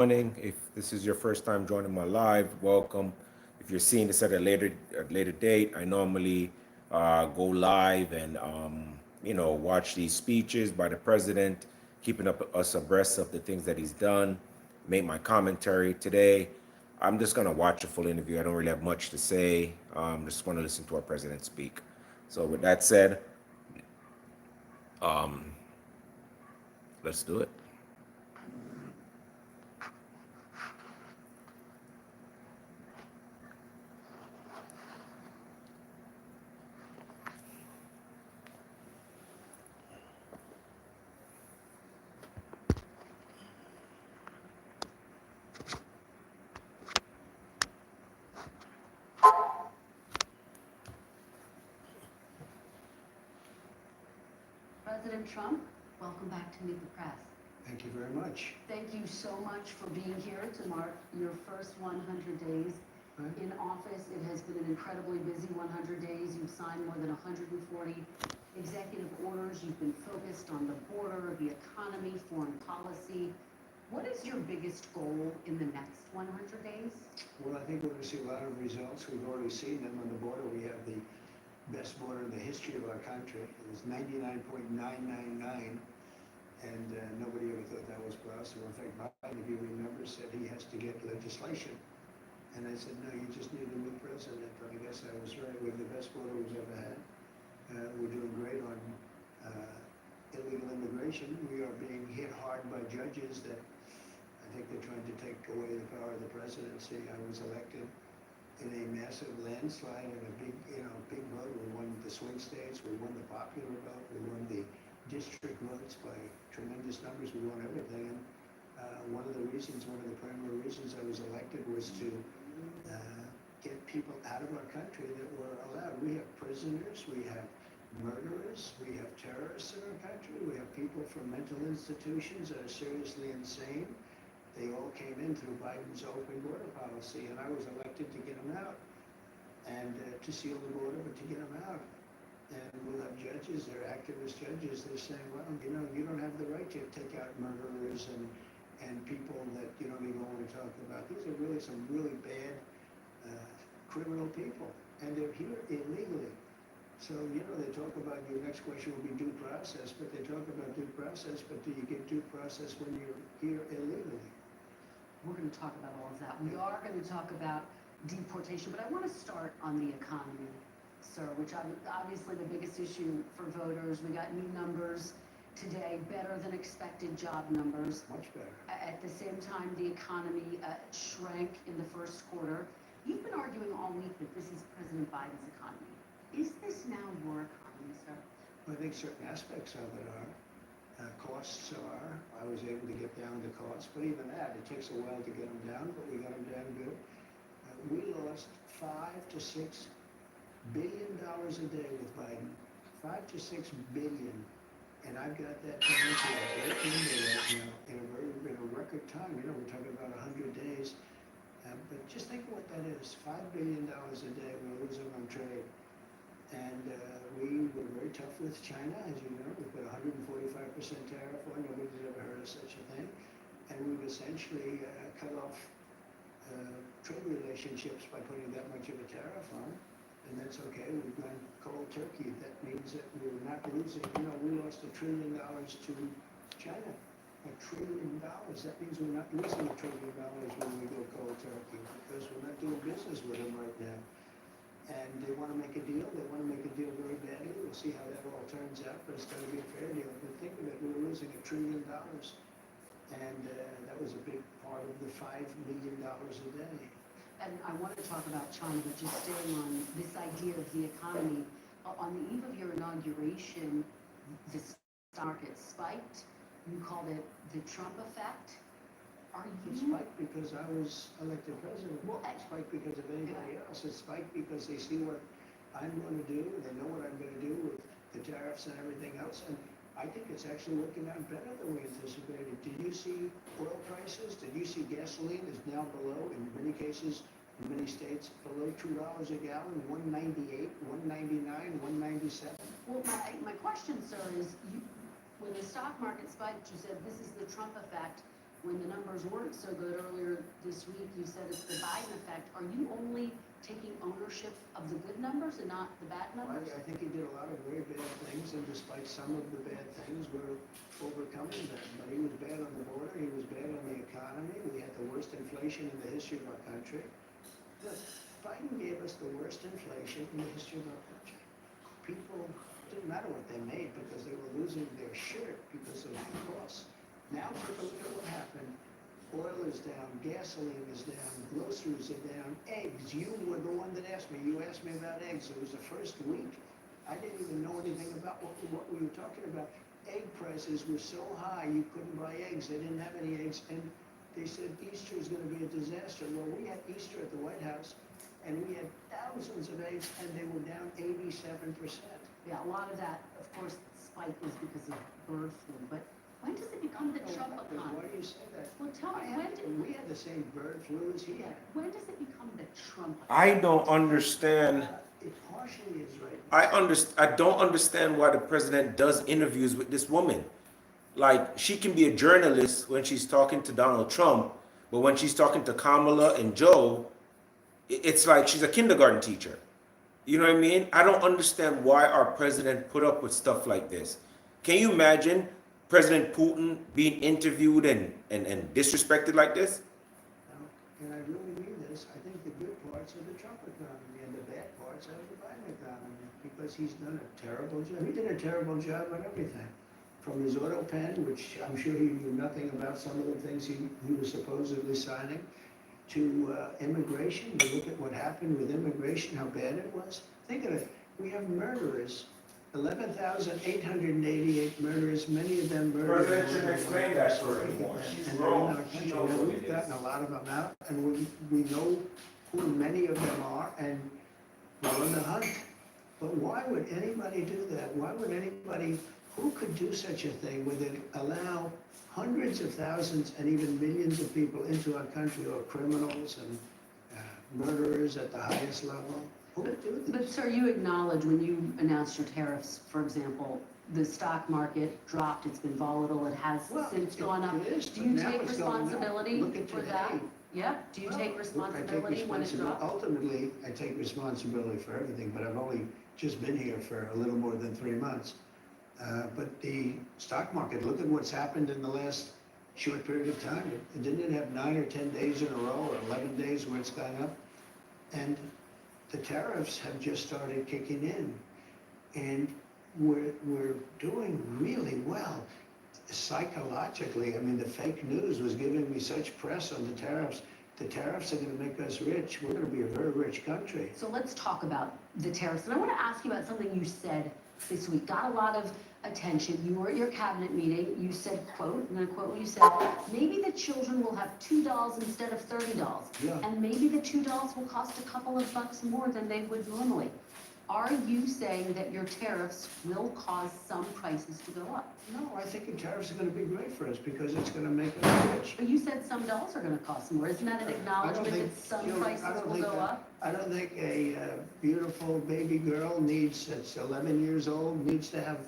Morning. If this is your first time joining my live, welcome. If you're seeing this at a later date, I normally go live and watch these speeches by the president, keeping up us abreast of the things that he's done. Make my commentary today. I'm just gonna watch a full interview. I don't really have much to say. Just want to listen to our president speak. So with that said, let's do it. President Trump, welcome back to Meet the Press. Thank you very much. Thank you so much for being here to mark your first 100 days in office. It has been an incredibly busy 100 days. You've signed more than 140 executive orders. You've been focused on the border, the economy, foreign policy. What is your biggest goal in the next 100 days? Well, I think we're going to see a lot of results. We've already seen them on the border. We have the best border in the history of our country. It was 99.999, and nobody ever thought that was possible. In fact, Biden, if you remember, said he has to get legislation. And I said, no, you just need a new president. But I guess I was right. We have the best border we've ever had. We're doing great on illegal immigration. We are being hit hard by judges that I think they're trying to take away the power of the presidency. I was elected in a massive landslide and a big vote. We won the swing states, we won the popular vote, we won the district votes by tremendous numbers. We won everything. And one of the primary reasons I was elected was to get people out of our country that were allowed. We have prisoners, we have murderers, we have terrorists in our country, we have people from mental institutions that are seriously insane. They all came in through Biden's open border policy, and I was elected to get them out and to seal the border, but to get them out. And we'll have judges, they're activist judges, they're saying, well, you don't have the right to take out murderers and people that you don't even want to talk about. These are really some really bad criminal people, and they're here illegally. So, they talk about your next question will be due process, but they talk about due process, but do you get due process when you're here illegally? We're going to talk about all of that. We are going to talk about deportation, but I want to start on the economy, sir, which obviously the biggest issue for voters. We got new numbers today, better than expected job numbers. Much better. At the same time, the economy shrank in the first quarter. You've been arguing all week that this is President Biden's economy. Is this now your economy, sir? I think certain aspects of it are. Costs are. I was able to get down the costs, but even that, it takes a while to get them down, but we got them down good. We lost $5 to $6 billion a day with Biden. 5 to 6 billion. And I've got that down to a great number right now in a record time. We're talking about 100 days. But just think of what that is. $5 billion a day we're losing on trade. And we were very tough with China, as you know. We put 145% tariff on. Nobody's ever heard of such a thing. And we've essentially cut off trade relationships by putting that much of a tariff on. And that's okay. We've gone cold turkey. That means that we're not losing. We lost $1 trillion to China. $1 trillion. That means we're not losing $1 trillion when we go cold turkey because we're not doing business with them right now. And they want to make a deal. They want to make a deal very badly. We'll see how that all turns out, but it's going to be a fair deal. But think of it, we're losing $1 trillion. And that was a big part of the $5 million a day. And I want to talk about China, but just staying on this idea of the economy. On the eve of your inauguration, the stock market spiked. You called it the Trump effect. It spiked because I was elected president. Well, it spiked because of anybody else. It spiked because they see what I'm going to do. They know what I'm going to do with the tariffs and everything else. And I think it's actually working out better than we anticipated. Did you see oil prices? Did you see gasoline is now below, in many cases, in many states, below $2 a gallon, 198, 199, 197? Well, my question, sir, is when the stock market spiked, you said this is the Trump effect. when the numbers weren't so good earlier this week, you said it's the Biden effect. Are you only taking ownership of the good numbers and not the bad numbers? I think he did a lot of very bad things, and despite some of the bad things, we're overcoming them. But he was bad on the border, he was bad on the economy, we had the worst inflation in the history of our country. Look, Biden gave us the worst inflation in the history of our country. People, didn't matter what they made because they were losing their shirt because of the costs. Now take a look at what happened. Oil is down, gasoline is down, groceries are down, eggs. You were the one that asked me. You asked me about eggs. It was the first week. I didn't even know anything about what we were talking about. Egg prices were so high you couldn't buy eggs. They didn't have any eggs. And they said Easter is going to be a disaster. Well, we had Easter at the White House, and we had thousands of eggs, and they were down 87%. Yeah, a lot of that, of course, spike is because of bird flu, but when does it become the Trump economy? Why do you say that? Well, tell me, We had the same bird flu as he had. when does it become the Trump I economy? don't understand. It partially is right. I don't understand why the president does interviews with this woman. Like, she can be a journalist when she's talking to Donald Trump, but when she's talking to Kamala and Joe, it's like she's a kindergarten teacher. You know what I mean? I don't understand why our president put up with stuff like this. Can you imagine President Putin being interviewed and disrespected like this? And I really mean this. I think the good parts are the Trump economy and the bad parts are the Biden economy, because he's done a terrible job. He did a terrible job on everything. From his auto pen, which I'm sure he knew nothing about some of the things he was supposedly signing, to immigration. You look at what happened with immigration, how bad it was. Think of it. We have murderers, 11,888 murderers, many of them murdered. President should explain that story more. She's And wrong. they're in our She country. knows Now, what we've it is. gotten a lot of them out, and we know who many of them are, and we're on the hunt. But why would anybody do that? Why would anybody, who could do such a thing, would it allow hundreds of thousands and even millions of people into our country who are criminals and murderers at the highest level? Who would do But this? sir, you acknowledge when you announced your tariffs, for example, the stock market dropped, it's been volatile, it has Well, since gone up. it is, Do but you now take it's going up. responsibility Look at for that? today. Yeah, do you take responsibility when it drops? Ultimately, I take responsibility for everything, but I've only just been here for a little more than 3 months. But the stock market, look at what's happened in the last short period of time. Didn't it have 9 or 10 days in a row, or 11 days where it's gone up? And the tariffs have just started kicking in. And we're doing really well psychologically. I mean, the fake news was giving me such press on the tariffs. The tariffs are going to make us rich. We're going to be a very rich country. So let's talk about the tariffs. And I want to ask you about something you said this week. Got a lot of attention. You were at your cabinet meeting. You said, quote, I'm going to quote what you said, maybe the children will have $2 instead of $30. Yeah. And maybe the $2 will cost a couple of bucks more than they would normally. Are you saying that your tariffs will cause some prices to go up? No, I think the tariffs are going to be great for us because it's going to make us rich. But you said some dollars are going to cost more. Isn't that an acknowledgement that some prices will go up? I don't think a beautiful baby girl that's 11 years old needs to have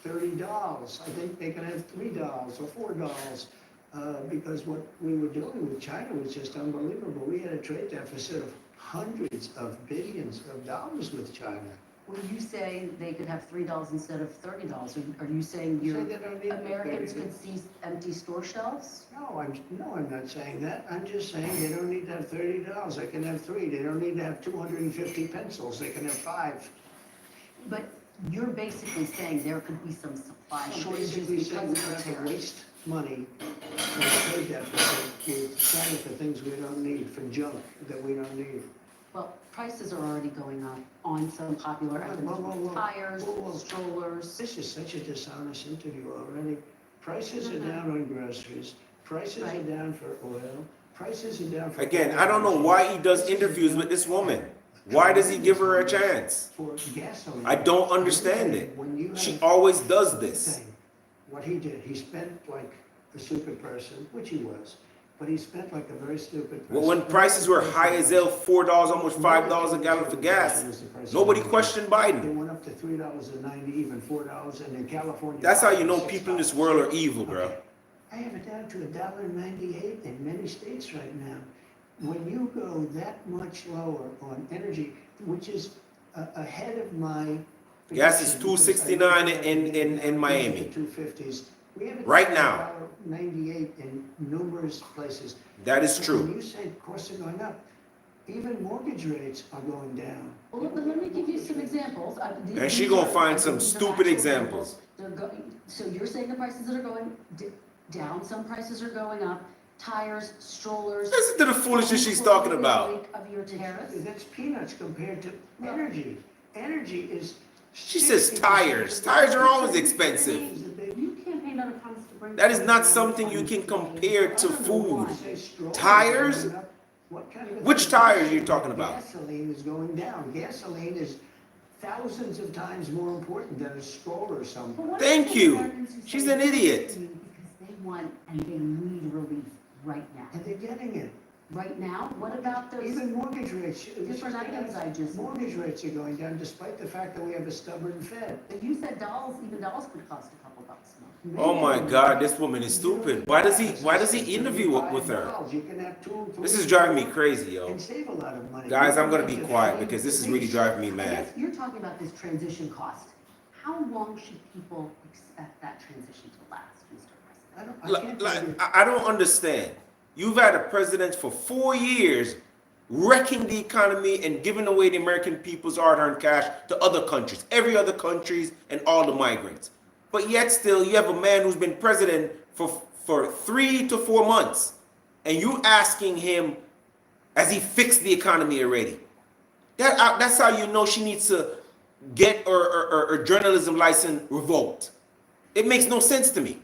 $30. I think they can have $3 or $4 because what we were doing with China was just unbelievable. We had a trade deficit of hundreds of billions of dollars with China. When you say they could have $3 instead of $30, are you saying So they don't need Americans $30. could see empty store shelves? No, I'm not saying that. I'm just saying they don't need to have $30. They can have 3. They don't need to have 250 pencils. They can have 5. But you're basically saying there could be some supply I'm shortages basically saying because we of the have to tariffs. waste money on a trade deficit with China for things we don't need, for junk that we don't need. Well, prices are already going up on some popular items, Whoa. tires, Whoa. strollers. This is such a dishonest interview already. Prices are down on groceries. Prices are Right. down for oil. Prices are down for. Again, I don't know why he does interviews with this woman. Why does he give her a chance? For gasoline. I don't understand it. When you have. She always does this. thing, what he did, he spent like a stupid person, which he was, but he spent like a very stupid person. Well, when prices were high as hell, $4, almost $5 a gallon for gas, nobody questioned It Biden. went up to $3.90, even $4, and in California. That's how you know people in this world are evil, bro. I have it down to $1.98 in many states right now. When you go that much lower on energy, which is ahead of my Gas is prediction, $2.69 in Miami. 250s. We have it Right down now. to $1.98 in numerous places. That is When true. you say costs are going up, even mortgage rates are going down. Well, but let me give you some examples. And she These gonna are- find some these are stupid actual examples. They're going, so you're saying the prices that are going down, some prices are going up, tires, strollers. Listen to the foolishness she's talking about. In the wake of your tariffs. That's peanuts compared to energy. Energy is. She says 60% tires. Tires are always expensive. You campaigned on a promise to bring. That is not something you can compare to food. Tires? Which tires are you talking about? Gasoline is going down. Gasoline is thousands of times more important than a stroller or something. Thank you. She's an idiot. Because they want and they need relief right now. And they're getting it. Right now, what about those Even mortgage rates. different items I just? Mortgage rates are going down despite the fact that we have a stubborn Fed. But you said dolls, even dolls could cost a couple bucks more. Oh my God, this woman is stupid. Why does he interview with her? You can have 2, 3, This is driving me crazy, yo. and save a lot of money. Guys, I'm gonna be quiet because this is really driving me I mad. guess you're talking about this transition cost. How long should people expect that transition to last, Mr. President? I don't understand. You've had a president for 4 years wrecking the economy and giving away the American people's hard-earned cash to other countries, every other countries and all the migrants. But yet still, you have a man who's been president for 3 to 4 months, and you asking him, has he fixed the economy already? That's how you know she needs to get her journalism license revoked. It makes no sense to me.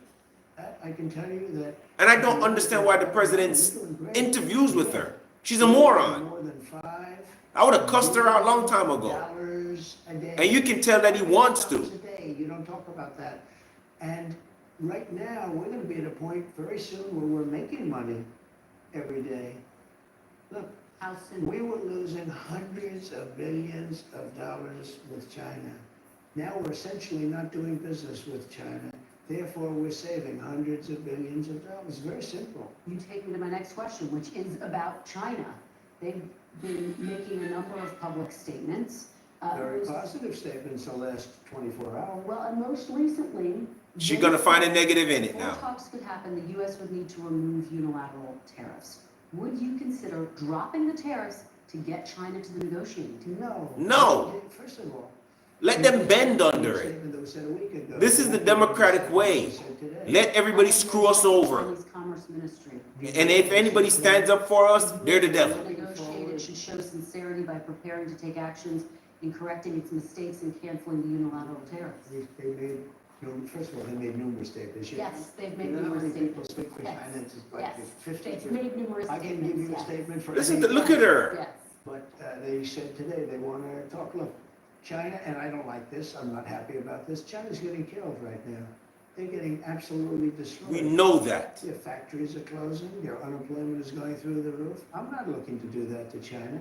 I can tell you that. And I don't understand why the president interviews with her. She's a moron. More than 5. I would have cussed her out a long time ago. Dollars a day. And you can tell that he wants to. $5 a day. You don't talk about that. And right now, we're going to be at a point very soon where we're making money every day. Look, How soon? we were losing hundreds of billions of dollars with China. Now we're essentially not doing business with China. Therefore, we're saving hundreds of billions of dollars. Very simple. You take me to my next question, which is about China. They've been making a number of public statements. Very positive statements the last 24 hours. Well, and most recently. She's gonna find a negative in it before now. talks could happen, the U.S. would need to remove unilateral tariffs. Would you consider dropping the tariffs to get China to the negotiating table? No. First of all, Let them bend under it. This is the democratic way. Let everybody screw us over. Chinese Commerce Ministry. And if anybody stands up for us, they're the devil. Negotiated should show sincerity by preparing to take actions in correcting its mistakes and canceling the unilateral tariffs. They made, first of all, they made numerous statements. Yes, they've made You know how numerous many people statements. speak for Yes, China? It's like yes, 50. they've made numerous I can statements, give you a yes. statement for. Listen, any look at country. her. Yes. But they said today they want to talk, look, China, and I don't like this, I'm not happy about this, China's getting killed right now. They're getting absolutely destroyed. We know that. Their factories are closing, their unemployment is going through the roof. I'm not looking to do that to China.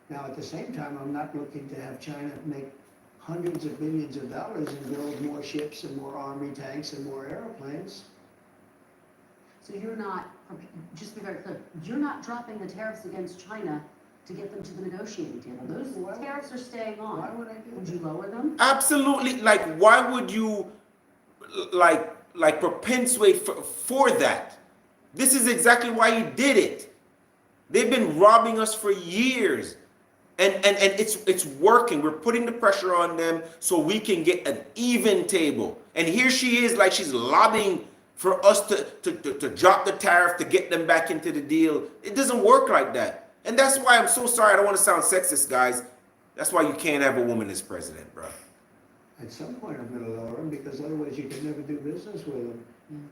Now, at the same time, I'm not looking to have China make hundreds of billions of dollars and build more ships and more army tanks and more airplanes. So you're not, just to be very clear, you're not dropping the tariffs against China to get them to the negotiating table. Those Why- tariffs are staying on. Why would I do Would that? you lower them? Absolutely. Like, why would you like propensate for that? This is exactly why he did it. They've been robbing us for years. And it's working. We're putting the pressure on them so we can get an even table. And here she is, like she's lobbying for us to drop the tariff to get them back into the deal. It doesn't work like that. And that's why I'm so sorry. I don't want to sound sexist, guys. That's why you can't have a woman as president, bro. At some point, I'm going to lower them because otherwise you can never do business with them.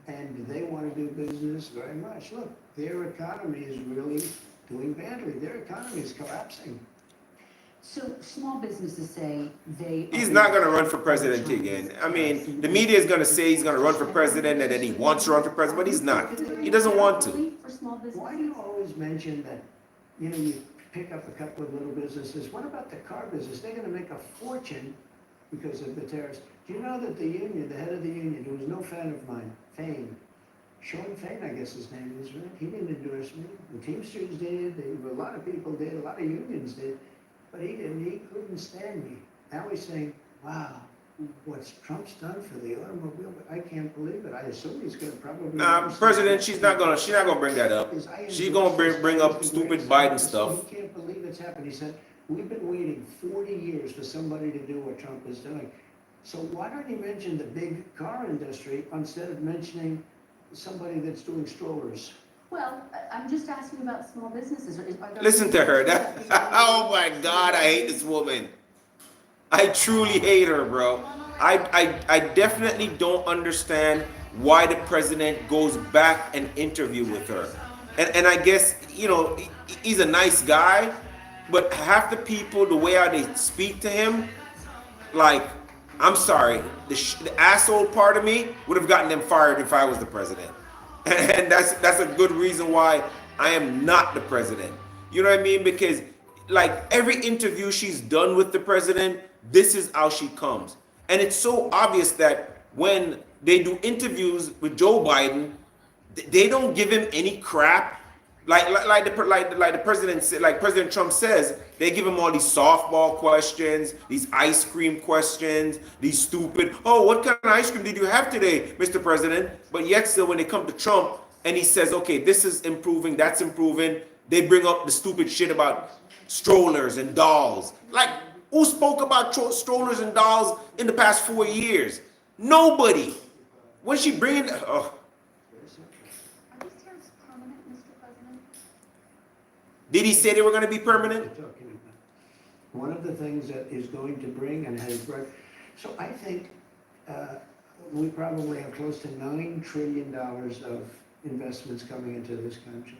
And they want to do business very much. Look, their economy is really doing badly. Their economy is collapsing. So small businesses say they. He's not going to run for president again. I mean, the media is going to say he's going to run for president and then he wants to run for president, but he's not. He doesn't want to. For small businesses? Why do you always mention that, you pick up a couple of little businesses? What about the car business? They're going to make a fortune because of the tariffs. Do you know that the union, the head of the union, who was no fan of mine, Fane, Sean Fain, I guess his name is, right? He didn't endorse me. The Teamsters did, a lot of people did, a lot of unions did, but he didn't, he couldn't stand me. Now he's saying, wow, what Trump's done for the automobile, I can't believe it. I assume he's gonna probably. Nah, President, she's not gonna bring that up. She's gonna bring up stupid Biden stuff. He can't believe it's happened. He said, we've been waiting 40 years for somebody to do what Trump is doing. So why don't you mention the big car industry instead of mentioning somebody that's doing strollers? Well, I'm just asking about small businesses. Listen to her. Oh my God, I hate this woman. I truly hate her, bro. I definitely don't understand why the president goes back and interview with her. And I guess, you know, he's a nice guy, but half the people, the way how they speak to him, like, I'm sorry, the asshole part of me would have gotten them fired if I was the president. And that's a good reason why I am not the president. You know what I mean? Because like every interview she's done with the president, this is how she comes. And it's so obvious that when they do interviews with Joe Biden, they don't give him any crap. Like the president said, like President Trump says, they give him all these softball questions, these ice cream questions, these stupid, oh, what kind of ice cream did you have today, Mr. President? But yet still when they come to Trump and he says, okay, this is improving, that's improving, they bring up the stupid shit about strollers and dolls. Like, who spoke about strollers and dolls in the past 4 years? Nobody. When she bring it, oh. Are these tariffs permanent, Mr. President? Did he say they were going to be permanent? One of the things that is going to bring and has brought, so I think we probably have close to $9 trillion of investments coming into this country.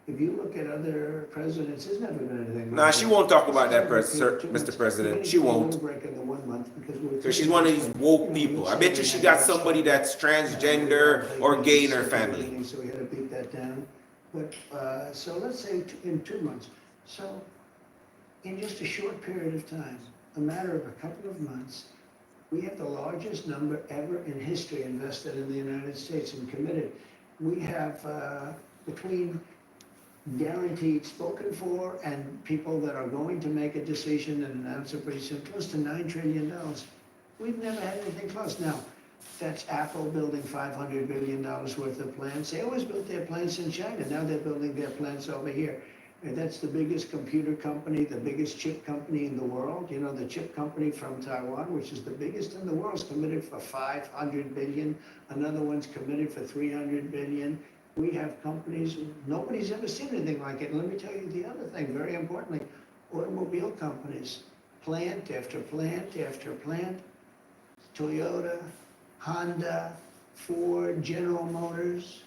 If you look at other presidents, there's never been anything. Nah, she won't talk about that, Mr. President. She won't. Because she's one of these woke people. I bet you she got somebody that's transgender or gay in her family. So we had to beat that down. But, so let's say in 2 months. So in just a short period of time, a matter of a couple of months, we have the largest number ever in history invested in the United States and committed. We have between guaranteed spoken for and people that are going to make a decision and announce it pretty soon, close to $9 trillion. We've never had anything close. Now, that's Apple building $500 billion worth of plants. They always built their plants in China. Now they're building their plants over here. And that's the biggest computer company, the biggest chip company in the world. You know, the chip company from Taiwan, which is the biggest in the world, is committed for $500 billion. Another one's committed for $300 billion. We have companies, nobody's ever seen anything like it. And let me tell you the other thing, very importantly, automobile companies, plant after plant after plant, Toyota, Honda, Ford, General Motors,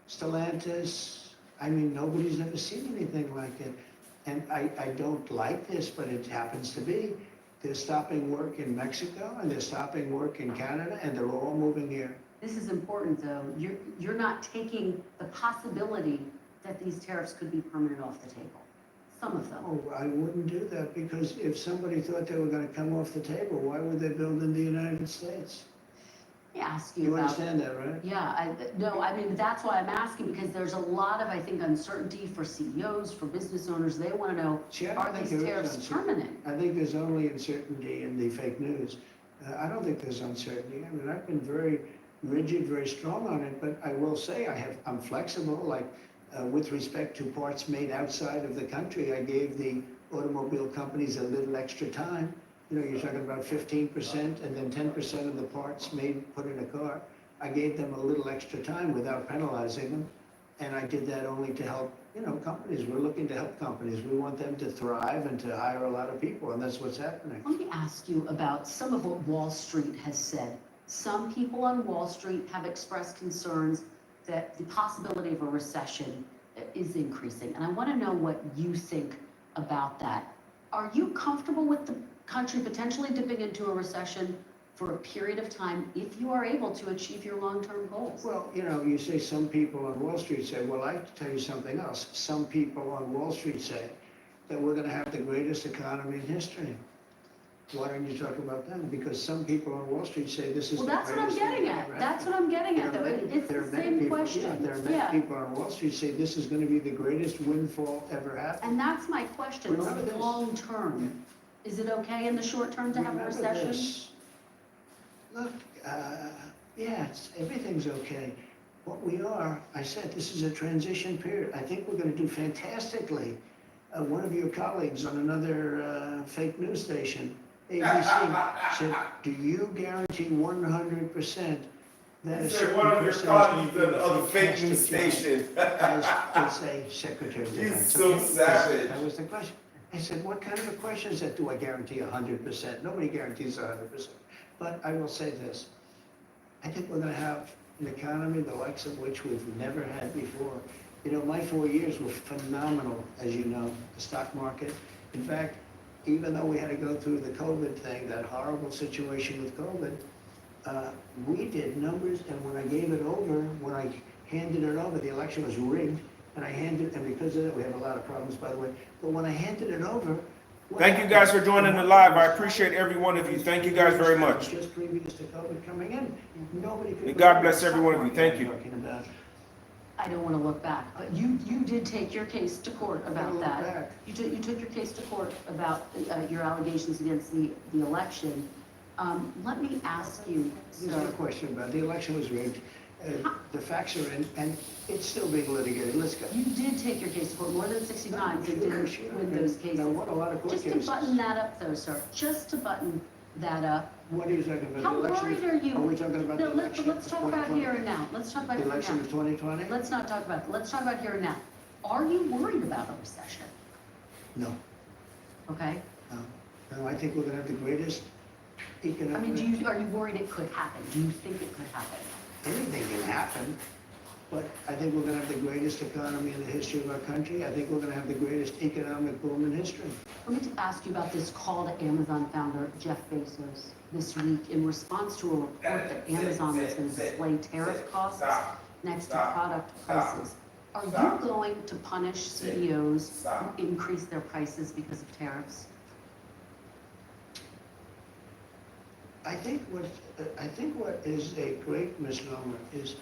Stellantis. I mean, nobody's ever seen anything like it. And I don't like this, but it happens to be. They're stopping work in Mexico and they're stopping work in Canada and they're all moving here. This is important, though. You're not taking the possibility that these tariffs could be permanent off the table. Some of them. Oh, I wouldn't do that because if somebody thought they were going to come off the table, why would they build in the United States? Let me ask you You about. understand that, right? Yeah, no, I mean, that's why I'm asking, because there's a lot of, I think, uncertainty for CEOs, for business owners. They want to know, See, I are don't think these there is tariffs uncertainty. permanent? I think there's only uncertainty in the fake news. I don't think there's uncertainty. I mean, I've been very rigid, very strong on it, but I will say I'm flexible, like with respect to parts made outside of the country. I gave the automobile companies a little extra time. You know, you're talking about 15% and then 10% of the parts put in a car. I gave them a little extra time without penalizing them. And I did that only to help, you know, companies. We're looking to help companies. We want them to thrive and to hire a lot of people, and that's what's happening. Let me ask you about some of what Wall Street has said. Some people on Wall Street have expressed concerns that the possibility of a recession is increasing. And I want to know what you think about that. Are you comfortable with the country potentially dipping into a recession for a period of time if you are able to achieve your long-term goals? Well, you know, you say some people on Wall Street say, well, I have to tell you something else. Some people on Wall Street say that we're going to have the greatest economy in history. Why don't you talk about them? Because some people on Wall Street say this is Well, the that's what I'm greatest thing getting that at. ever That's what happened. I'm getting at, though. There are many- It's there the are many same people- question. Yeah, there are many people on Wall Street say this is gonna be the greatest windfall ever happened. And that's my question, Remember this. long term. Is it okay in the short term to have a Remember recession? this. Look, yeah, everything's okay. What we are, I said, this is a transition period. I think we're gonna do fantastically. One of your colleagues on another fake news station, ABC, said, do you guarantee 100% that a certain One of your person is gonna colleagues do on a the other fake news fantastic job station. as a Secretary of He's Defense? so Okay? savage. That was the question. I said, what kind of a question is that? Do I guarantee 100%? Nobody guarantees 100%. But I will say this. I think we're gonna have an economy the likes of which we've never had before. You know, my 4 years were phenomenal, as you know, the stock market. In fact, even though we had to go through the COVID thing, that horrible situation with COVID, we did numbers, and when I gave it over, when I handed it over, the election was rigged, and and because of that, we have a lot of problems, by the way, but when I handed it over. Thank you guys for joining the live. I appreciate every one of you. Thank you guys very much. Just previous to COVID coming in, nobody could. May God bless every one of you. Thank you. Talking about. I don't want to look back, but you did take your case to court about look that. back. You took your case to court about your allegations against the election. Let me ask you, There's no sir, question about it. The election was rigged. The facts are in, and it's still being litigated. Let's go. you did take your case to court more than 60 times and didn't Sure. win those cases. I won a lot of court Just to cases. button that up though, sir, just to button that up. What are you talking about? How The election? worried are you? Are we talking about No, the election? let's talk about 2020? here and now. Let's talk about The here and election now. of 2020? Let's not talk about, let's talk about here and now. Are you worried about a recession? No, Okay? no, I think we're gonna have the greatest economic. I mean, are you worried it could happen? Do you think it could happen? Anything can happen, but I think we're gonna have the greatest economy in the history of our country. I think we're gonna have the greatest economic boom in history. Let me ask you about this call to Amazon founder Jeff Bezos this week in response to a report that Amazon was going to display tariff costs next to product prices. Are you going to punish CEOs who increase their prices because of tariffs? I think what is a great misnomer is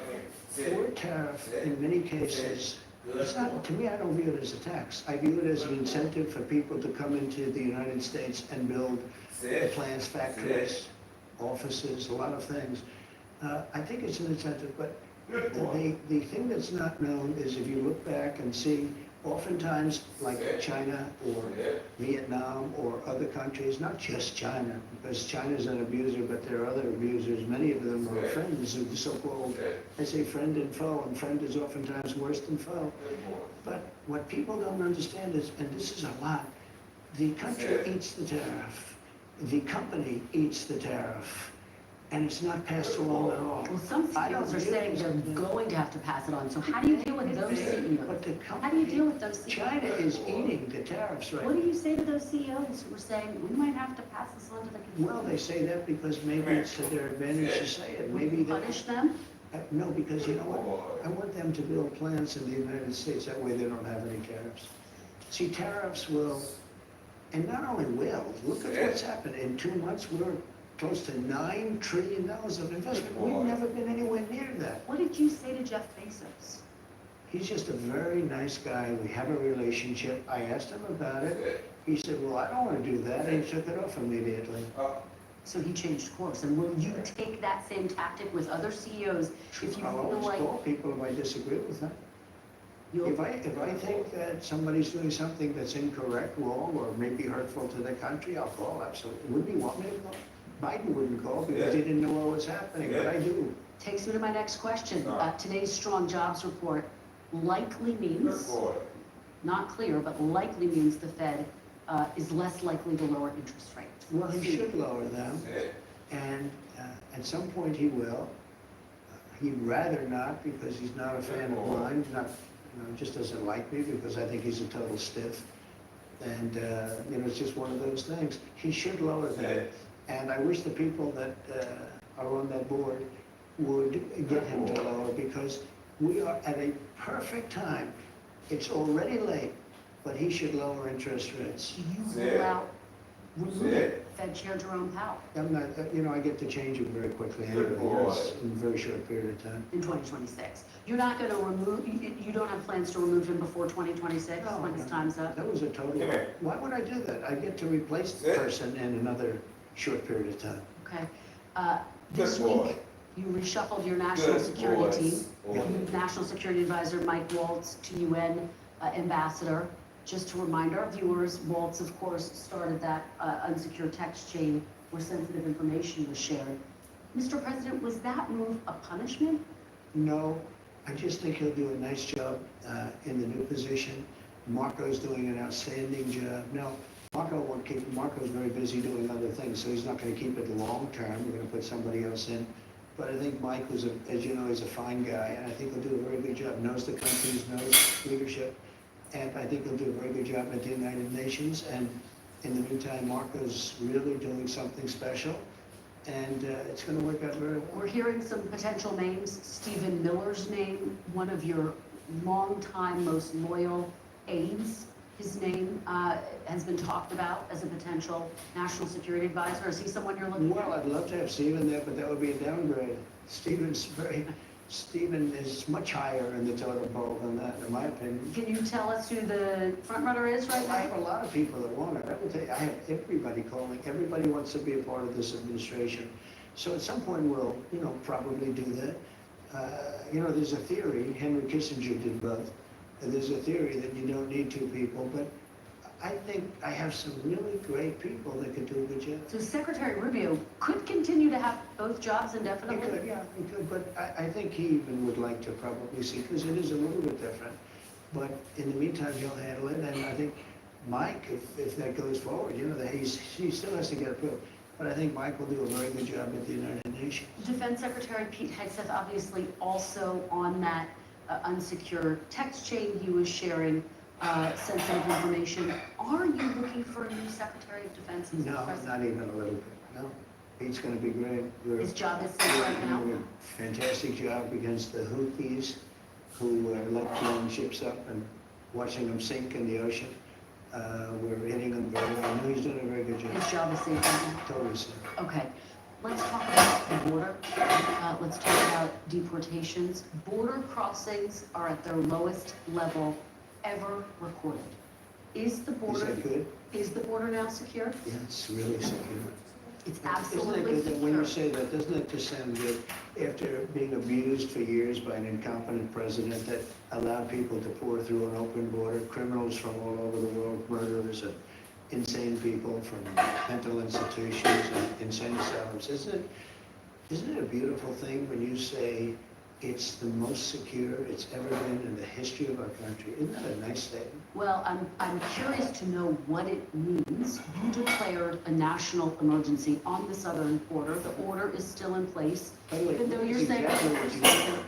for tariff in many cases, it's not, to me, I don't view it as a tax. I view it as an incentive for people to come into the United States and build plants, factories, offices, a lot of things. I think it's an incentive, but the thing that's not known is if you look back and see, oftentimes, like China or Vietnam or other countries, not just China, because China's an abuser, but there are other abusers. Many of them are friends of the so-called, I say friend and foe, and friend is oftentimes worse than foe. But what people don't understand is, and this is a lot, the country eats the tariff, the company eats the tariff, and it's not passed along at all. Well, some CEOs are saying they're going to have to pass it on. So how do you deal with those But the CEOs? How do you deal with those CEOs? China is eating the tariffs right What now. do you say to those CEOs who are saying, we might have to pass this on to the consumer? Well, they say that because maybe it's to their advantage to say it. Would Maybe you they. punish them? No, because you know what? I want them to build plants in the United States. That way they don't have any tariffs. See, tariffs will, and not only will, look at what's happened. In 2 months, we're close to $9 trillion of investment. We've never been anywhere near that. What did you say to Jeff Bezos? He's just a very nice guy. We have a relationship. I asked him about it. He said, well, I don't want to do that. And he took it off immediately. So he changed course. And will you take that same tactic with other CEOs if you I'll feel always like call people if I disagree with them. you'll... If I think that somebody's doing something that's incorrect, wrong, or maybe hurtful to the country, I'll call, absolutely. Wouldn't he want me to call? Biden wouldn't call because he didn't know what was happening, but I do. Takes me to my next question. Today's strong jobs report likely means, not clear, but likely means the Fed is less likely to lower interest rates. Well, he should lower them, and at some point he will. He'd rather not because he's not a fan of mine, not, just doesn't like me because I think he's a total stiff. And, it's just one of those things. He should lower them. And I wish the people that are on that board would get him to lower because we are at a perfect time. It's already late, but he should lower interest rates. Do you rule out remove it. Fed Chair Jerome Powell I'm not, I get to change it very quickly anyway, yes, in a very short period of time. in 2026. You're not going to remove, you don't have plans to remove him before 2026 No, when his time's up? That was a total, Come here. why would I do that? I get to replace the Sit. person in another short period of time. Okay. This Good boy. week, you reshuffled your national Good security boys. team. Oh. You moved National Security Advisor Mike Waltz to UN ambassador. Just to remind our viewers, Waltz, of course, started that unsecured text chain where sensitive information was shared. Mr. President, was that move a punishment? No, I just think he'll do a nice job in the new position. Marco's doing an outstanding job. Now, Marco's very busy doing other things, so he's not going to keep it long term. We're going to put somebody else in. But I think Mike was, as you know, he's a fine guy, and I think he'll do a very good job. Knows the countries, knows leadership, and I think he'll do a very good job at the United Nations. And in the meantime, Marco's really doing something special, and it's going to work out very well. We're hearing some potential names. Stephen Miller's name, one of your longtime, most loyal aides. His name has been talked about as a potential national security advisor. Is he someone you're looking Well, at? I'd love to have Stephen there, but that would be a downgrade. Stephen is much higher in the totem pole than that, in my opinion. Can you tell us who the front runner is right I have now? a lot of people that want it. I will tell you, I have everybody calling. Everybody wants to be a part of this administration. So at some point we'll, probably do that. There's a theory, Henry Kissinger did both. There's a theory that you don't need two people, but I think I have some really great people that could do a good job. So Secretary Rubio could continue to have both jobs He indefinitely? could, yeah, he could, but I think he even would like to probably see, because it is a little bit different. But in the meantime, he'll handle it, and I think Mike, if that goes forward, that he still has to get approved. But I think Mike will do a very good job at the United Nations. Defense Secretary Pete Hegseth obviously also on that unsecured text chain. He was sharing sensitive information. Are you looking for a new Secretary of Defense? Mr. No, President? not even a little bit, no. Pete's gonna be great. His job is safe right now? Doing a fantastic job against the Houthis, who let young ships up and watching them sink in the ocean. We're hitting them very well. No, he's doing a very good job. His job is safe right now? Totally safe. Okay, let's talk about the border. Let's talk about deportations. Border crossings are at their lowest level ever recorded. Is the Is border, that good? is the border now secure? Yeah, it's really secure. It's Isn't that absolutely good that when you secure. say that, doesn't it just sound good? After being abused for years by an incompetent president that allowed people to pour through an open border, criminals from all over the world, murderers and insane people from mental institutions and insane asylums. Isn't it a beautiful thing when you say it's the most secure it's ever been in the history of our country? Isn't that a nice statement? Well, I'm curious to know what it means. You declared a national emergency on the southern border. The order is still in place, By the way, even though that's you're saying. exactly what you said.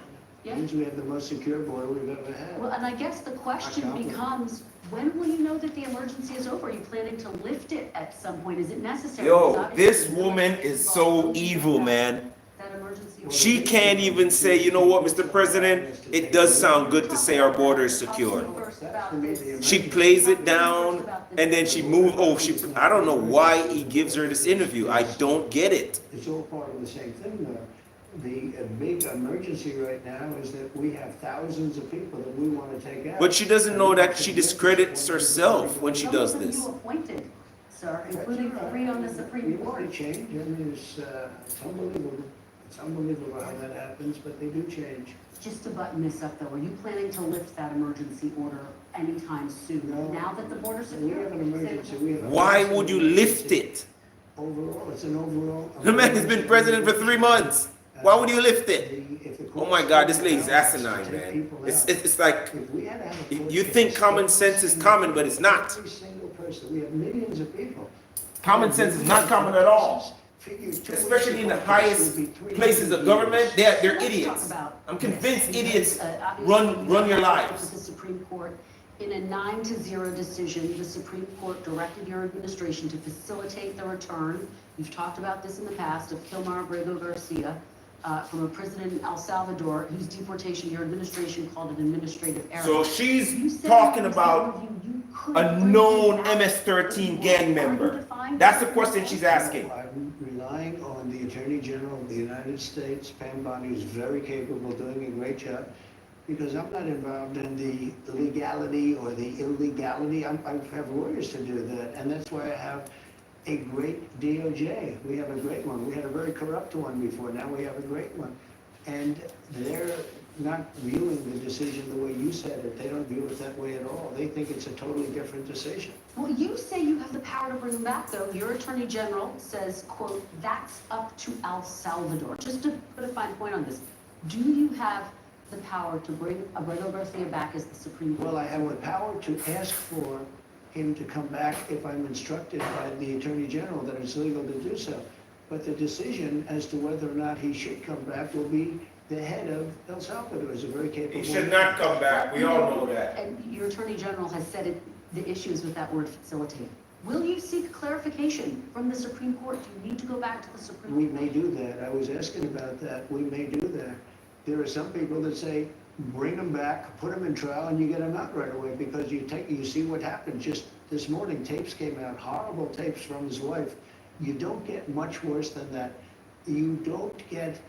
Yeah. It means we have the most secure border we've ever had. Well, and I guess the question Our becomes, when will you know that the emergency is over? Are you planning to lift it at some point? Is it necessary? Yo, Because obviously this the woman military is involved. so Don't you evil, think man. That emergency order. She can't even say, you know what, Mr. President, it does sound good to say our border is secure. She plays it down and then she moves. I don't know why he gives her this interview. I don't get it. It's all part of the same thing, though. The big emergency right now is that we have thousands of people that we want to take out. But she doesn't know that she discredits herself when she does this. Some of them you appointed, sir, That's including all right. 3 on the Supreme You know, Court. they change. I mean, it's unbelievable. It's unbelievable how that happens, but they do change. Just to button this up though, are you planning to lift that emergency order anytime soon? No. Now that the border's We secure? have an emergency. We have a Why would you lift it? Overall, it's an overall. The man has been president for 3 months. Why would you lift it? Oh my God, this lady's asinine, man. It's like, If we had to have a you think common sense is common, but it's not. Every single person, we have millions of people. Common sense is not common at all. Especially in the highest places of government, they're Let's talk idiots. about I'm this, convinced because, idiots obviously run your with lives. The Supreme Court, in a 9-0 decision, the Supreme Court directed your administration to facilitate the return. You've talked about this in the past of Kilmar Abrego Garcia from a prison in El Salvador, whose deportation your administration called an administrative error. So she's You said talking in this about interview you could a bring known him back. MS-13 gang member? Undefined That's the question she's asking. I'm relying on the Attorney General of the United States, Pam Bondi, who's very capable, doing a great job, because I'm not involved in the legality or the illegality. I have lawyers to do that, and that's why I have a great DOJ. We have a great one. We had a very corrupt one before. Now we have a great one. And they're not viewing the decision the way you said it. They don't view it that way at all. They think it's a totally different decision. Well, you say you have the power to bring him back, though. Your Attorney General says, quote, "That's up to El Salvador." Just to put a fine point on this, do you have the power to bring Abrego Garcia back as the Supreme Court? Well, I have the power to ask for him to come back if I'm instructed by the Attorney General that it's legal to do so. But the decision as to whether or not he should come back will be the head of El Salvador. Is a very capable. He should not come back. We all know that. And your Attorney General has said it, the issues with that word facilitate. Will you seek clarification from the Supreme Court? Do you need to go back to the Supreme We Court? may do that. I was asking about that. We may do that. There are some people that say, bring him back, put him in trial, and you get him out right away, because you see what happened just this morning. Tapes came out, horrible tapes from his wife. You don't get much worse than that. You don't get,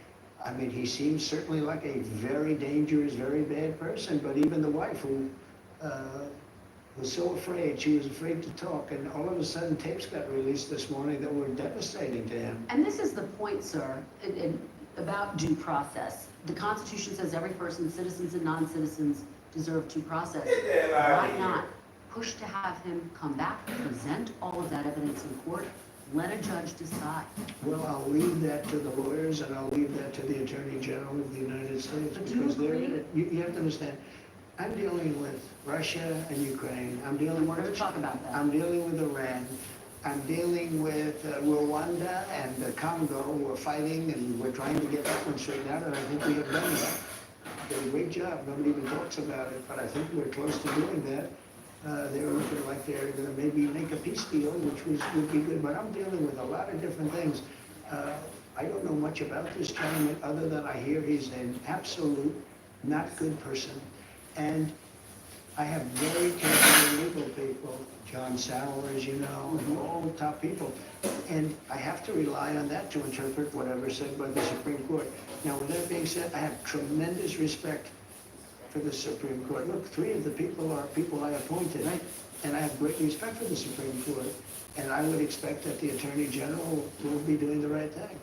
I mean, he seems certainly like a very dangerous, very bad person, but even the wife, who was so afraid, she was afraid to talk, and all of a sudden tapes got released this morning that were devastating to him. And this is the point, sir, about due process. The Constitution says every person, citizens and non-citizens, deserve due process. Get the hell outta Why here. not push to have him come back, present all of that evidence in court, let a judge decide? Well, I'll leave that to the lawyers, and I'll leave that to the Attorney General of the United States, But do you because agree? you have to understand, I'm dealing with Russia and Ukraine. I'm And dealing we're going to with, talk about that. I'm dealing with Iran. I'm dealing with Rwanda and the Congo. We're fighting, and we're trying to get that one straightened out, and I think we have done that. Did a great job. Nobody even talks about it, but I think we're close to doing that. They're looking like they're going to maybe make a peace deal, which would be good. But I'm dealing with a lot of different things. I don't know much about this gentleman other than I hear he's an absolute not good person. And I have very capable legal people, John Sauer, as you know, and all top people. And I have to rely on that to interpret whatever's said by the Supreme Court. Now, with that being said, I have tremendous respect for the Supreme Court. Look, 3 of the people are people I appointed, and I have great respect for the Supreme Court. And I would expect that the Attorney General will be doing the right thing.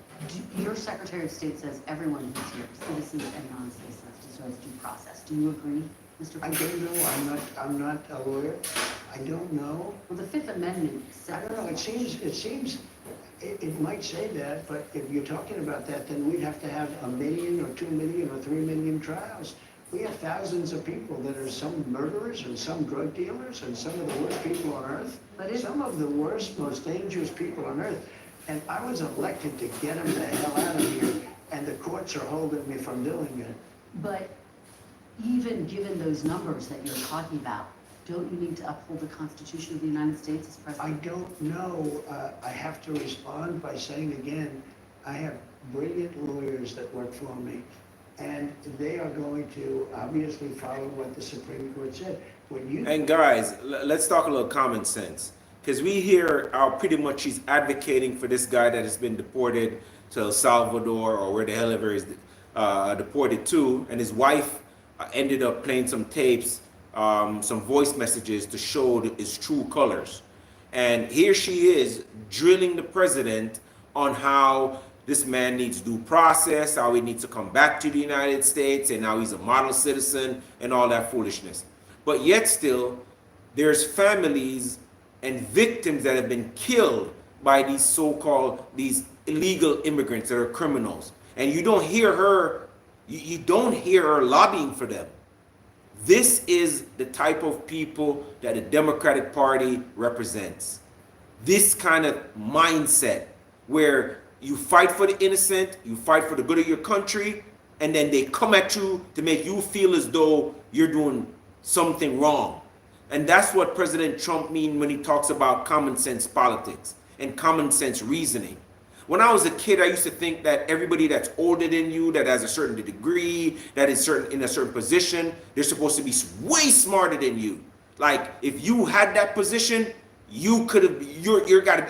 Your Secretary of State says everyone who's here, citizens and non-citizens, deserves due process. Do you agree, Mr. I President? don't know. I'm not a lawyer. I don't know. Well, the Fifth Amendment I says. don't know. It might say that, but if you're talking about that, then we'd have to have 1 million or 2 million or 3 million trials. We have thousands of people that are some murderers and some drug dealers and some of the worst people on earth. But if- Some of the worst, most dangerous people on earth. And I was elected to get them the hell out of here, and the courts are holding me from doing it. But even given those numbers that you're talking about, don't you need to uphold the Constitution of the United States as I president? don't know. I have to respond by saying again, I have brilliant lawyers that work for me, and they are going to obviously follow what the Supreme Court said. When you And guys, let's talk a little common sense, because we hear how pretty much she's advocating for this guy that has been deported to El Salvador or where the hell ever is deported to, and his wife ended up playing some tapes, some voice messages to show his true colors. And here she is drilling the president on how this man needs due process, how he needs to come back to the United States, and how he's a model citizen and all that foolishness. But yet still, there's families and victims that have been killed by these so-called, these illegal immigrants that are criminals. And you don't hear her, you don't hear her lobbying for them. This is the type of people that the Democratic Party represents. This kind of mindset where you fight for the innocent, you fight for the good of your country, and then they come at you to make you feel as though you're doing something wrong. And that's what President Trump means when he talks about common sense politics and common sense reasoning. When I was a kid, I used to think that everybody that's older than you, that has a certain degree, that is in a certain position, they're supposed to be way smarter than you. Like if you had that position, you could have.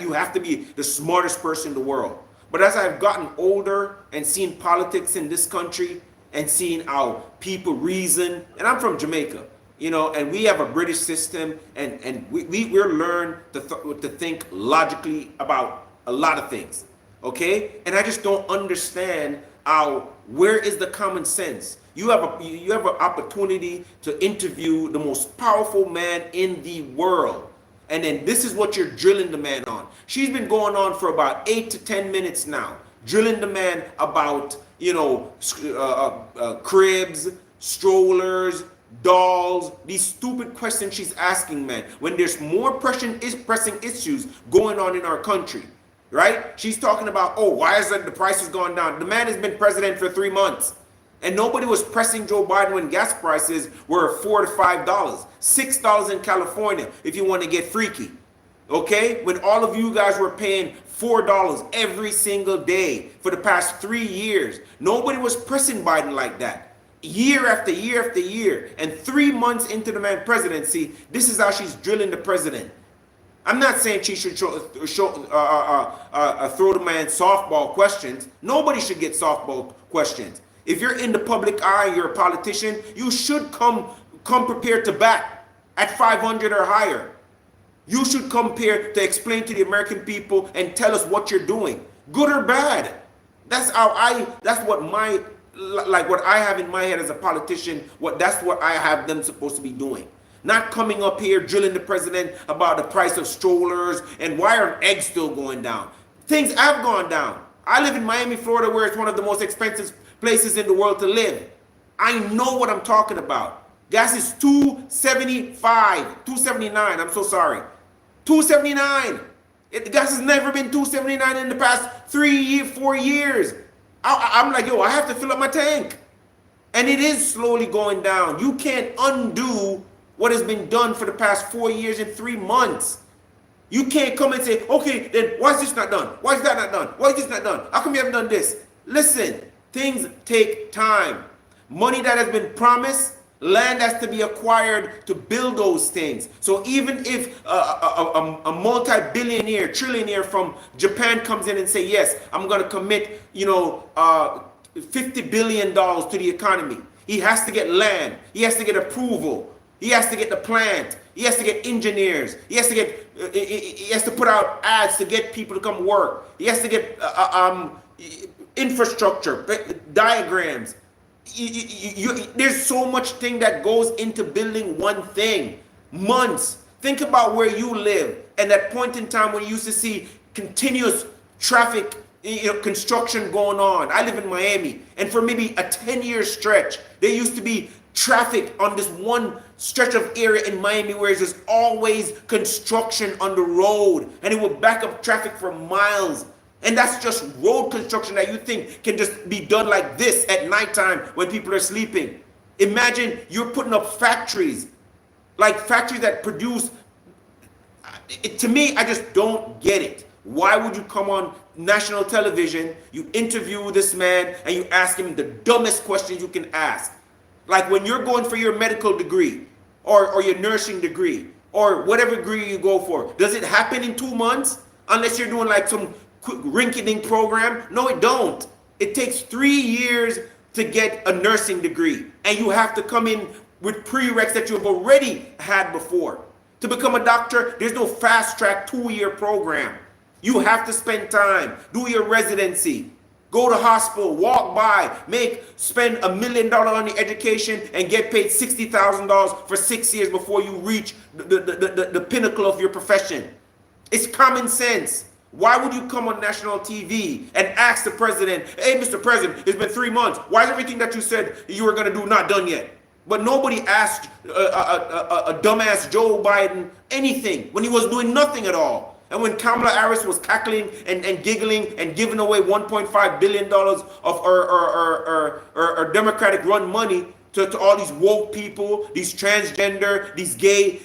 You have to be the smartest person in the world. But as I've gotten older and seen politics in this country and seeing how people reason, and I'm from Jamaica, and we have a British system, and we're learned to think logically about a lot of things, okay? And I just don't understand where is the common sense? You have an opportunity to interview the most powerful man in the world. And then this is what you're drilling the man on. She's been going on for about 8 to 10 minutes now, drilling the man about, cribs, strollers, dolls, these stupid questions she's asking, man. When there's more pressing issues going on in our country, right? She's talking about, why is it the price has gone down? The man has been president for 3 months. And nobody was pressing Joe Biden when gas prices were $4 to $5, $6 in California if you want to get freaky. Okay? When all of you guys were paying $4 every single day for the past 3 years, nobody was pressing Biden like that. Year after year after year. And 3 months into the man's presidency, this is how she's drilling the president. I'm not saying she should throw the man softball questions. Nobody should get softball questions. If you're in the public eye, you're a politician, you should come prepared to bat at 500 or higher. You should come prepared to explain to the American people and tell us what you're doing, good or bad. That's what I have in my head as a politician. That's what I have them supposed to be doing. Not coming up here drilling the president about the price of strollers and why are eggs still going down. Things have gone down. I live in Miami, Florida, where it's one of the most expensive places in the world to live. I know what I'm talking about. Gas is $2.75, $2.79. I'm so sorry. $2.79. The gas has never been $2.79 in the past 4 years. I'm like, I have to fill up my tank. And it is slowly going down. You can't undo what has been done for the past 4 years and 3 months. You can't come and say, okay, then why is this not done? Why is that not done? Why is this not done? How come you haven't done this? Listen, things take time. Money that has been promised, land has to be acquired to build those things. So even if a multi-billionaire, trillionaire from Japan comes in and say, yes, I'm going to commit, $50 billion to the economy. He has to get land. He has to get approval. He has to get the plant. He has to get engineers. He has to put out ads to get people to come work. He has to get infrastructure, diagrams. There's so much thing that goes into building one thing. Months. Think about where you live and that point in time when you used to see continuous traffic, construction going on. I live in Miami, and for maybe a 10-year stretch, there used to be traffic on this one stretch of area in Miami where there's always construction on the road, and it would back up traffic for miles. And that's just road construction that you think can just be done like this at nighttime when people are sleeping. Imagine you're putting up factories, like factories that produce. To me, I just don't get it. Why would you come on national television, you interview this man, and you ask him the dumbest questions you can ask? Like when you're going for your medical degree or your nursing degree or whatever degree you go for, does it happen in 2 months? Unless you're doing like some quick rinky-dink program? No, it don't. It takes 3 years to get a nursing degree, and you have to come in with prereqs that you have already had before. To become a doctor, there's no fast-track 2-year program. You have to spend time, do your residency, go to hospital, walk by, spend $1 million on your education and get paid $60,000 for 6 years before you reach the pinnacle of your profession. It's common sense. Why would you come on national TV and ask the president, hey, Mr. President, it's been 3 months. Why is everything that you said you were going to do not done yet? But nobody asked a dumbass Joe Biden anything when he was doing nothing at all. And when Kamala Harris was cackling and giggling and giving away $1.5 billion of our Democratic-run money to all these woke people, these transgender, these gay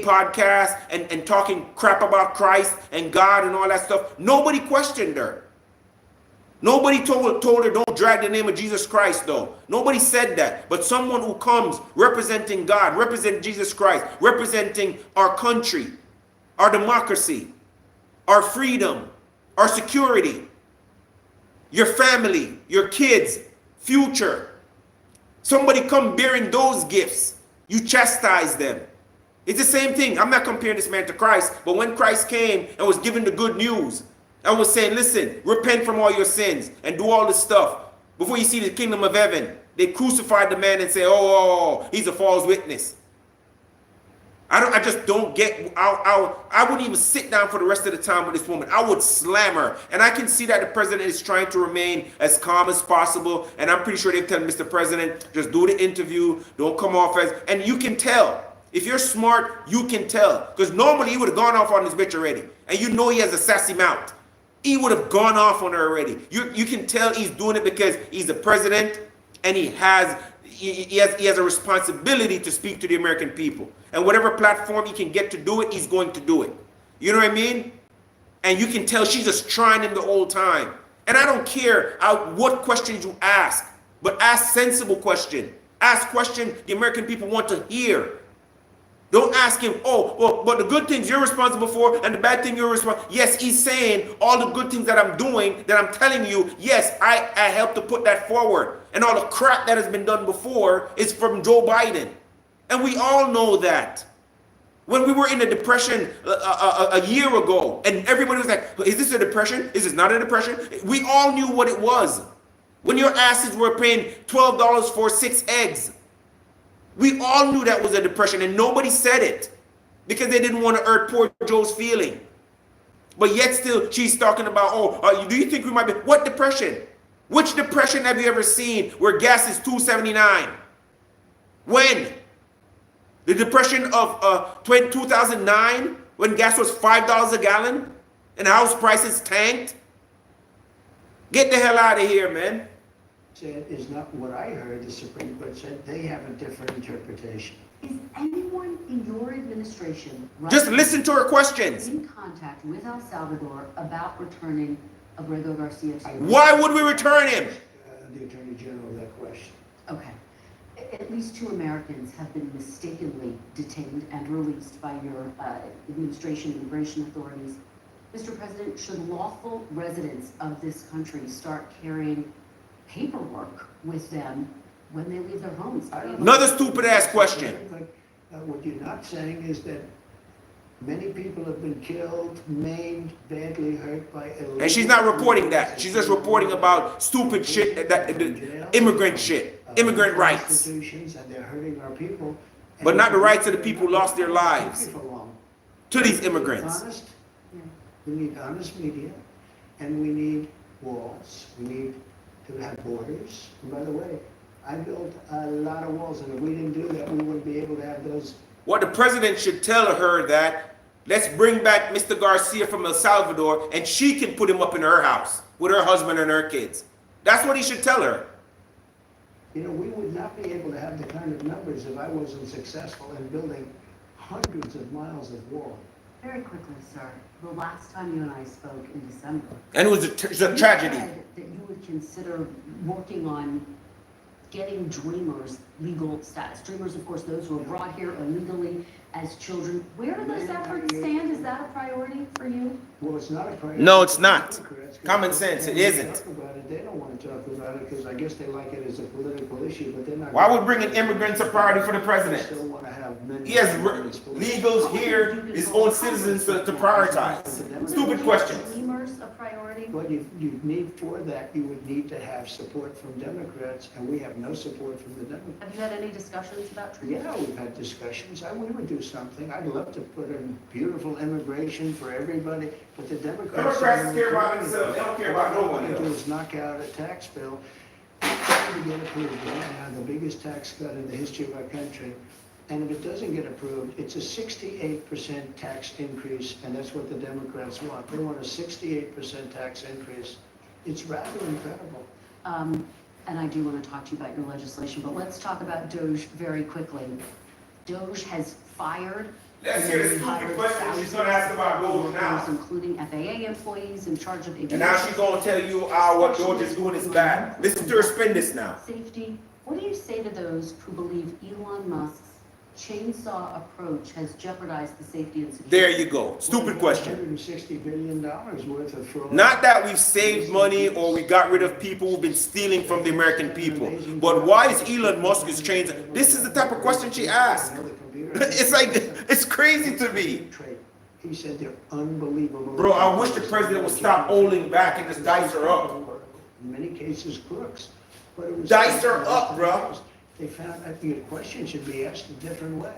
podcasts, and talking crap about Christ and God and all that stuff, nobody questioned her. Nobody told her don't drag the name of Jesus Christ though. Nobody said that. But someone who comes representing God, representing Jesus Christ, representing our country, our democracy, our freedom, our security, your family, your kids, future. Somebody come bearing those gifts. You chastise them. It's the same thing. I'm not comparing this man to Christ, but when Christ came and was given the good news, I was saying, listen, repent from all your sins and do all this stuff before you see the kingdom of heaven. They crucified the man and say, oh, he's a false witness. I just don't get, I wouldn't even sit down for the rest of the time with this woman. I would slam her. And I can see that the president is trying to remain as calm as possible. And I'm pretty sure they're telling Mr. President, just do the interview. Don't come off as, and you can tell. If you're smart, you can tell. Because normally he would have gone off on this bitch already. And you know he has a sassy mouth. He would have gone off on her already. You can tell he's doing it because he's the president and he has a responsibility to speak to the American people. And whatever platform he can get to do it, he's going to do it. You know what I mean? And you can tell she's just trying him the whole time. And I don't care what questions you ask, but ask sensible questions. Ask questions the American people want to hear. Don't ask him, oh, well, but the good things you're responsible for and the bad thing you're responsible. Yes, he's saying all the good things that I'm doing, that I'm telling you, yes, I helped to put that forward. And all the crap that has been done before is from Joe Biden. And we all know that. When we were in a depression a year ago, and everybody was like, is this a depression? Is this not a depression? We all knew what it was. When your asses were paying $12 for 6 eggs. We all knew that was a depression, and nobody said it because they didn't want to hurt poor Joe's feeling. But yet still, she's talking about, oh, do you think we might be? What depression? Which depression have you ever seen where gas is $2.79? When? The depression of 2009, when gas was $5 a gallon and house prices tanked? Get the hell out of here, man. Said is not what I heard. The Supreme Court said they have a different interpretation. Is anyone in your administration just listen to her questions in contact with El Salvador about returning Abrego Garcia to Why would we return him? The Attorney General that question. Okay. At least 2 Americans have been mistakenly detained and released by your administration immigration authorities. Mr. President, should lawful residents of this country start carrying paperwork with them when they leave their homes? Another stupid ass question. What you're not saying is that many people have been killed, maimed, badly hurt by illegal. And she's not reporting that. She's just reporting about stupid shit, immigrant shit, immigrant rights. And they're hurting our people. But not the rights of the people who lost their lives to these immigrants. We need honest media, and we need walls. We need to have borders. And by the way, I built a lot of walls, and if we didn't do that, we wouldn't be able to have those. What the president should tell her that, let's bring back Mr. Garcia from El Salvador, and she can put him up in her house with her husband and her kids. That's what he should tell her. You know, we would not be able to have the kind of numbers if I wasn't successful in building hundreds of miles of wall. Very quickly, sir. The last time you and I spoke in December, and it was a tragedy. You said that you would consider working on getting dreamers legal status. Dreamers, of course, those who were brought here illegally as children. Where do those efforts stand? Is that a priority for you? Well, it's not a priority. No, it's not. Common sense, it isn't. They don't want to talk about it because I guess they like it as a political issue, but they're not. Why would bringing immigrants a priority for the president? Still want to have many. He has legals here, his own citizens to prioritize. Stupid questions. Dreamers a priority? Well, you need for that, you would need to have support from Democrats, and we have no support from the Democrats. Have you had any discussions about dreamers? Yeah, we've had discussions. We would do something. I'd love to put in beautiful immigration for everybody, but the Democrats care about themselves. They don't care about no one What they do else. is knock out a tax bill, trying to get approved right now, the biggest tax cut in the history of our country. And if it doesn't get approved, it's a 68% tax increase, and that's what the Democrats want. They want a 68% tax increase. It's rather incredible. And I do want to talk to you about your legislation, but let's talk about DOJ very quickly. DOJ has fired Let's hear the stupid question she's gonna ask about gold now. Including FAA employees in charge of aviation. And now she's gonna tell you what George is doing is bad. Listen to her spin this now. Safety. What do you say to those who believe Elon Musk's chainsaw approach has jeopardized the safety and security? There you go. Stupid question. $160 billion worth of fraud. Not that we've saved money or we got rid of people who've been stealing from the American people, but why is Elon Musk's chainsaw? This is the type of question she asked. It's like, it's crazy to me. He said they're unbelievable. Bro, I wish the president would stop holding back and just dice her up. In many cases, crooks. But it was Dice her up, bro. They found, I think a question should be asked a different way.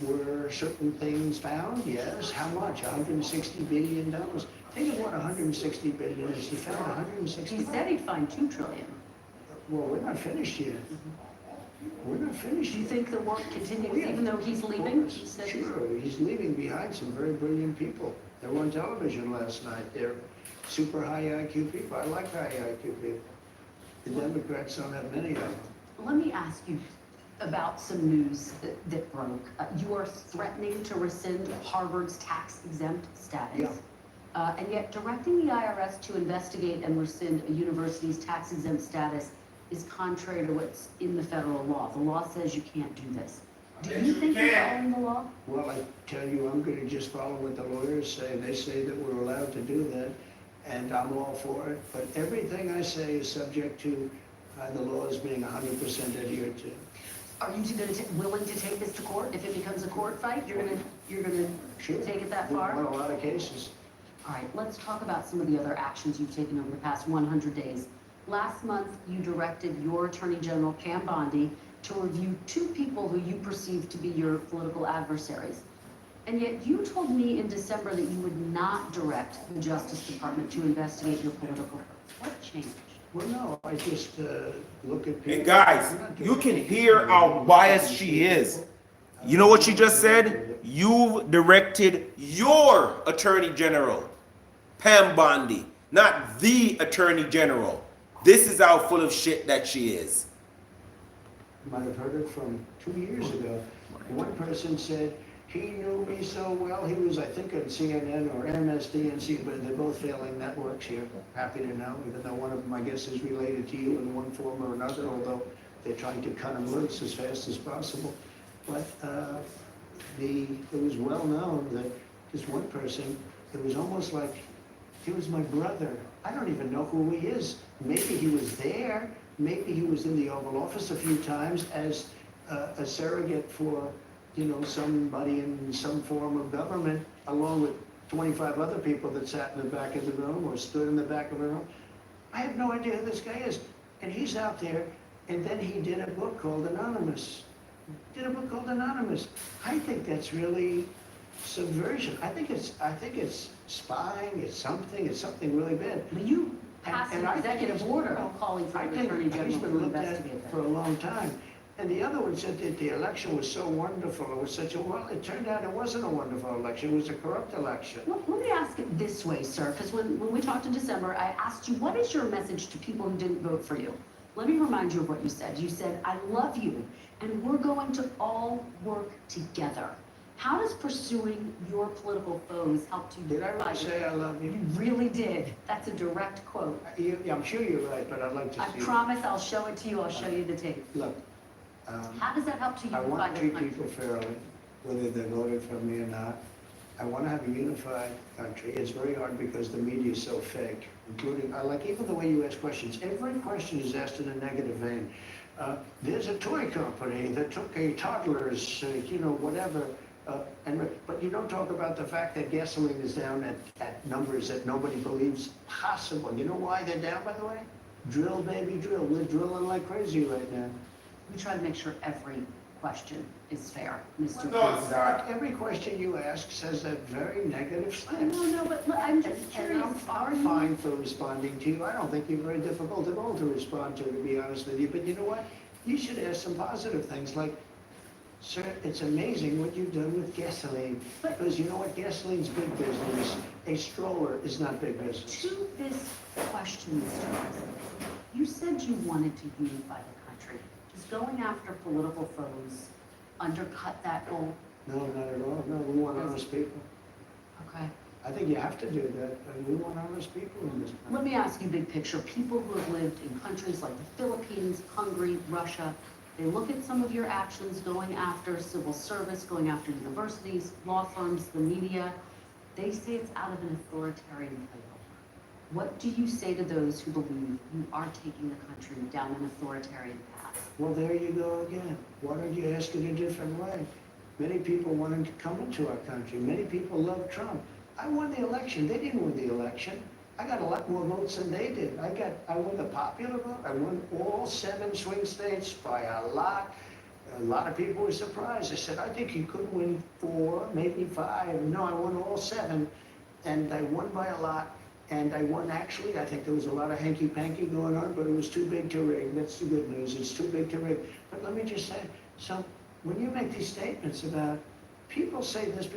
Were certain things found? Yes. How much? $160 billion. Think of what $160 billion is. He found $160 He said he'd find $2 trillion. Well, we're not finished yet. We're not finished Do you yet. think the work continues even though he's leaving? He said he's- Sure, he's leaving behind some very brilliant people. They were on television last night. They're super high IQ people. I like high IQ people. The Democrats don't have many of them. Let me ask you about some news that broke. You are threatening to rescind Harvard's tax-exempt status. Yeah. And yet directing the IRS to investigate and rescind a university's tax-exempt status is contrary to what's in the federal law. The law says you can't do this. Do you think you're following the law? Well, I tell you, I'm going to just follow what the lawyers say. They say that we're allowed to do that, and I'm all for it. But everything I say is subject to the laws being 100% adhered to. Are you willing to take this to court? If it becomes a court fight, you're gonna Sure. take it that We've far? won a lot of cases. All right, let's talk about some of the other actions you've taken over the past 100 days. Last month, you directed your Attorney General, Pam Bondi, to review 2 people who you perceive to be your political adversaries. And yet you told me in December that you would not direct the Justice Department to investigate your political. What changed? Well, no, I just look at people. And guys, you can hear how biased she is. You know what she just said? You've directed your Attorney General, Pam Bondi, not the Attorney General. This is how full of shit that she is. You might have heard it from 2 years ago. One person said, he knew me so well. He was, I think, on CNN or MSDNC, but they're both failing networks here. Happy to know, even though one of them, I guess, is related to you in one form or another, although they're trying to cut him loose as fast as possible. But it was well known that this one person, it was almost like he was my brother. I don't even know who he is. Maybe he was there. Maybe he was in the Oval Office a few times as a surrogate for, you know, somebody in some form of government, along with 25 other people that sat in the back of the room or stood in the back of the room. I have no idea who this guy is. And he's out there, and then he did a book called Anonymous. I think that's really subversion. I think it's spying, it's something really bad. But you passed And an I think executive it's- order calling for I the think Attorney he's General been to looked at investigate that. for a long time. And the other one said that the election was so wonderful, it was such a, well, it turned out it wasn't a wonderful election, it was a corrupt election. Well, let me ask it this way, sir, because when we talked in December, I asked you, what is your message to people who didn't vote for you? Let me remind you of what you said. You said, I love you, and we're going to all work together. How does pursuing your political foes help you? Did I really say I love You you? really did. That's a direct quote. Yeah, I'm sure you're right, but I'd like to I see. promise I'll show it to you. I'll show you the tape. Look, How does that help to I unify want to the treat country? people fairly, whether they voted for me or not. I want to have a unified country. It's very hard because the media is so fake, including, I like even the way you ask questions. Every question is asked in a negative vein. There's a toy company that took a toddler's, whatever, but you don't talk about the fact that gasoline is down at numbers that nobody believes possible. You know why they're down, by the way? Drill, baby, drill. We're drilling like crazy right now. We try to make sure every question is fair, Mr. No, President. it's not. Every question you ask says a very negative slant. No, but look, I'm just And curious. I'm fine for responding to you. I don't think you're very difficult at all to respond to be honest with you. But you know what? You should ask some positive things like, sir, it's amazing what you've done with gasoline. Because you know what? Gasoline's big business. A stroller is not big business. To this question, Mr. President, you said you wanted to unify the country. Does going after political foes undercut that goal? No, not at honest people. Okay. I think you have to do that. We want honest people in this Let country. me ask you big picture. People who have lived in countries like the Philippines, Hungary, Russia, they look at some of your actions going after civil service, going after universities, law firms, the media. They say it's out of an authoritarian playbook. What do you say to those who believe you are taking the country down an authoritarian path? Well, there you go again. Why don't you ask it a different way? Many people wanted to come into our country. Many people love Trump. I won the election. They didn't win the election. I got a lot more votes than they did. I won the popular vote. I won all 7 swing states by a lot. A lot of people were surprised. I said, I think you could win 4, maybe 5. No, I won all 7, and I won by a lot. And I won, actually, I think there was a lot of hanky-panky going on, but it was too big to rig. That's the good news. It's too big to rig. But let me just say, so when you make these statements about, people say this,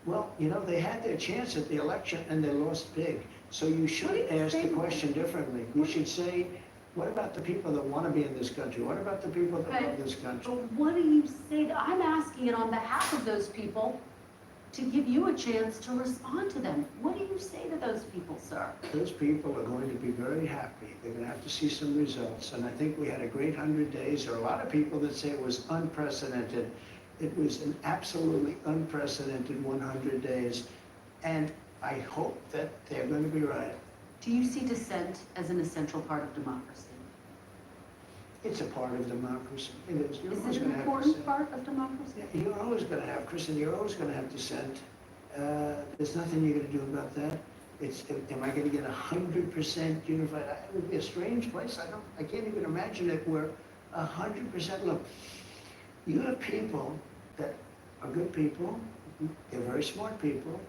well, you know, they had their chance at the election and they lost big. So you should ask the question differently. You should say, what about the people that want to be in this country? What about the people that love this country? But what do you say? I'm asking it on behalf of those people to give you a chance to respond to them. What do you say to those people, sir? Those people are going to be very happy. They're going to have to see some results. And I think we had a great 100 days. There are a lot of people that say it was unprecedented. It was an absolutely unprecedented 100 days. And I hope that they're going to be right. Do you see dissent as an essential part of democracy? It's a part of democracy. It is. You're Is always it going an to have important dissent. part of democracy? Yeah, you're always going to have, Kristen, you're always going to have dissent. There's nothing you're going to do about that. Am I going to get 100% unified? It would be a strange place. I can't even imagine it where 100%. Look, you have people that are good people. They're very smart people.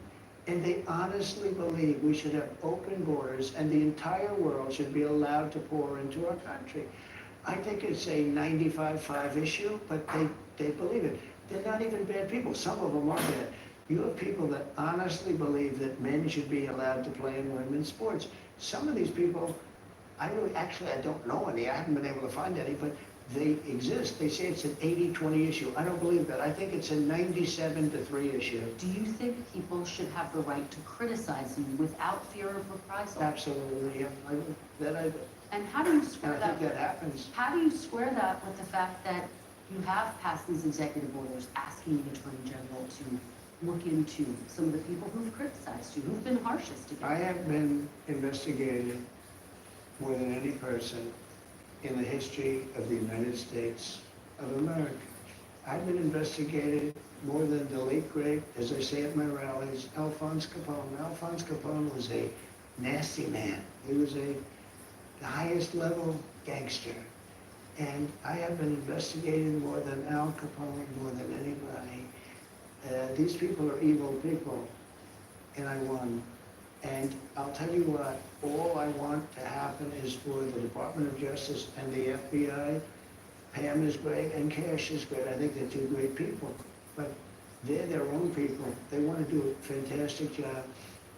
And they honestly believe we should have open borders and the entire world should be allowed to pour into our country. I think it's a 95-5 issue, but they believe it. They're not even bad people. Some of them are bad. You have people that honestly believe that men should be allowed to play in women's sports. Some of these people, I don't know any. I haven't been able to find any, but they exist. They say it's an 80-20 issue. I don't believe that. I think it's a 97-3 issue. Do you think people should have the right to criticize you without fear of reprisal? Absolutely, yeah. And how do you And square I that? think that happens. How do you square that with the fact that you have passed these executive orders asking the Attorney General to look into some of the people who've criticized you, who've been harshest against you? I have been investigated more than any person in the history of the United States of America. I've been investigated more than the late great, as I say at my rallies, Alphonse Capone. Alphonse Capone was a nasty man. He was the highest level gangster. And I have been investigated more than Al Capone, more than anybody. These people are evil people, and I won. And I'll tell you what, all I want to happen is for the Department of Justice and the FBI. Pam is great and Cash is great. I think they're 2 great people. But they're their own people. They want to do a fantastic job.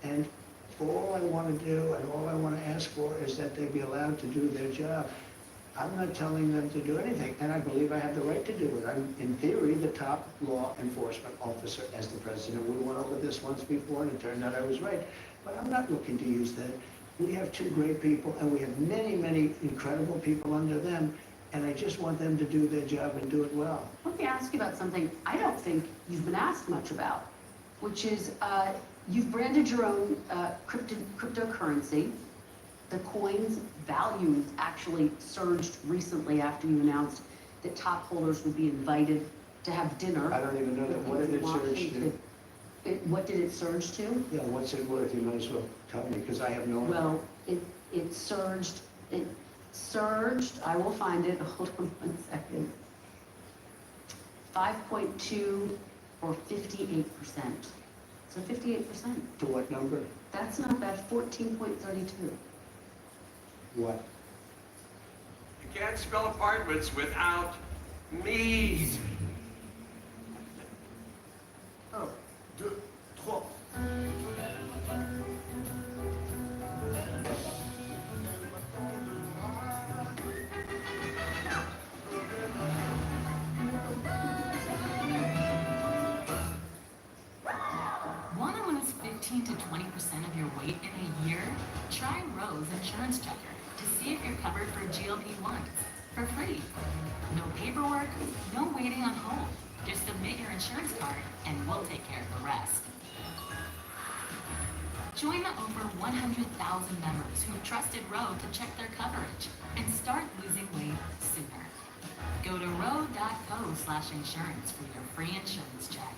And all I want to do and all I want to ask for is that they be allowed to do their job. I'm not telling them to do anything, and I believe I have the right to do it. I'm, in theory, the top law enforcement officer as the president. We went over this once before, and it turned out I was right. But I'm not looking to use that. We have 2 great people, and we have many, many incredible people under them, and I just want them to do their job and do it well. Let me ask you about something I don't think you've been asked much about, which is you've branded your own cryptocurrency. The coin's value actually surged recently after you announced that top holders would be invited to have dinner. I don't even know that. What did it surge to? What did it surge to? Yeah, what's it worth? You might as well tell me, because I have no idea. Well, it surged, I will find it, hold on one second. 5.2 or 58%. So 58%. To what number? That's not bad, 14.32. What? You can't spell apartments without me. Oh. 2, 3. 15 to 20% of your weight in a year? Try Rose Insurance Checker to see if you're covered for GLP-1s for free. No paperwork, no waiting on hold. Just submit your insurance card and we'll take care of the rest. Join the over 100,000 members who've trusted Roe to check their coverage and start losing weight sooner. Go to roe.co/insurance for your free insurance check.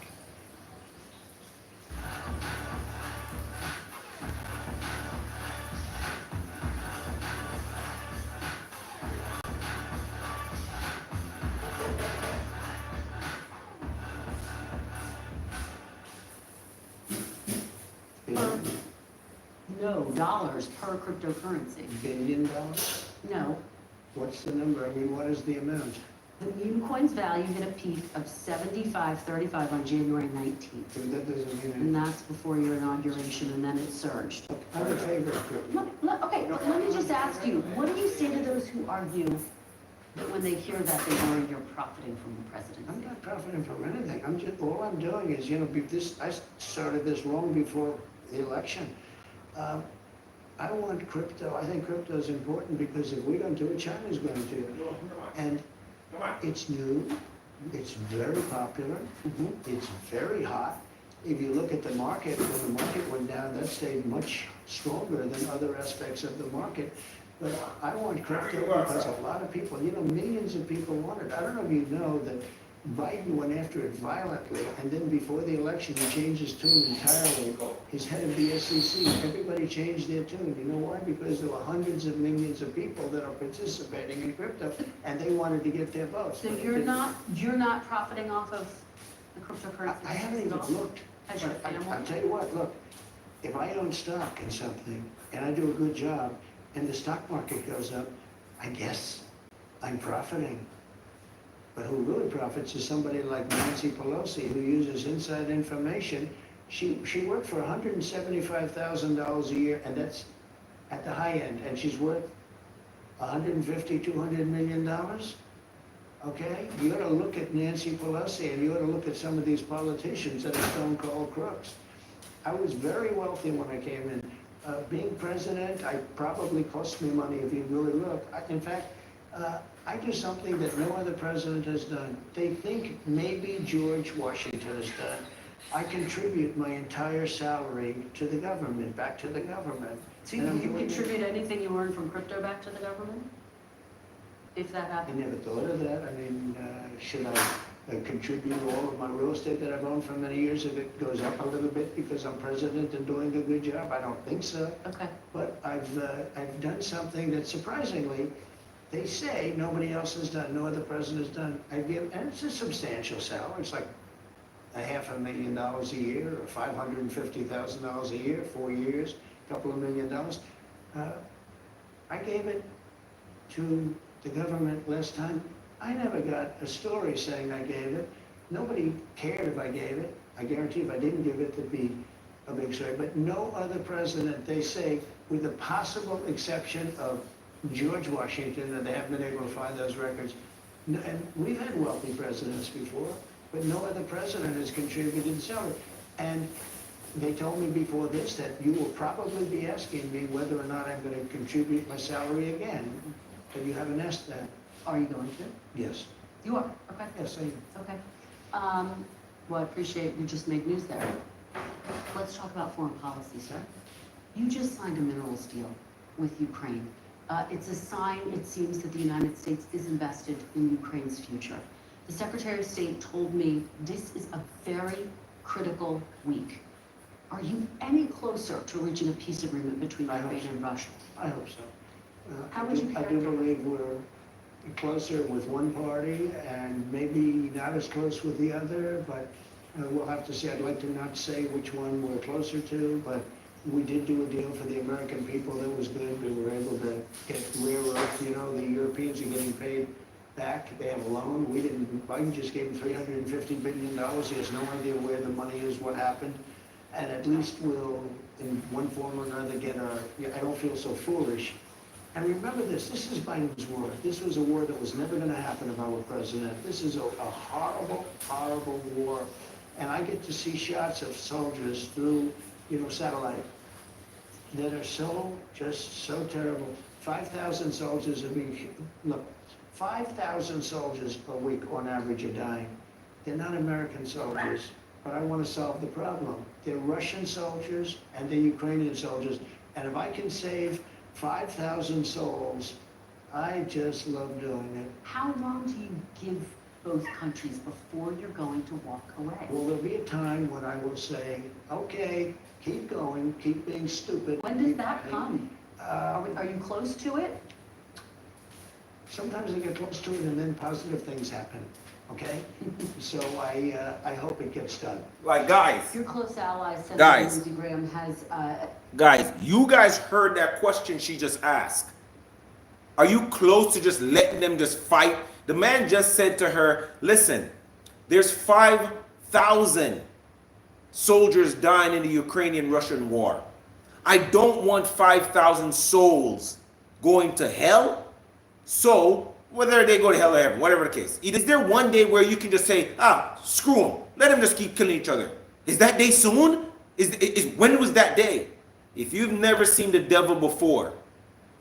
No, dollars per cryptocurrency. $1 billion? No. What's the number? I mean, what is the amount? The meme coin's value hit a peak of 75.35 on January 19th. So that doesn't mean And anything. that's before your inauguration, and then it surged. I'm in favor of crypto. Okay, let me just ask you, what do you say to those who argue that when they hear that, they worry you're profiting from the I'm presidency? not profiting from anything. all I'm doing is, I started this long before the election. I want crypto. I think crypto is important because if we don't do it, China's going to. And it's new. It's very popular. It's very hot. If you look at the market, when the market went down, that stayed much stronger than other aspects of the market. But I want crypto because a lot of people, millions of people want it. I don't know if you know that Biden went after it violently, and then before the election, he changed his tune entirely. His head of the SEC, everybody changed their tune. You know why? Because there were hundreds of millions of people that are participating in crypto, and they wanted to get their votes. So you're not profiting off of the cryptocurrency? I haven't even looked. Has your But family? I'll tell you what, look, if I own stock in something, and I do a good job, and the stock market goes up, I guess I'm profiting. But who really profits is somebody like Nancy Pelosi, who uses inside information. She worked for $175,000 a year, and that's at the high end, and she's worth $150, $200 million. Okay? You ought to look at Nancy Pelosi, and you ought to look at some of these politicians that are stone cold crooks. I was very wealthy when I came in. Being president, I probably cost me money if you really look. In fact, I do something that no other president has done. They think maybe George Washington has done. I contribute my entire salary to the government, back to the government. So you contribute anything you earn from crypto back to the government? If that I happens? never thought of that. I mean, should I contribute all of my real estate that I've owned for many years if it goes up a little bit because I'm president and doing a good job? I don't think so. Okay. But I've done something that surprisingly, they say nobody else has done, no other president has done. And it's a substantial salary. It's like $500,000 a year or $550,000 a year, 4 years, a couple of $1 million. I gave it to the government last time. I never got a story saying I gave it. Nobody cared if I gave it. I guarantee if I didn't give it, there'd be a big story. But no other president, they say, with the possible exception of George Washington, and they haven't been able to find those records. And we've had wealthy presidents before, but no other president has contributed salary. And they told me before this that you will probably be asking me whether or not I'm going to contribute my salary again. But you haven't asked that. Are you going to? Yes. You are? Okay. Yes, I am. Okay. Well, I appreciate you just made news there. Let's talk about foreign policy, sir. You just signed a minerals deal with Ukraine. It's a sign, it seems, that the United States is invested in Ukraine's future. The Secretary of State told me this is a very critical week. Are you any closer to reaching a peace agreement between I hope Ukraine so. and Russia? I hope so. How would you I do believe we're closer with one party and maybe not as close with the other, but we'll have to see. I'd like to not say which one we're closer to, but we did do a deal for the American people that was good. We were able to get rare earth. The Europeans are getting paid back. They have a loan. We didn't. Biden just gave them $350 billion. He has no idea where the money is, what happened. And at least we'll, in one form or another, get our, I don't feel so foolish. And remember this is Biden's war. This was a war that was never going to happen if I were president. This is a horrible, horrible war. And I get to see shots of soldiers through satellite that are just so terrible. 5,000 soldiers are being, look, 5,000 soldiers a week on average are dying. They're not American soldiers, but I want to solve the problem. They're Russian soldiers and they're Ukrainian soldiers. And if I can save 5,000 souls, I just love doing it. How long do you give both countries before you're going to walk away? Will there be a time when I will say, okay, keep going, keep being stupid? When does that come? Uh, Are you close to it? Sometimes I get close to it and then positive things happen, okay? So I hope it gets done. Like, guys, Your close ally, Senator Guys. Lindsey Graham, has you guys heard that question she just asked. Are you close to just letting them just fight? The man just said to her, listen, there's 5,000 soldiers dying in the Ukrainian-Russian war. I don't want 5,000 souls going to hell. So whether they go to hell or heaven, whatever the case, is there one day where you can just say, screw them, let them just keep killing each other? Is that day soon? When was that day? If you've never seen the devil before,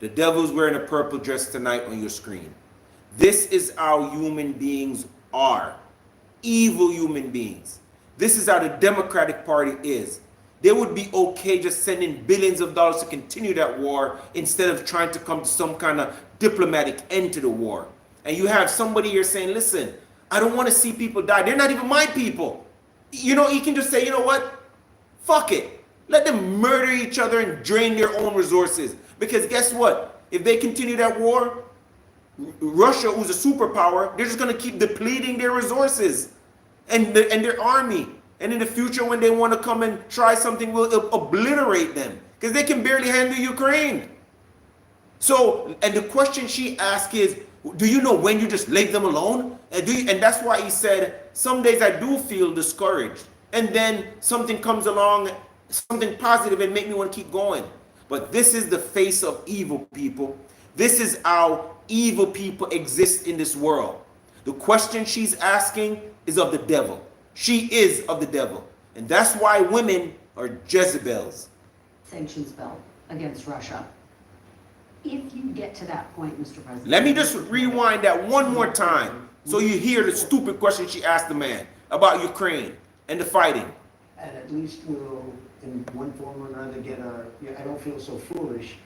the devil's wearing a purple dress tonight on your screen. This is how human beings are. Evil human beings. This is how the Democratic Party is. They would be okay just sending billions of dollars to continue that war instead of trying to come to some kind of diplomatic end to the war. And you have somebody here saying, listen, I don't want to see people die. They're not even my people. You can just say, you know what? Fuck it. Let them murder each other and drain their own resources. Because guess what? If they continue that war, Russia, who's a superpower, they're just going to keep depleting their resources and their army. And in the future, when they want to come and try something, we'll obliterate them because they can barely handle Ukraine. So, and the question she asked is, do you know when you just leave them alone? And that's why he said, some days I do feel discouraged. And then something comes along, something positive, and make me want to keep going. But this is the face of evil, people. This is how evil people exist in this world. The question she's asking is of the devil. She is of the devil. And that's why women are Jezebels. sanctions bill against Russia. If you get to that point, Mr. President. Let me just rewind that one more time so you hear the stupid question she asked the man about Ukraine and the fighting. And at least we'll, in one form or another, I don't feel so foolish.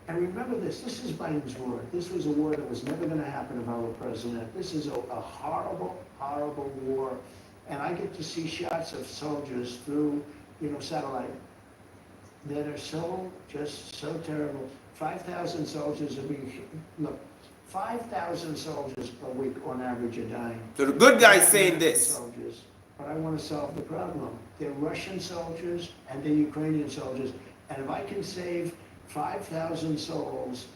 And remember this is Biden's war. This was a war that was never going to happen if I were president. This is a horrible, horrible war. And I get to see shots of soldiers through, satellite that are so terrible. 5,000 soldiers are being, 5,000 soldiers a week on average are dying. So the good guy's saying this. Soldiers, but I want to solve the problem. They're Russian soldiers and they're Ukrainian soldiers. And if I can save 5,000 souls,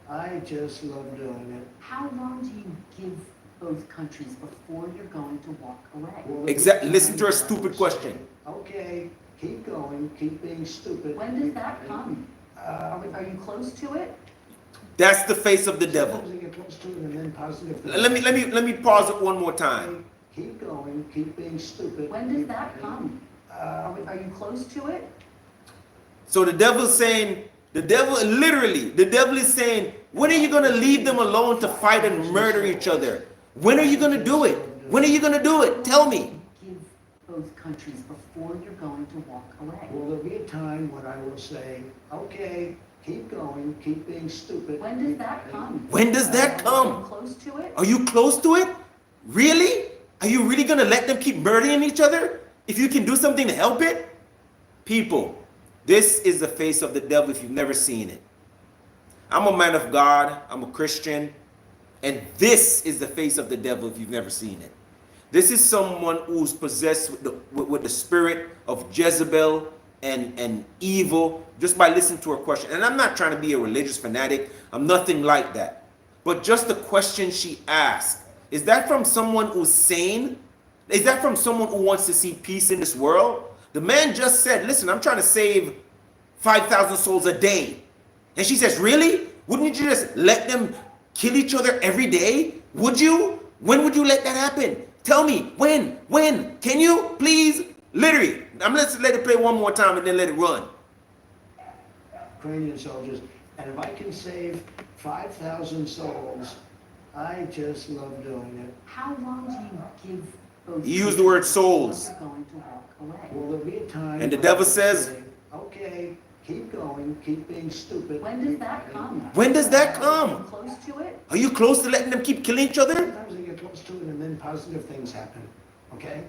I just love doing it. How long do you give both countries before you're going to walk away? Exactly. Listen to her stupid question. Okay, keep going, keep being stupid. When does that come? Are you close to it? That's the face of the devil. Sometimes I get close to it and then positive. Let me pause it one more time. Keep going, keep being stupid. When does that come? Are you close to it? So the devil's saying, the devil is saying, when are you going to leave them alone to fight and murder each other? When are you going to do it? When are you going to do it? Tell me. Give both countries before you're going to walk away. Will there be a time when I will say, okay, keep going, keep being stupid? When does that come? When does that Are you come? close to it? Are you close to it? Really? Are you really going to let them keep murdering each other? If you can do something to help it? People, this is the face of the devil if you've never seen it. I'm a man of God. I'm a Christian. And this is the face of the devil if you've never seen it. This is someone who's possessed with the spirit of Jezebel and evil just by listening to her question. And I'm not trying to be a religious fanatic. I'm nothing like that. But just the question she asked, is that from someone who's sane? Is that from someone who wants to see peace in this world? The man just said, listen, I'm trying to save 5,000 souls a day. And she says, really? Wouldn't you just let them kill each other every day? Would you? When would you let that happen? Tell me, when? Can you? Please? Literally. I'm let's let it play one more time and then let it run. Ukrainian soldiers, and if I can save 5,000 souls, I just love doing it. How long do you give both? He used the word souls. They're going to walk away. Will there be a time? And the when devil I says, say, okay, keep going, keep being stupid. When does keep that fighting." come? When does that Are you come? close to it? Are you close to letting them keep killing each other? Sometimes they get close to it and then positive things happen, okay?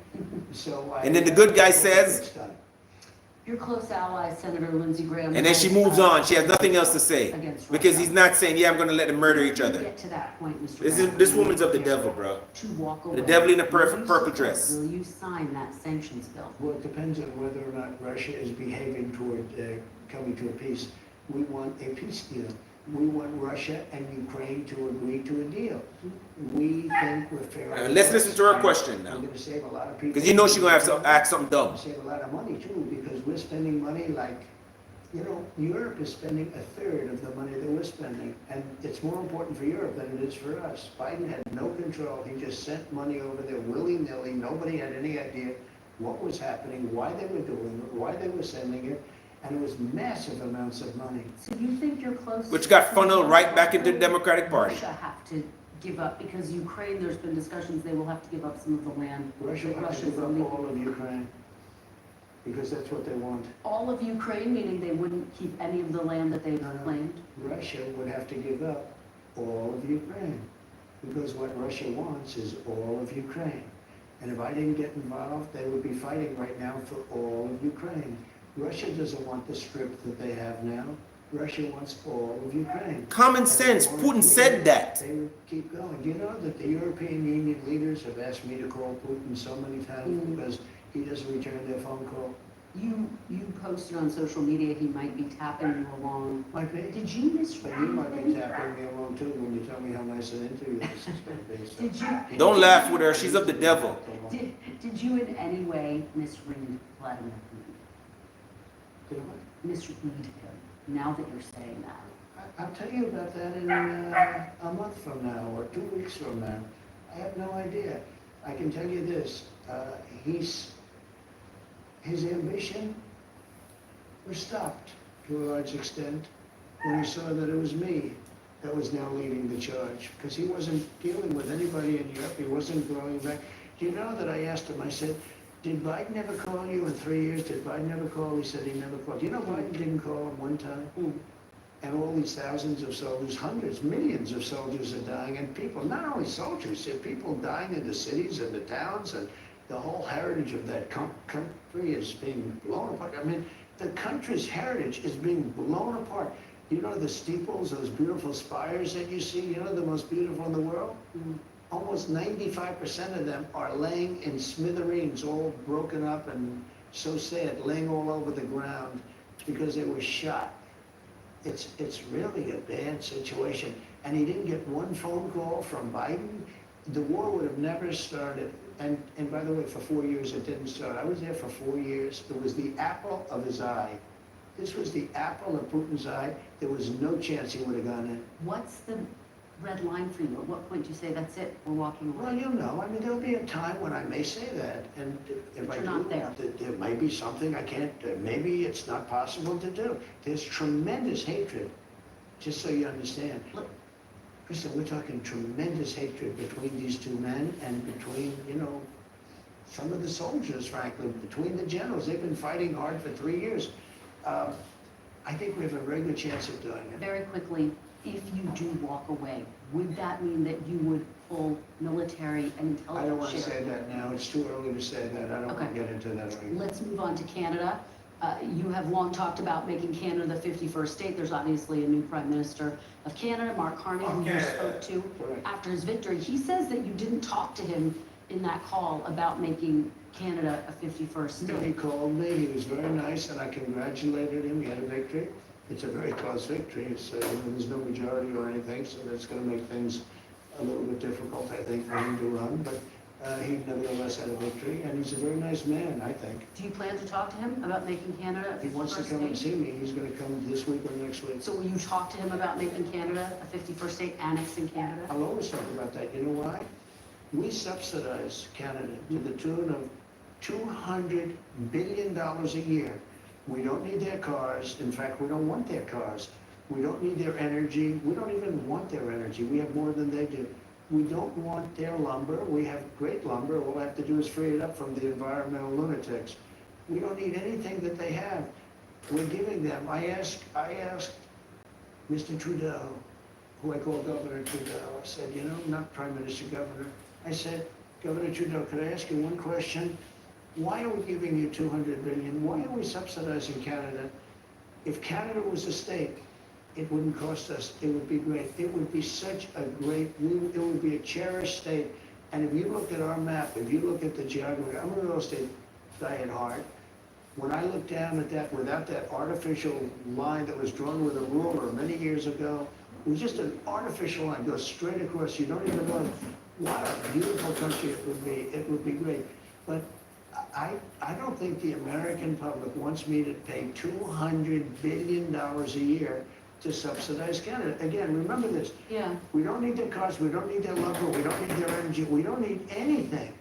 So And then the good guy it's says, done. Your close ally, Senator Lindsey Graham. and then she moves on. She has nothing else to say. Against Because Russia. he's not saying, yeah, I'm going to let them murder each When you other. get to that point, Mr. This President, woman's of the devil, bro. to walk away. The devil in a Will you purple support- dress. Will you sign that sanctions bill? Well, it depends on whether or not Russia is behaving toward coming to a peace. We want a peace deal. We want Russia and Ukraine to agree to a deal. We think we're fair. Let's listen to her question now. We're gonna save a lot of people. Because you know she's going to ask something dumb. Save a lot of money too, because we're spending money like, you know, Europe is spending a third of the money that we're spending. And it's more important for Europe than it is for us. Biden had no control. He just sent money over there willy-nilly. Nobody had any idea what was happening, why they were doing it, why they were sending it. And it was massive amounts of money. So you think you're close? Which got funneled right back into the Democratic Party. Russia have to give up, because Ukraine, there's been discussions, they will have to give up some of the land. Russia that will have to Russia's give up illegal. all of Ukraine, because that's what they want. All of Ukraine, meaning they wouldn't keep any of the land that they've No, no. claimed? Russia would have to give up all of Ukraine, because what Russia wants is all of Ukraine. And if I didn't get involved, they would be fighting right now for all of Ukraine. Russia doesn't want the strip that they have now. Russia wants all of Ukraine. Common sense. Putin said that. They would keep going. Do you know that the European Union leaders have asked me to call Putin so many times because he doesn't return their phone call? You posted on social media he might be tapping you along. Might be. Did you But you might be misread tapping me along too when you tell me how nice an interview this is going to be. So- Did you? Don't laugh with her. She's of the devil. Did you in any way misread Vladimir Putin? You know what? Misread him, now that you're saying that? I'll tell you about that in a month from now or 2 weeks from now. I have no idea. I can tell you this, his ambition was stopped to a large extent when he saw that it was me that was now leading the charge, because he wasn't dealing with anybody in Europe. He wasn't going back. Do you know that I asked him, I said, did Biden ever call you in 3 years? Did Biden ever call? He said he never called. Do you know Biden didn't call him one time? And all these thousands of soldiers, hundreds, millions of soldiers are dying, and people, not only soldiers, there are people dying in the cities and the towns, and the whole heritage of that country is being blown apart. I mean, the country's heritage is being blown apart. You know the steeples, those beautiful spires that you see, you know the most beautiful in the world? Almost 95% of them are laying in smithereens, all broken up and so sad, laying all over the ground because they were shot. It's really a bad situation. And he didn't get one phone call from Biden. The war would have never started. And by the way, for 4 years it didn't start. I was there for 4 years. It was the apple of his eye. This was the apple of Putin's eye. There was no chance he would have gone in. What's the red line for you? At what point do you say, that's it, we're walking Well, away? you know, I mean, there'll be a time when I may say that, and if But I you're do, not there. there may be something I can't, maybe it's not possible to do. There's tremendous hatred, just so you understand. Look. Kristen, we're talking tremendous hatred between these two men and between, you know, some of the soldiers, frankly, between the generals. They've been fighting hard for 3 years. I think we have a very good chance of doing it. Very quickly, if you do walk away, would that mean that you would pull military and intelligence? I don't want to share? say that now. It's too early to say that. I don't want Okay. to get into that right now. Let's move on to Canada. You have long talked about making Canada the 51st state. There's obviously a new Prime Minister of Canada, Mark Carney, who you spoke to Correct. after his victory. He says that you didn't talk to him in that call about making Canada a 51st No, he state. called me, he was very nice, and I congratulated him, he had a victory. It's a very close victory, it's, there's no majority or anything, so that's gonna make things a little bit difficult, I think, for him to run, but he nevertheless had a victory, and he's a very nice man, I think. Do you plan to talk to him about making Canada If he a wants to 51st come and state? see me, he's gonna come this week or next week. So will you talk to him about making Canada a 51st state, annexing Canada? I'll always talk about that, you know why? We subsidize Canada to the tune of $200 billion a year. We don't need their cars. In fact, we don't want their cars. We don't need their energy. We don't even want their energy. We have more than they do. We don't want their lumber. We have great lumber. All we have to do is free it up from the environmental lunatics. We don't need anything that they have. We're giving them. I asked Mr. Trudeau, who I call Governor Trudeau, I said, you know, not Prime Minister, Governor. I said, Governor Trudeau, could I ask you one question? Why are we giving you $200 billion? Why are we subsidizing Canada? If Canada was a state, it wouldn't cost us. It would be great. It would be such a great, it would be a cherished state. And if you look at our map, if you look at the geography, I'm a real estate guy at heart. When I look down at that, without that artificial line that was drawn with a ruler many years ago, it was just an artificial line, goes straight across. You don't even know what a beautiful country it would be. It would be great. But I don't think the American public wants me to pay $200 billion a year to subsidize Canada. Again, remember this. Yeah. We don't need their cars, we don't need their lumber, we don't need their energy, we don't need anything.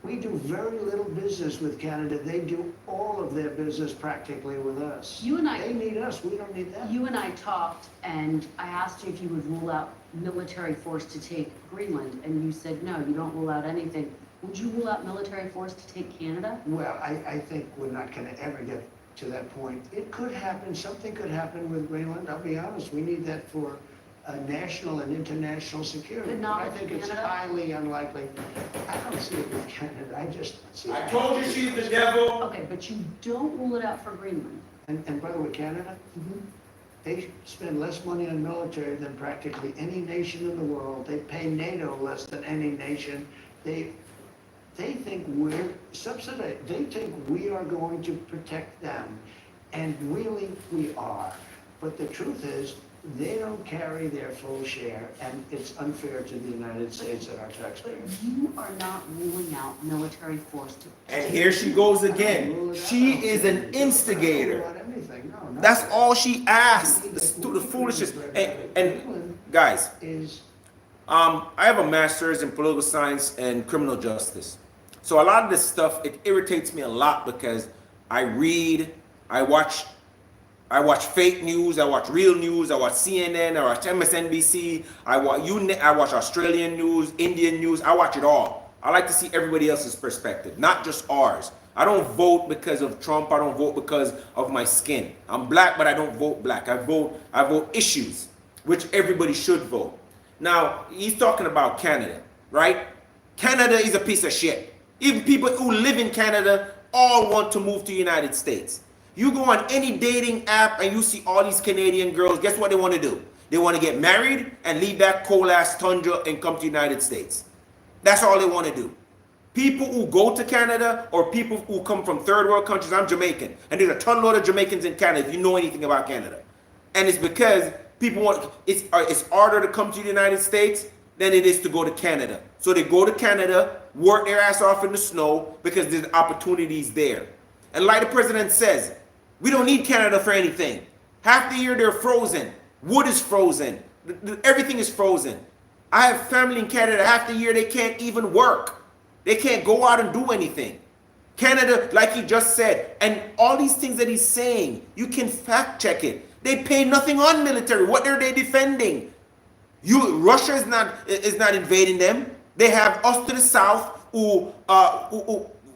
We do very little business with Canada. They do all of their business practically with us. You and I- They need us, we don't need them. You and I talked, and I asked you if you would rule out military force to take Greenland, and you said, no, you don't rule out anything. Would you rule out military force to take Canada? Well, I think we're not gonna ever get to that point. It could happen, something could happen with Greenland, I'll be honest. We need that for national and international security. But not I with think it's Canada? highly unlikely. I don't see it with Canada, I just see it. I told you she's the devil. Okay, but you don't rule it out for Greenland. And by the way, Canada, they spend less money on military than practically any nation in the world. They pay NATO less than any nation. They think we're subsidized. They think we are going to protect them. And really, we are. But the truth is, they don't carry their full share, and it's unfair to the United States and our But taxpayers. you are not ruling out military force to. And here she goes I don't rule again. it out. She I don't is say an anything. I don't instigator. rule out anything. No, not That's that. all she asked. We need to- The foolishness. And Greenland guys, is I have a master's in political science and criminal justice. So a lot of this stuff, it irritates me a lot because I read, I watch fake news, I watch real news, I watch CNN, I watch MSNBC, I watch Australian news, Indian news, I watch it all. I like to see everybody else's perspective, not just ours. I don't vote because of Trump, I don't vote because of my skin. I'm black, but I don't vote black. I vote issues, which everybody should vote. Now, he's talking about Canada, right? Canada is a piece of shit. Even people who live in Canada all want to move to the United States. You go on any dating app and you see all these Canadian girls, guess what they want to do? They want to get married and leave that coal-ass tundra and come to the United States. That's all they want to do. People who go to Canada or people who come from third world countries, I'm Jamaican, and there's a ton load of Jamaicans in Canada if you know anything about Canada. And it's because people want, it's harder to come to the United States than it is to go to Canada. So they go to Canada, work their ass off in the snow because there's opportunities there. And like the president says, we don't need Canada for anything. Half the year they're frozen. Wood is frozen. Everything is frozen. I have family in Canada. Half the year they can't even work. They can't go out and do anything. Canada, like he just said, and all these things that he's saying, you can fact check it. They pay nothing on military. What are they defending? Russia is not invading them. They have us to the south who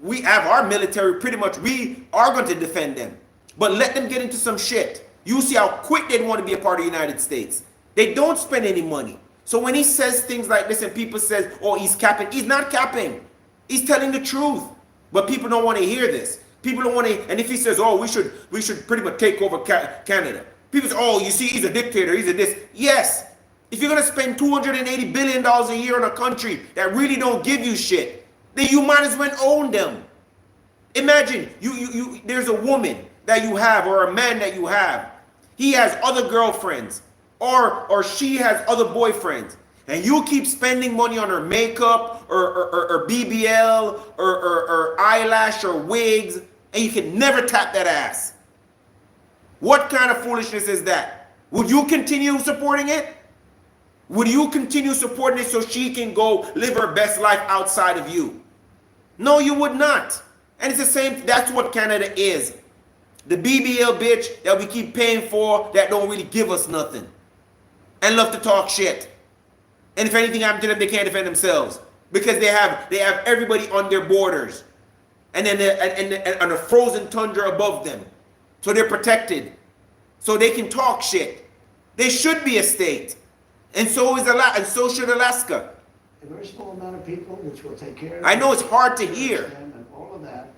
we have our military pretty much. We are going to defend them. But let them get into some shit. You see how quick they want to be a part of the United States. They don't spend any money. So when he says things like this and people says, oh, he's capping, he's not capping. He's telling the truth. But people don't want to hear this. People don't want to, and if he says, oh, we should pretty much take over Canada. People say, oh, you see, he's a dictator, he's a this. Yes. If you're going to spend $280 billion a year on a country that really don't give you shit, then you might as well own them. Imagine, there's a woman that you have or a man that you have. He has other girlfriends or she has other boyfriends. And you keep spending money on her makeup or BBL or eyelash or wigs, and you can never tap that ass. What kind of foolishness is that? Would you continue supporting it? Would you continue supporting it so she can go live her best life outside of you? No, you would not. And it's the same, that's what Canada is. The BBL bitch that we keep paying for that don't really give us nothing. And love to talk shit. And if anything happens to them, they can't defend themselves. Because they have everybody on their borders. And then and on a frozen tundra above them. So they're protected. So they can talk shit. They should be a state. And so should Alaska. A very small amount of people, which will take care of. I know it's hard to hear. And all of that,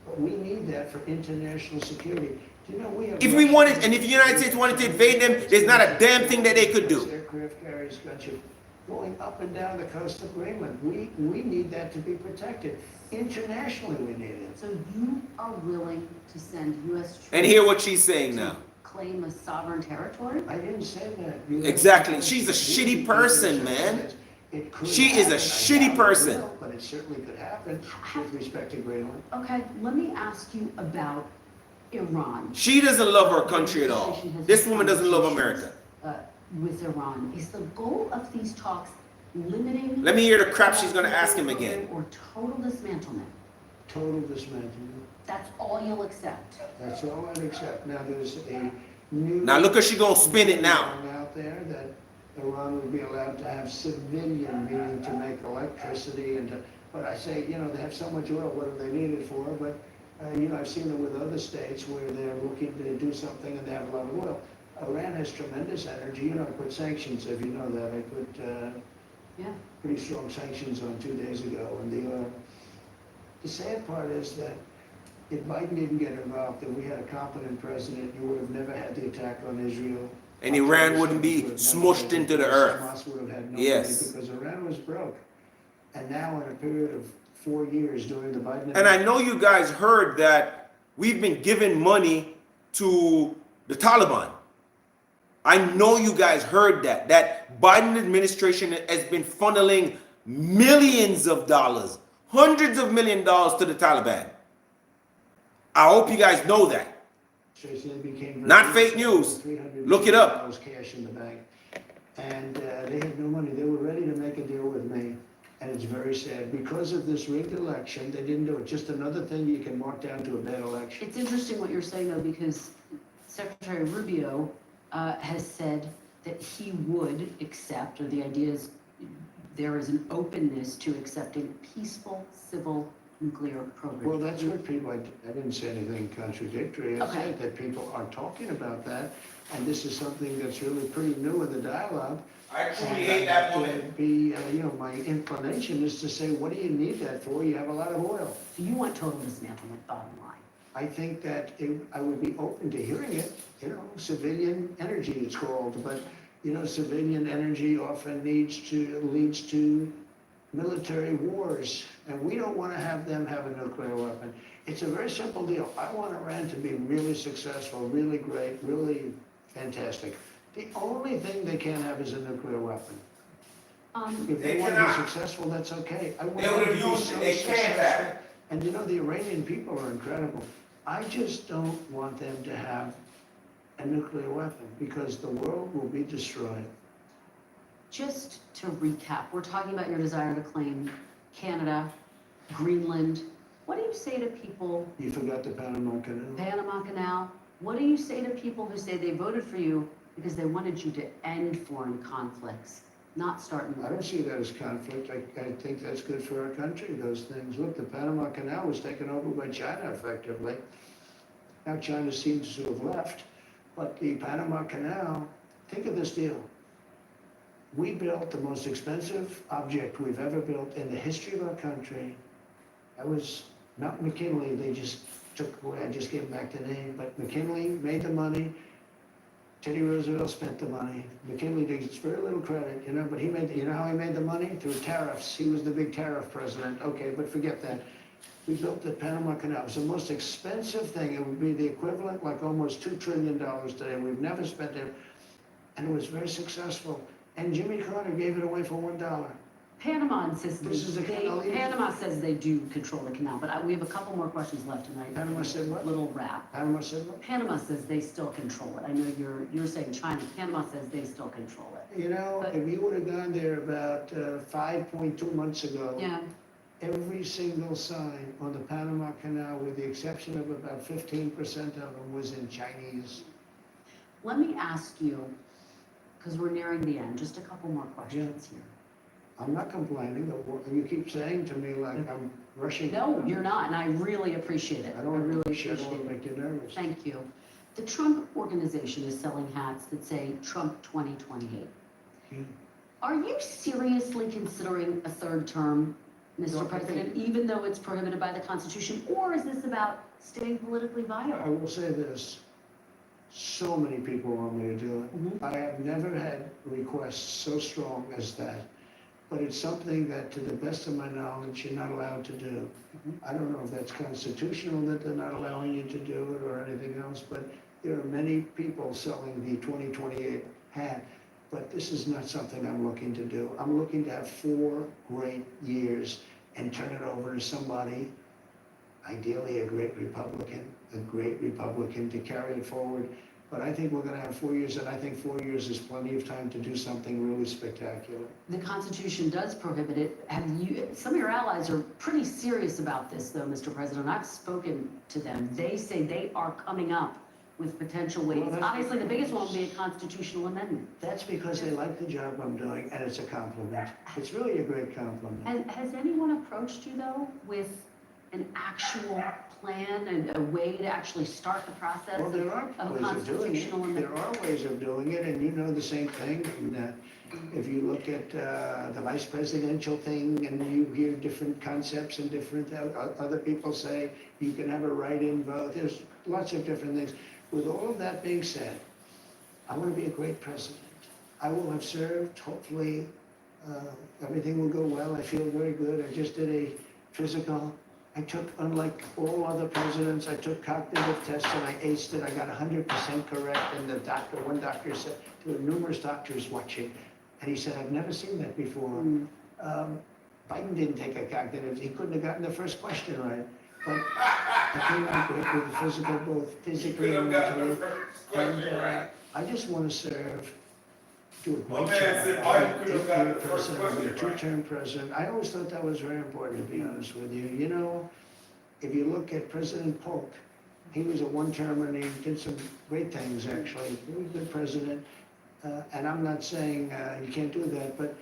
but we need that for international security. Do you know we have? If we wanted, and if the United States wanted to invade them, there's not a damn thing that they could do. Aircraft carriers, gunship, going up and down the coast of Greenland. We need that to be protected. Internationally, we need it. So you are willing to send U.S. troops? And hear what she's saying to now. claim a sovereign territory? I didn't say that. Exactly. She's a shitty person, man. It could She is a happen. I shitty doubt it person. will, but it certainly could happen with respect to Greenland. Okay, let me ask you about Iran. She doesn't love her country at all. This woman doesn't love America. With Iran. Is the goal of these talks limiting? Let me hear the crap she's gonna ask him again. Or total dismantlement? Total dismantlement. That's all you'll accept? That's all I'd accept. Now, there's a new. Now look how she gonna spin it now. Out there that Iran would be allowed to have civilian meaning to make electricity and to, but I say, you know, they have so much oil, what do they need it for? But, you know, I've seen it with other states where they're looking to do something and they have a lot of oil. Iran has tremendous energy. You know, I put sanctions, if you know that. I put Yeah. pretty strong sanctions on 2 days ago. And the sad part is that if Biden didn't get involved, if we had a competent president, you would have never had the attack on Israel. And Iran wouldn't be smushed into the earth. Hamas would have had no Yes. money because Iran was broke. And now in a period of 4 years during the Biden. And I know you guys heard that we've been giving money to the Taliban. I know you guys heard that Biden administration has been funneling millions of dollars, hundreds of $1 millions to the Taliban. I hope you guys know that. Tracy, they became Not fake news. $300 Look it up. million cash in the bank. And they had no money. They were ready to make a deal with me. And it's very sad. Because of this rigged election, they didn't do it. Just another thing you can mark down to a bad election. It's interesting what you're saying, though, because Secretary Rubio has said that he would accept, or the idea is there is an openness to accepting peaceful civil nuclear program. Well, that's what people, I didn't say anything contradictory. I Okay. said that people are talking about that. And this is something that's really pretty new in the dialogue. I truly And hate that would woman. be, you know, my inclination is to say, what do you need that for? You have a lot of oil. So you want total dismantlement, bottom line. I think that I would be open to hearing it, you know, civilian energy it's called, but, you know, civilian energy often leads to military wars, and we don't want to have them have a nuclear weapon. It's a very simple deal. I want Iran to be really successful, really great, really fantastic. The only thing they can't have is a nuclear weapon. If they want to be successful, that's okay. I want They them would to have be used it. so They can't have successful. it. And you know, the Iranian people are incredible. I just don't want them to have a nuclear weapon because the world will be destroyed. Just to recap, we're talking about your desire to claim Canada, Greenland. What do you say to people, You forgot the Panama Canal? Panama Canal? What do you say to people who say they voted for you because they wanted you to end foreign conflicts, not start I more? don't see that as conflict. I think that's good for our country, those things. Look, the Panama Canal was taken over by China effectively. Now China seems to have left, but the Panama Canal, think of this deal. We built the most expensive object we've ever built in the history of our country. That was not McKinley, they just took away, I just gave back the name, but McKinley made the money. Teddy Roosevelt spent the money. McKinley gets very little credit, you know, but he made, you know how he made the money? Through tariffs. He was the big tariff president. Okay, but forget that. We built the Panama Canal. It was the most expensive thing. It would be the equivalent, like almost $2 trillion today. We've never spent it. And it was very successful. And Jimmy Carter gave it away for $1. Panama insists, This is the canal. Panama says they do control the canal, but we have a couple more questions left tonight. Panama said what? Little wrap. Panama said what? Panama says they still control it. I know you're saying China. Panama says they still control it. You know, But- if you would have gone there about 5.2 months ago, Yeah, every single sign on the Panama Canal, with the exception of about 15% of them, was in Chinese. Let me ask you, because we're nearing the end, just a couple more questions here. I'm not complaining. You keep saying to me like I'm rushing. No, you're not, and I really appreciate it. I don't really want to appreciate it. make you nervous. Thank you. The Trump Organization is selling hats that say Trump 2028. Yeah. Are you seriously considering a third term, Mr. No, I President, think- even though it's prohibited by the Constitution, or is this about staying politically I viable? will say this, so many people want me to do it. Mhm. I have never had requests so strong as that, but it's something that, to the best of my knowledge, you're not allowed to do. Mhm. I don't know if that's constitutional that they're not allowing you to do it or anything else, but there are many people selling the 2028 hat. But this is not something I'm looking to do. I'm looking to have 4 great years and turn it over to somebody, ideally a great Republican, to carry it forward. But I think we're gonna have 4 years, and I think 4 years is plenty of time to do something really spectacular. The Constitution does prohibit it. Some of your allies are pretty serious about this, though, Mr. President. I've spoken to them. They say they are coming up with potential ways. Well, that's- Obviously, the biggest one would be a constitutional amendment. That's because they like the job I'm doing, and it's a compliment. It's really a great compliment. Has anyone approached you, though, with an actual plan and a way to actually start the process Well, there are of ways of doing constitutional it. There amendment? are ways of doing it, and you know the same thing. And, if you look at the vice presidential thing, and you hear different concepts and different, other people say you can have a write-in vote. There's lots of different things. With all of that being said, I want to be a great president. I will have served, hopefully, everything will go well. I feel very good. I just did a physical. I took, unlike all other presidents, I took cognitive tests and I aced it. I got 100% correct, and one doctor said, there were numerous doctors watching, and he said, I've never seen that before. Biden didn't take a cognitive, he couldn't have gotten the first question right. But I came out great with the physical, both physically and mentally. And I just want to serve, do a great job. I'll be a president, I'll be a 2-term president. I always thought that was very important, to be honest with you. You know, if you look at President Polk, he was a 1-termer and he did some great things, actually. Very good president. And I'm not saying you can't do that, but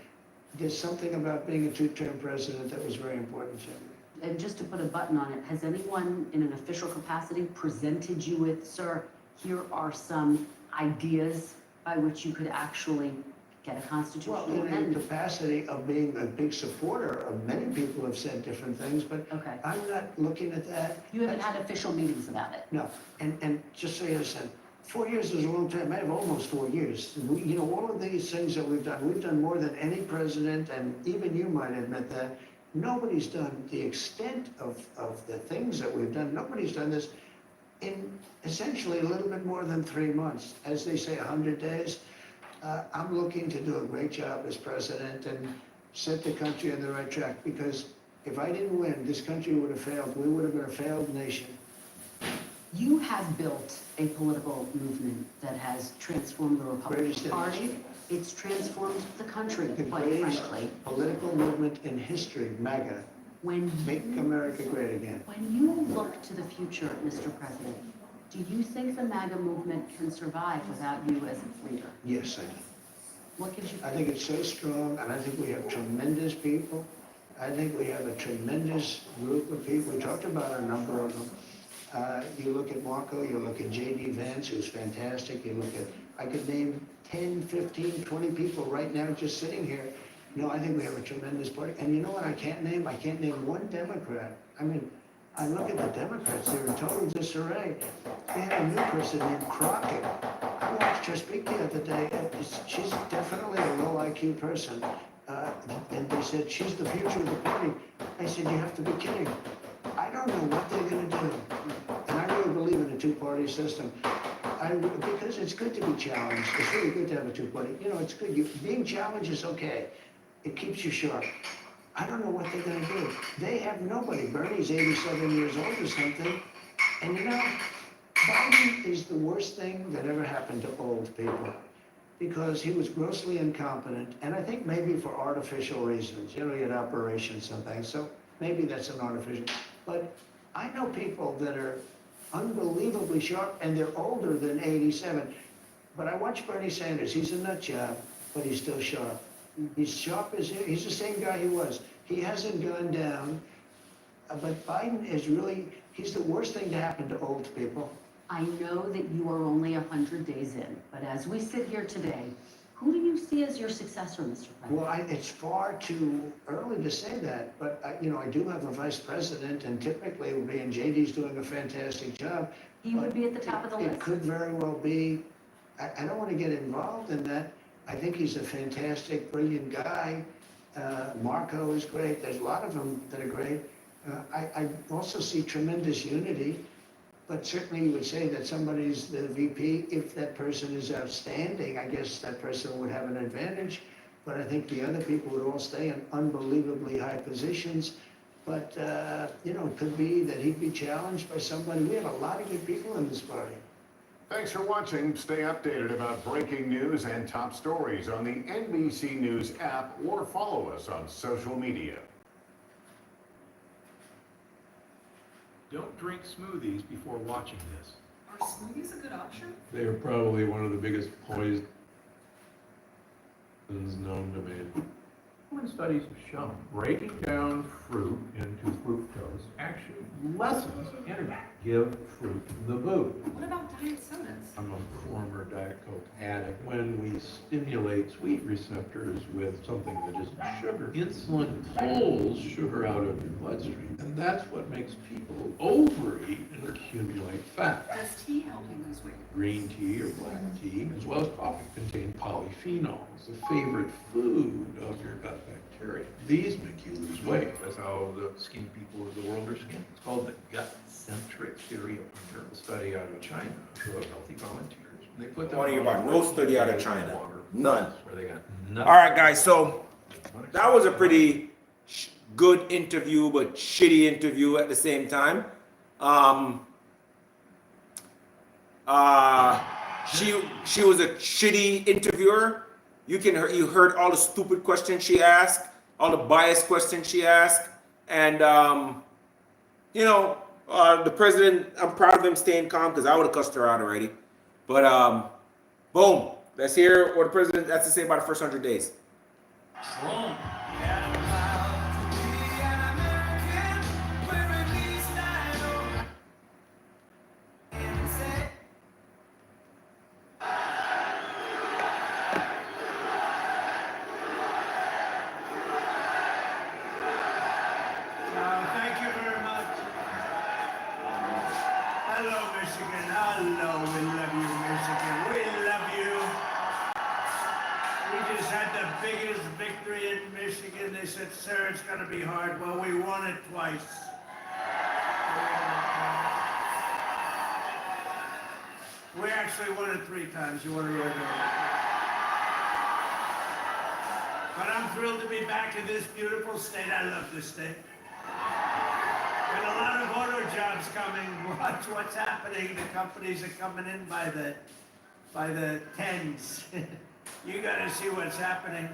there's something about being a 2-term president that was very important to me. And just to put a button on it, has anyone in an official capacity presented you with, sir, here are some ideas by which you could actually get a constitutional Well, in the amendment? capacity of being a big supporter of, many people have said different things, but Okay. I'm not looking at that. You haven't had official meetings about it? No, and just so you understand, 4 years is a long time. I have almost 4 years. You know, all of these things that we've done more than any president, and even you might admit that. Nobody's done the extent of the things that we've done. Nobody's done this in essentially a little bit more than 3 months. As they say, 100 days. I'm looking to do a great job as president and set the country on the right track, because if I didn't win, this country would have failed. We would have been a failed nation. You have built a political movement that has transformed the Republican Greatest in Party. history. It's transformed the country, The quite greatest frankly. political movement in history, MAGA. When Make America great again. When you look to the future, Mr. President, do you think the MAGA movement can survive without you as its leader? Yes, I do. What gives you? I think it's so strong, and I think we have tremendous people. I think we have a tremendous group of people. We talked about a number of them. You look at Marco, you look at J.D. Vance, who's fantastic. You look at, I could name 10, 15, 20 people right now just sitting here. No, I think we have a tremendous party. And you know what I can't name? I can't name one Democrat. I mean, I look at the Democrats, they're in total disarray. They have a new person named Crockett. I watched her speak the other day. She's definitely a low IQ person. And they said, she's the future of the party. I said, you have to be kidding. I don't know what they're going to do. And I really believe in a 2-party system. Because it's good to be challenged. It's really good to have a 2-party. You know, it's good. Being challenged is okay. It keeps you sharp. I don't know what they're going to do. They have nobody. Bernie's 87 years old or something. And you know, Biden is the worst thing that ever happened to old people, because he was grossly incompetent, and I think maybe for artificial reasons. You know, he had operations and things. So maybe that's an artificial, but I know people that are unbelievably sharp, and they're older than 87. But I watch Bernie Sanders, he's a nut job, but he's still sharp. He's sharp as, he's the same guy he was. He hasn't gone down, but Biden is really, he's the worst thing to happen to old people. I know that you are only 100 days in, but as we sit here today, who do you see as your successor, Mr. President? Well, it's far too early to say that, but I do have a vice president, and typically it would be, and JD's doing a fantastic job. He would be at the top of the It list. could very well be. I don't want to get involved in that. I think he's a fantastic, brilliant guy. Marco is great. There's a lot of them that are great. I also see tremendous unity, but certainly you would say that somebody's the VP. If that person is outstanding, I guess that person would have an advantage. But I think the other people would all stay in unbelievably high positions. But, it could be that he'd be challenged by somebody. We have a lot of good people in this party. Thanks for watching. Stay updated about breaking news and top stories on the NBC News app or follow us on social media. Don't drink smoothies before watching this. Are smoothies a good option? They are probably one of the biggest poisons known to man. When studies have shown breaking down fruit into fructose actually lessens energy. Give fruit the boot. What about diet sodas? I'm a former Diet Coke addict. When we stimulate sweet receptors with something that isn't sugar, insulin pulls sugar out of your bloodstream. And that's what makes people overeat and accumulate fat. Does tea help you lose weight? Green tea or black tea, as well as coffee, contain polyphenols, the favorite food of your gut bacteria. These make you lose weight. That's how the skinny people of the world are skinny. It's called the gut-centric theory of hunger. A study out of China of healthy volunteers. They put them What are you about? No study out of China. None. Where they got nothing. All right, guys. So that was a pretty good interview, but shitty interview at the same time. She was a shitty interviewer. You heard all the stupid questions she asked, all the biased questions she asked, and the president. I'm proud of him staying calm because I would have cussed her out already. But boom. Let's hear what the president has to say about the first 100 days. Trump. Thank you very much. Hello, Michigan. Hello, we love you, Michigan. We love you. We just had the biggest victory in Michigan. They said, sir, it's going to be hard. Well, we won it twice. We actually won it 3 times. You want to really know? But I'm thrilled to be back in this beautiful state. I love this state. And a lot of auto jobs coming. Watch what's happening. The companies are coming in by the tens. You got to see what's happening.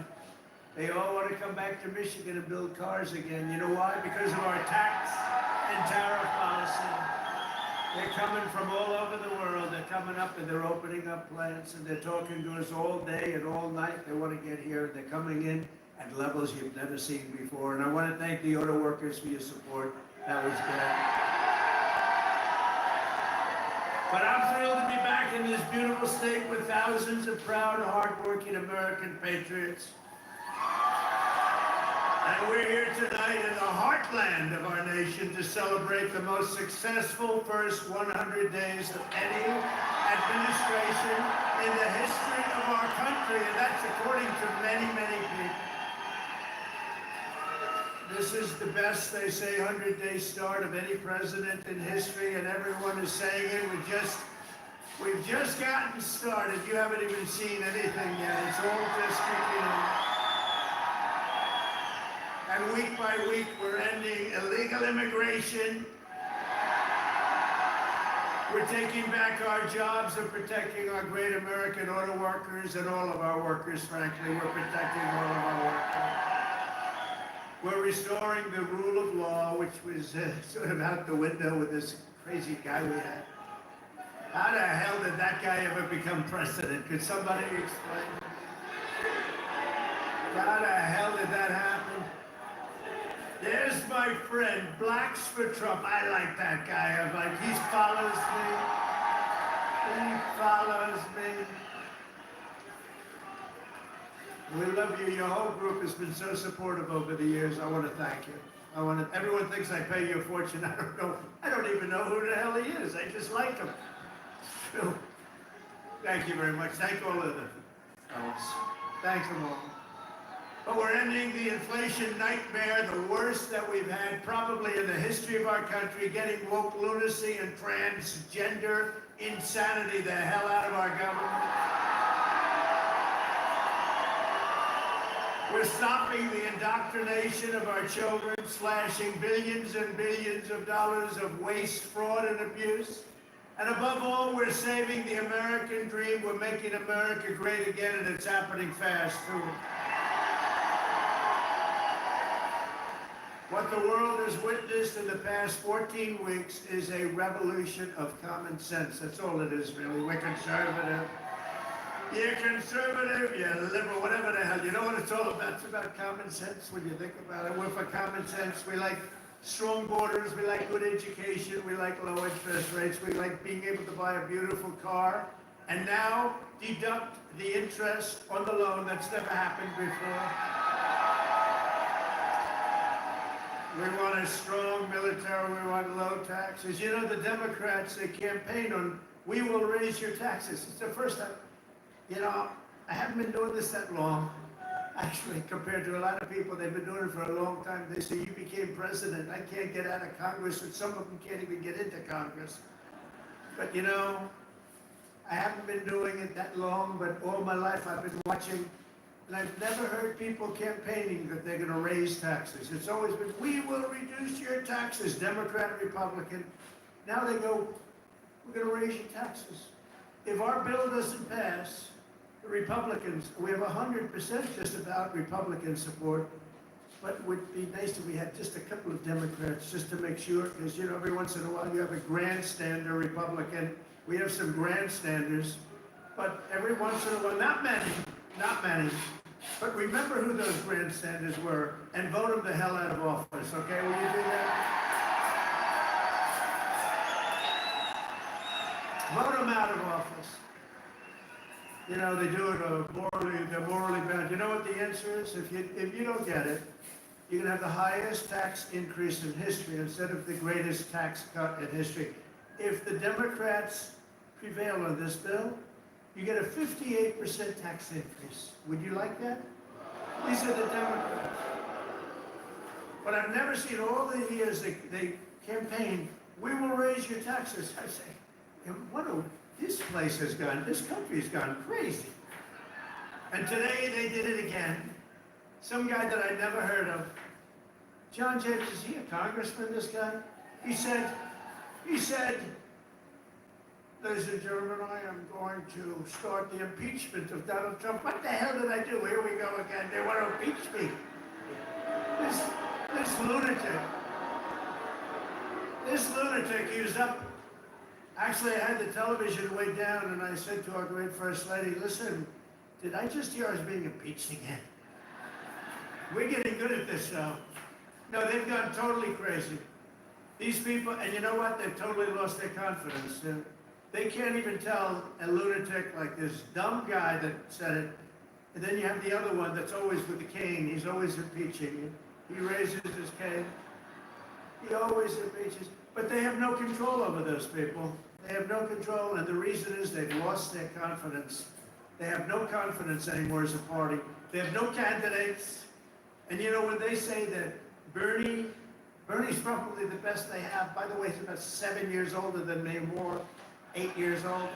They all want to come back to Michigan and build cars again. You know why? Because of our tax and tariff policy. They're coming from all over the world. They're coming up and they're opening up plants and they're talking to us all day and all night. They want to get here. They're coming in at levels you've never seen before. And I want to thank the auto workers for your support. That was good. But I'm thrilled to be back in this beautiful state with thousands of proud, hardworking American patriots. And we're here tonight in the heartland of our nation to celebrate the most successful first 100 days of any administration in the history of our country, and that's according to many, many people. This is the best, they say, 100-day start of any president in history, and everyone is saying it. We've just gotten started. You haven't even seen anything yet. It's all just beginning. And week by week, we're ending illegal immigration. We're taking back our jobs and protecting our great American auto workers and all of our workers, frankly. We're protecting all of our workers. We're restoring the rule of law, which was sort of out the window with this crazy guy we had. How the hell did that guy ever become president? Could somebody explain? How the hell did that happen? There's my friend, Blacks for Trump. I like that guy. I'm like, he follows me. He follows me. We love you. Your whole group has been so supportive over the years. I want to thank you. Everyone thinks I pay you a fortune. I don't know. I don't even know who the hell he is. I just like him. So, thank you very much. Thank all of the fellas. Thanks them all. But we're ending the inflation nightmare, the worst that we've had probably in the history of our country, getting woke lunacy and transgender insanity the hell out of our government. We're stopping the indoctrination of our children, slashing billions and billions of dollars of waste, fraud, and abuse. And above all, we're saving the American dream. We're making America great again, and it's happening fast, too. What the world has witnessed in the past 14 weeks is a revolution of common sense. That's all it is, really. We're conservative. You're conservative, you're liberal, whatever the hell. You know what it's all about? It's about common sense when you think about it. We're for common sense. We like strong borders. We like good education. We like low interest rates. We like being able to buy a beautiful car. And now deduct the interest on the loan. That's never happened before. We want a strong military. We want low taxes. You know, the Democrats, they campaign on, we will raise your taxes. It's the first time. You know, I haven't been doing this that long, actually, compared to a lot of people. They've been doing it for a long time. They say, you became president. I can't get out of Congress, and some of them can't even get into Congress. But, you know, I haven't been doing it that long, but all my life I've been watching, and I've never heard people campaigning that they're going to raise taxes. It's always been, we will reduce your taxes, Democrat, Republican. Now they go, we're going to raise your taxes. If our bill doesn't pass, the Republicans, we have 100% just about Republican support, but it would be nice if we had just a couple of Democrats just to make sure, because, you know, every once in a while you have a grandstander Republican. We have some grandstanders, but every once in a while, not many, but remember who those grandstanders were and vote them the hell out of office, okay? Will you do that? Vote them out of office. You know, they do it they're morally bound. You know what the answer is? If you don't get it, you're going to have the highest tax increase in history instead of the greatest tax cut in history. If the Democrats prevail on this bill, you get a 58% tax increase. Would you like that? These are the Democrats. But I've never seen all the years they campaign, we will raise your taxes. I say, this place has gone, this country has gone crazy. And today they did it again. Some guy that I never heard of. John James, is he a congressman, this guy? He said, ladies and gentlemen, I am going to start the impeachment of Donald Trump. What the hell did I do? Here we go again. They want to impeach me. This lunatic used up. Actually, I had the television way down, and I said to our great First Lady, listen, did I just hear us being impeached again? We're getting good at this now. No, they've gone totally crazy. These people, and you know what? They've totally lost their confidence. They can't even tell a lunatic like this dumb guy that said it. And then you have the other one that's always with the cane. He's always impeaching you. He raises his cane. He always impeaches. But they have no control over those people. They have no control, and the reason is they've lost their confidence. They have no confidence anymore as a party. They have no candidates. And you know, when they say that Bernie's probably the best they have. By the way, he's about 7 years older than me, more 8 years old.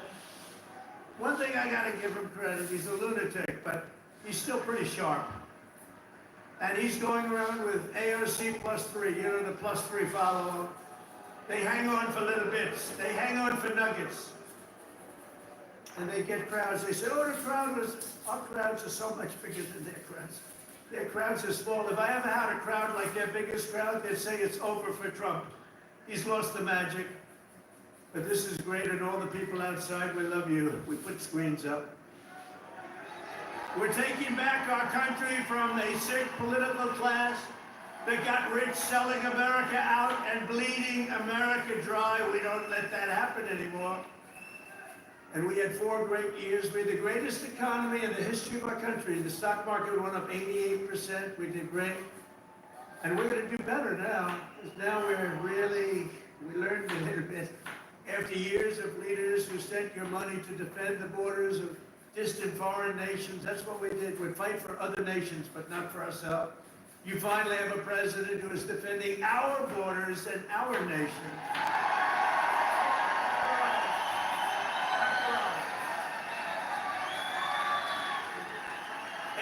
One thing I gotta give him credit, he's a lunatic, but he's still pretty sharp. And he's going around with AOC +3, you know, the +3 follow-up. They hang on for little bits. They hang on for nuggets. And they get crowds. They say, oh, our crowds are so much bigger than their crowds. Their crowds are small. If I ever had a crowd like their biggest crowd, they'd say it's over for Trump. He's lost the magic. But this is great, and all the people outside, we love you. We put screens up. We're taking back our country from a sick political class that got rich selling America out and bleeding America dry. We don't let that happen anymore. And we had 4 great years. We had the greatest economy in the history of our country. The stock market went up 88%. We did great. And we're going to do better now. Because now we learned a little bit. After years of leaders who sent your money to defend the borders of distant foreign nations, that's what we did. We'd fight for other nations, but not for ourselves. You finally have a president who is defending our borders and our nation.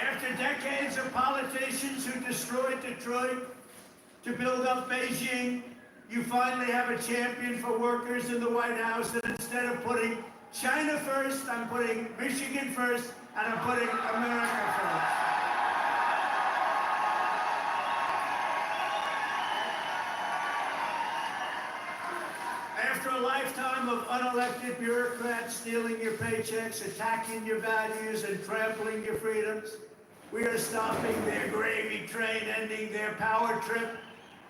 After decades of politicians who destroyed Detroit to build up Beijing, you finally have a champion for workers in the White House, and instead of putting China first, I'm putting Michigan first, and I'm putting America first. After a lifetime of unelected bureaucrats stealing your paychecks, attacking your values, and trampling your freedoms, we are stopping their gravy train, ending their power trip,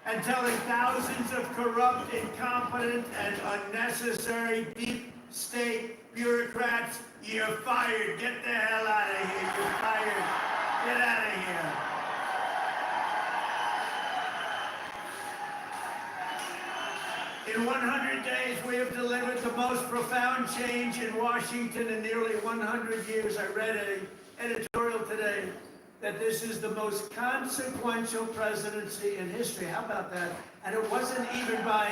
and telling thousands of corrupt, incompetent, and unnecessary deep state bureaucrats, you're fired. Get the hell out of here. You're fired. Get out of here. In 100 days, we have delivered the most profound change in Washington in nearly 100 years. I read an editorial today that this is the most consequential presidency in history. How about that? And it wasn't even by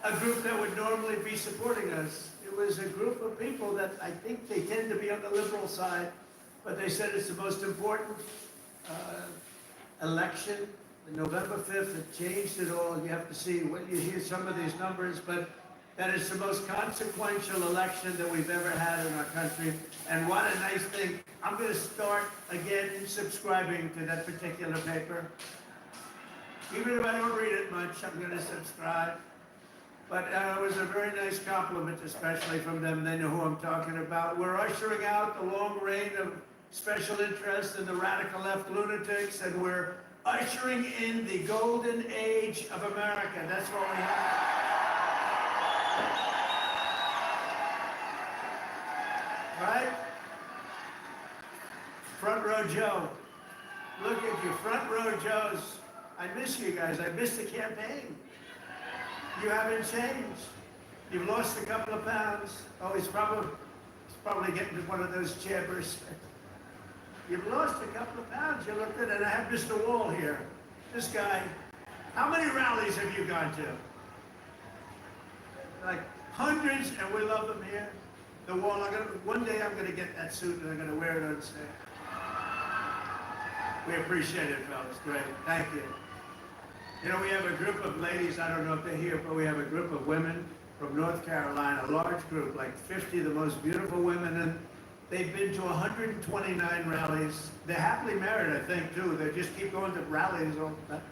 a group that would normally be supporting us. It was a group of people that I think they tend to be on the liberal side, but they said it's the most important election. November 5th, it changed it all. You have to see when you hear some of these numbers, but that is the most consequential election that we've ever had in our country. And what a nice thing. I'm going to start again subscribing to that particular paper. Even if I don't read it much, I'm going to subscribe. But it was a very nice compliment, especially from them. They know who I'm talking about. We're ushering out the long reign of special interests and the radical left lunatics, and we're ushering in the golden age of America. That's what we have. Right? Front row Joe. Look at you, front row Joes. I miss you guys. I miss the campaign. You haven't changed. You've lost a couple of pounds. Oh, he's probably getting to one of those chambers. You've lost a couple of pounds. You look good. And I have Mr. Wall here. This guy. How many rallies have you gone to? Like hundreds, and we love them here. The Wall. One day I'm going to get that suit and I'm going to wear it on stage. We appreciate it, fellas. Great. Thank you. You know, we have a group of ladies, I don't know if they're here, but we have a group of women from North Carolina, a large group, like 50 of the most beautiful women, and they've been to 129 rallies. They're happily married, I think, too. They just keep going to rallies all the time.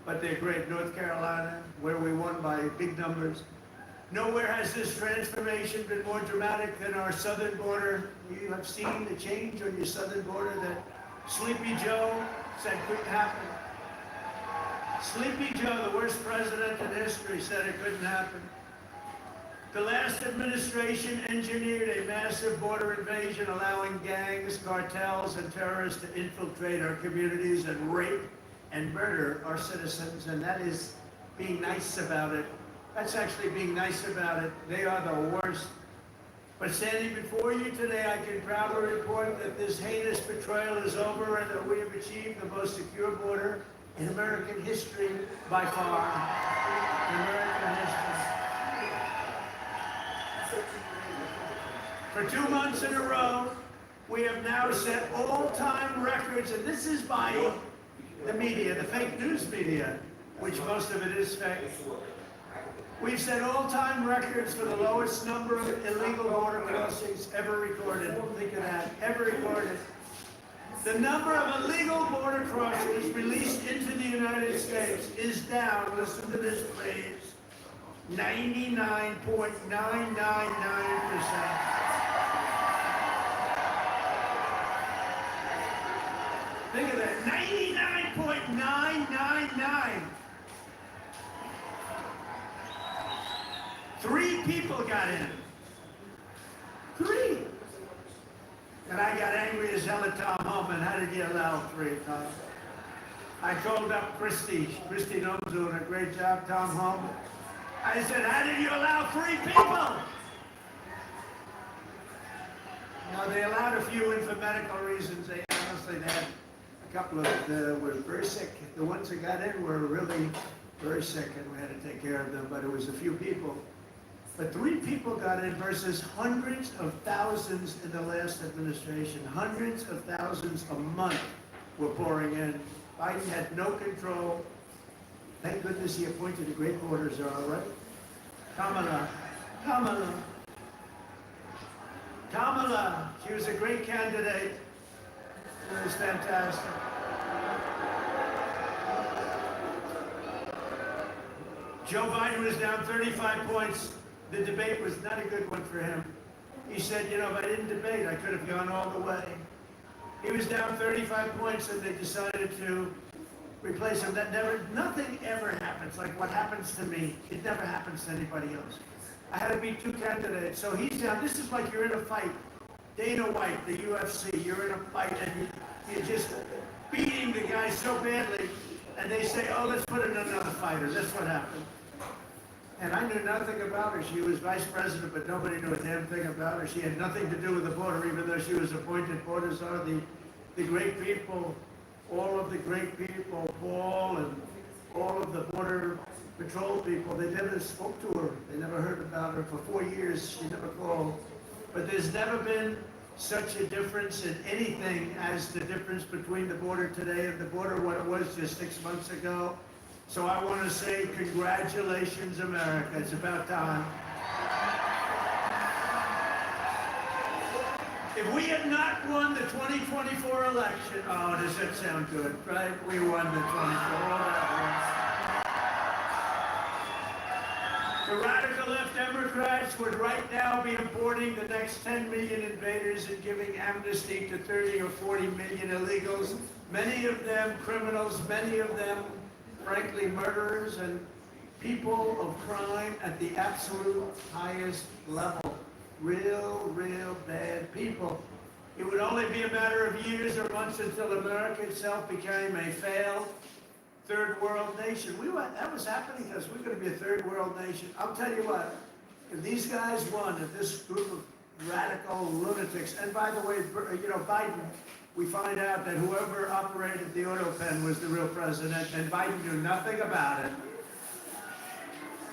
But they're great. North Carolina, where we won by big numbers. Nowhere has this transformation been more dramatic than our southern border. You have seen the change on your southern border that Sleepy Joe said couldn't happen. Sleepy Joe, the worst president in history, said it couldn't happen. The last administration engineered a massive border invasion, allowing gangs, cartels, and terrorists to infiltrate our communities and rape and murder our citizens, and that is being nice about it. That's actually being nice about it. They are the worst. But standing before you today, I can proudly report that this heinous betrayal is over and that we have achieved the most secure border in American history by far. In American history. For 2 months in a row, we have now set all-time records, and this is by the media, the fake news media, which most of it is fake. We've set all-time records for the lowest number of illegal border crossings ever recorded. Think of that, ever recorded. The number of illegal border crossers released into the United States is down, listen to this please, 99.999%. Think of that, 99.999. 3 people got in. 3. And I got angry as hell at Tom Homan. How did you allow 3, Tom? I called up Christie. Christie knows doing a great job, Tom Homan. I said, how did you allow 3 people? No, they allowed a few in for medical reasons. They honestly had a couple of were very sick. The ones that got in were really very sick, and we had to take care of them. But it was a few people. But 3 people got in versus hundreds of thousands in the last administration. Hundreds of thousands a month were pouring in. Biden had no control. Thank goodness he appointed a great border czar, right? Kamala. She was a great candidate. It was fantastic. Joe Biden was down 35 points. The debate was not a good one for him. He said, you know, if I didn't debate, I could have gone all the way. He was down 35 points and they decided to replace him. Nothing ever happens like what happens to me. It never happens to anybody else. I had to beat 2 candidates. So he's down. This is like you're in a fight. Dana White, the UFC, you're in a fight and you're just beating the guy so badly. And they say, oh, let's put in another fighter. That's what happened. And I knew nothing about her. She was vice president, but nobody knew a damn thing about her. She had nothing to do with the border, even though she was appointed border czar. The great people, all of the great people, Paul and all of the border patrol people, they never spoke to her. They never heard about her. For 4 years, she never called. But there's never been such a difference in anything as the difference between the border today and the border what it was just 6 months ago. So I want to say congratulations, America. It's about time. If we had not won the 2024 election, oh, does that sound good, right? We won the 24. The radical left Democrats would right now be importing the next 10 million invaders and giving amnesty to 30 or 40 million illegals, many of them criminals, many of them frankly murderers and people of crime at the absolute highest level. Real bad people. It would only be a matter of years or months until America itself became a failed third world nation. That was happening because we're going to be a third world nation. I'll tell you what, if these guys won, if this group of radical lunatics, and by the way, you know, Biden, we find out that whoever operated the auto pen was the real president, and Biden knew nothing about it.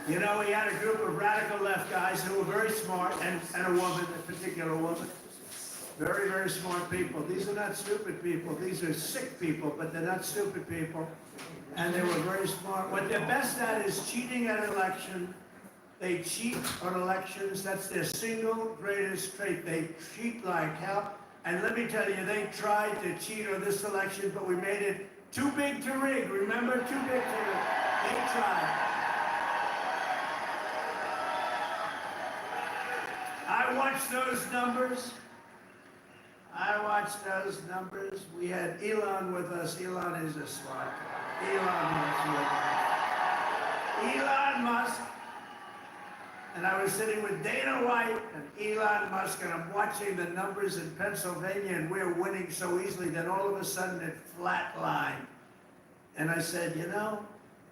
You know, he had a group of radical left guys who were very smart, and a woman, a particular woman. Very smart people. These are not stupid people. These are sick people, but they're not stupid people. And they were very smart. What they're best at is cheating at an election. They cheat on elections. That's their single greatest trait. They cheat like hell. And let me tell you, they tried to cheat on this election, but we made it too big to rig. Remember? Too big to rig. They tried. I watched those numbers. We had Elon with us. Elon is a smart guy. Elon Musk. And I was sitting with Dana White and Elon Musk, and I'm watching the numbers in Pennsylvania, and we're winning so easily that all of a sudden it flatlined. And I said, you know,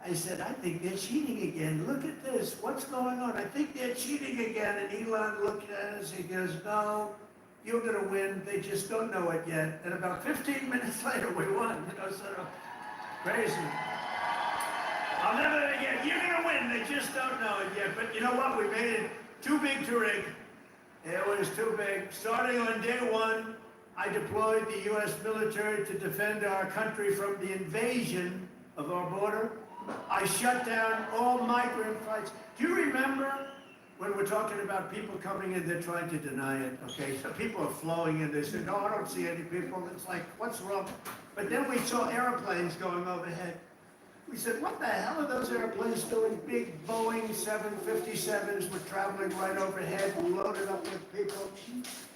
I think they're cheating again. Look at this. What's going on? I think they're cheating again. And Elon looked at us. He goes, no, you're going to win. They just don't know it yet. And about 15 minutes later, we won. You know, sort of crazy. I'll never forget. You're going to win. They just don't know it yet. But you know what? We made it too big to rig. It was too big. Starting on day one, I deployed the U.S. military to defend our country from the invasion of our border. I shut down all migrant flights. Do you remember when we're talking about people coming in, they're trying to deny it, okay? So people are flowing in, they say, no, I don't see any people. It's like, what's wrong? But then we saw airplanes going overhead. We said, what the hell are those airplanes doing? Big Boeing 757s were traveling right overhead, loaded up with people.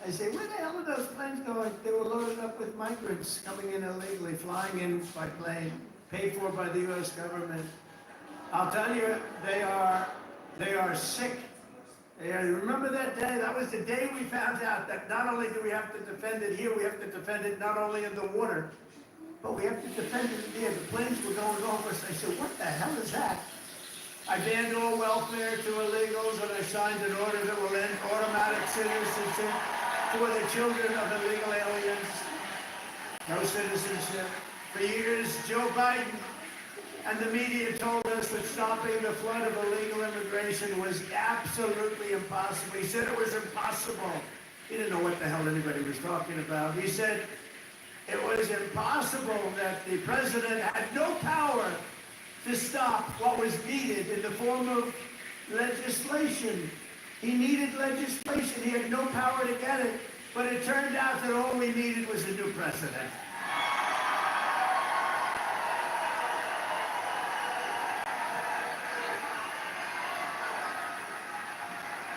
I say, where the hell are those planes going? They were loaded up with migrants coming in illegally, flying in by plane, paid for by the U.S. government. I'll tell you, they are sick. Remember that day? That was the day we found out that not only do we have to defend it here, we have to defend it not only in the water, but we have to defend it in the air. The planes were going over us. I said, what the hell is that? I banned all welfare to illegals, and I signed an order that will end automatic citizenship for the children of illegal aliens. No citizenship. For years, Joe Biden and the media told us that stopping the flood of illegal immigration was absolutely impossible. He said it was impossible. He didn't know what the hell anybody was talking about. He said it was impossible, that the president had no power to stop what was needed in the form of legislation. He needed legislation. He had no power to get it. But it turned out that all we needed was a new president.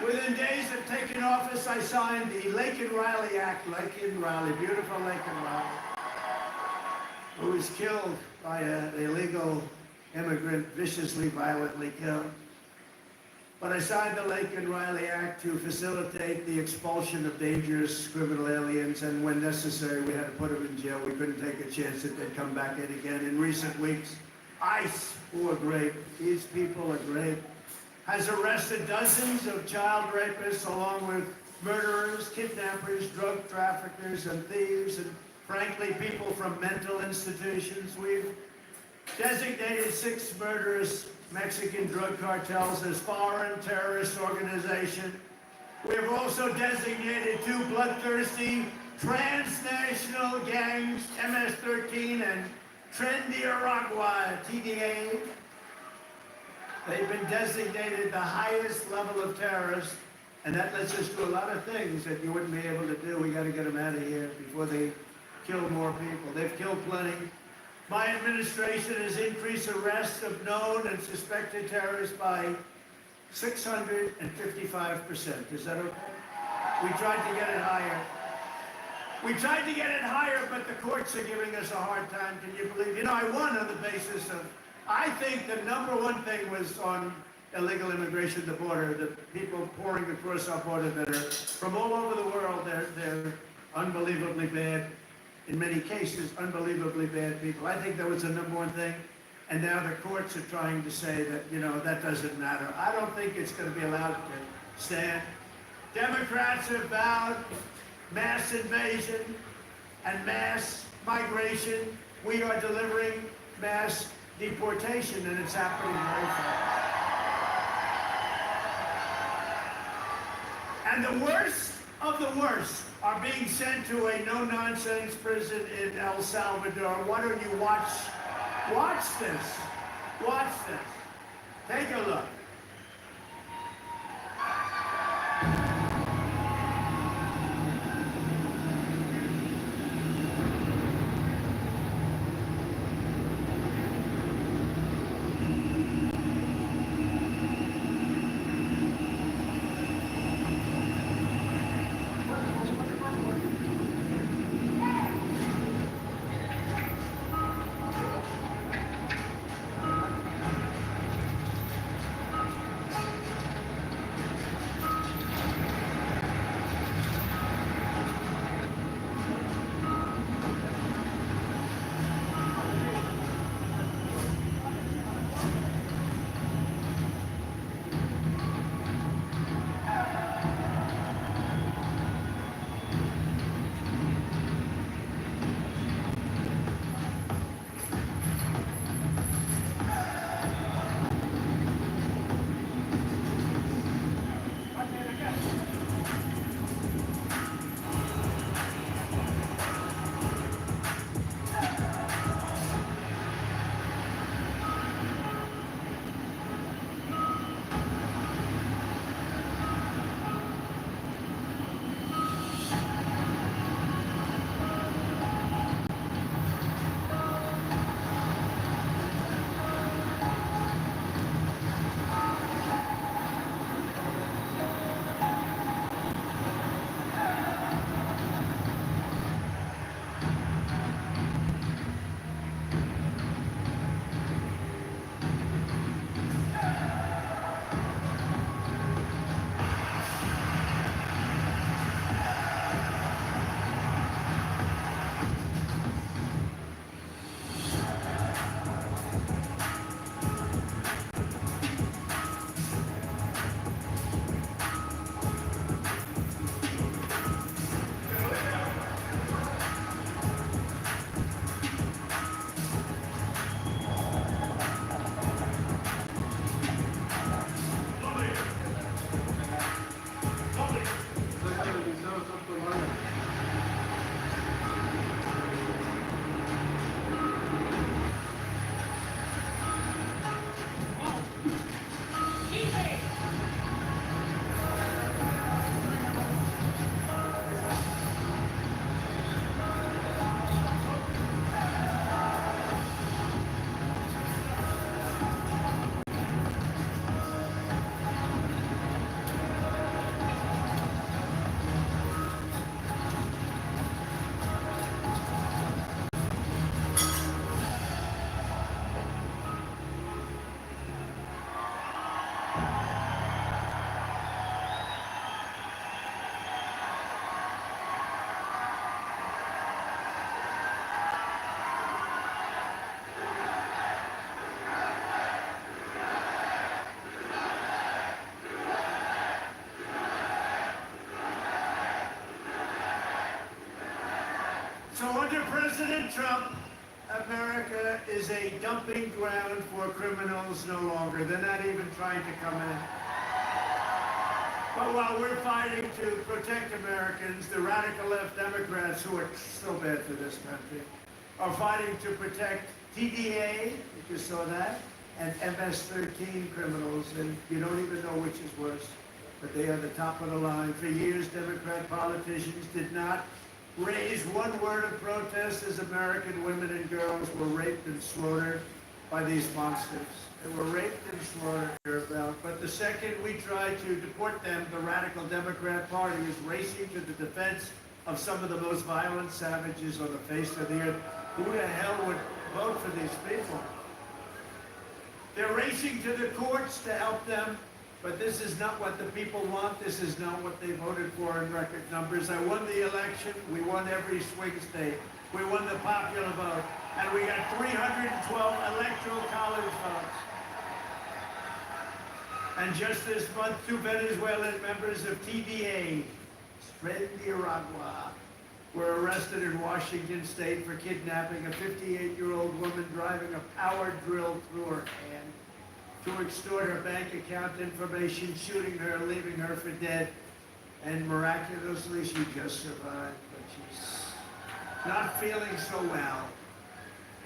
Within days of taking office, I signed the Laken Riley Act. Laken Riley, beautiful Laken Riley, who was killed by an illegal immigrant, viciously, violently killed. But I signed the Laken Riley Act to facilitate the expulsion of dangerous criminal aliens, and when necessary, we had to put them in jail. We couldn't take a chance that they'd come back in again. In recent weeks, ICE, who are great, these people are great, has arrested dozens of child rapists along with murderers, kidnappers, drug traffickers, and thieves, and frankly, people from mental institutions. We've designated 6 murderous Mexican drug cartels as foreign terrorist organizations. We have also designated 2 bloodthirsty transnational gangs, MS-13 and Tren de Aragua, TDA. They've been designated the highest level of terrorists, and that lets us do a lot of things that you wouldn't be able to do. We got to get them out of here before they kill more people. They've killed plenty. My administration has increased arrests of known and suspected terrorists by 655%. Is that okay? We tried to get it higher. We tried to get it higher, but the courts are giving us a hard time. Can you believe? You know, I won on the basis of, I think the number one thing was on illegal immigration at the border, the people pouring across our border that are from all over the world. They're unbelievably bad. In many cases, unbelievably bad people. I think that was the number one thing. And now the courts are trying to say that, you know, that doesn't matter. I don't think it's going to be allowed to stand. Democrats have vowed mass invasion and mass migration. We are delivering mass deportation, and it's happening very fast. And the worst of the worst are being sent to a no-nonsense prison in El Salvador. Why don't you watch this? Watch this. Take a look. President Trump, America is a dumping ground for criminals no longer. They're not even trying to come in. But while we're fighting to protect Americans, the radical left Democrats, who are so bad for this country, are fighting to protect TDA, you just saw that, and MS-13 criminals, and you don't even know which is worse, but they are the top of the line. For years, Democrat politicians did not raise one word of protest as American women and girls were raped and slaughtered by these monsters. They were raped and slaughtered hereabout. But the second we try to deport them, the radical Democrat Party is racing to the defense of some of the most violent savages on the face of the earth. Who the hell would vote for these people? They're racing to the courts to help them, but this is not what the people want. This is not what they voted for in record numbers. I won the election. We won every swing state. We won the popular vote. And we got 312 electoral college votes. And just this month, 2 Venezuelan members of TVA, Tren de Aragua, were arrested in Washington State for kidnapping a 58-year-old woman driving a power drill through her hand to extort her bank account information, shooting her, leaving her for dead. And miraculously, she just survived, but she's not feeling so well.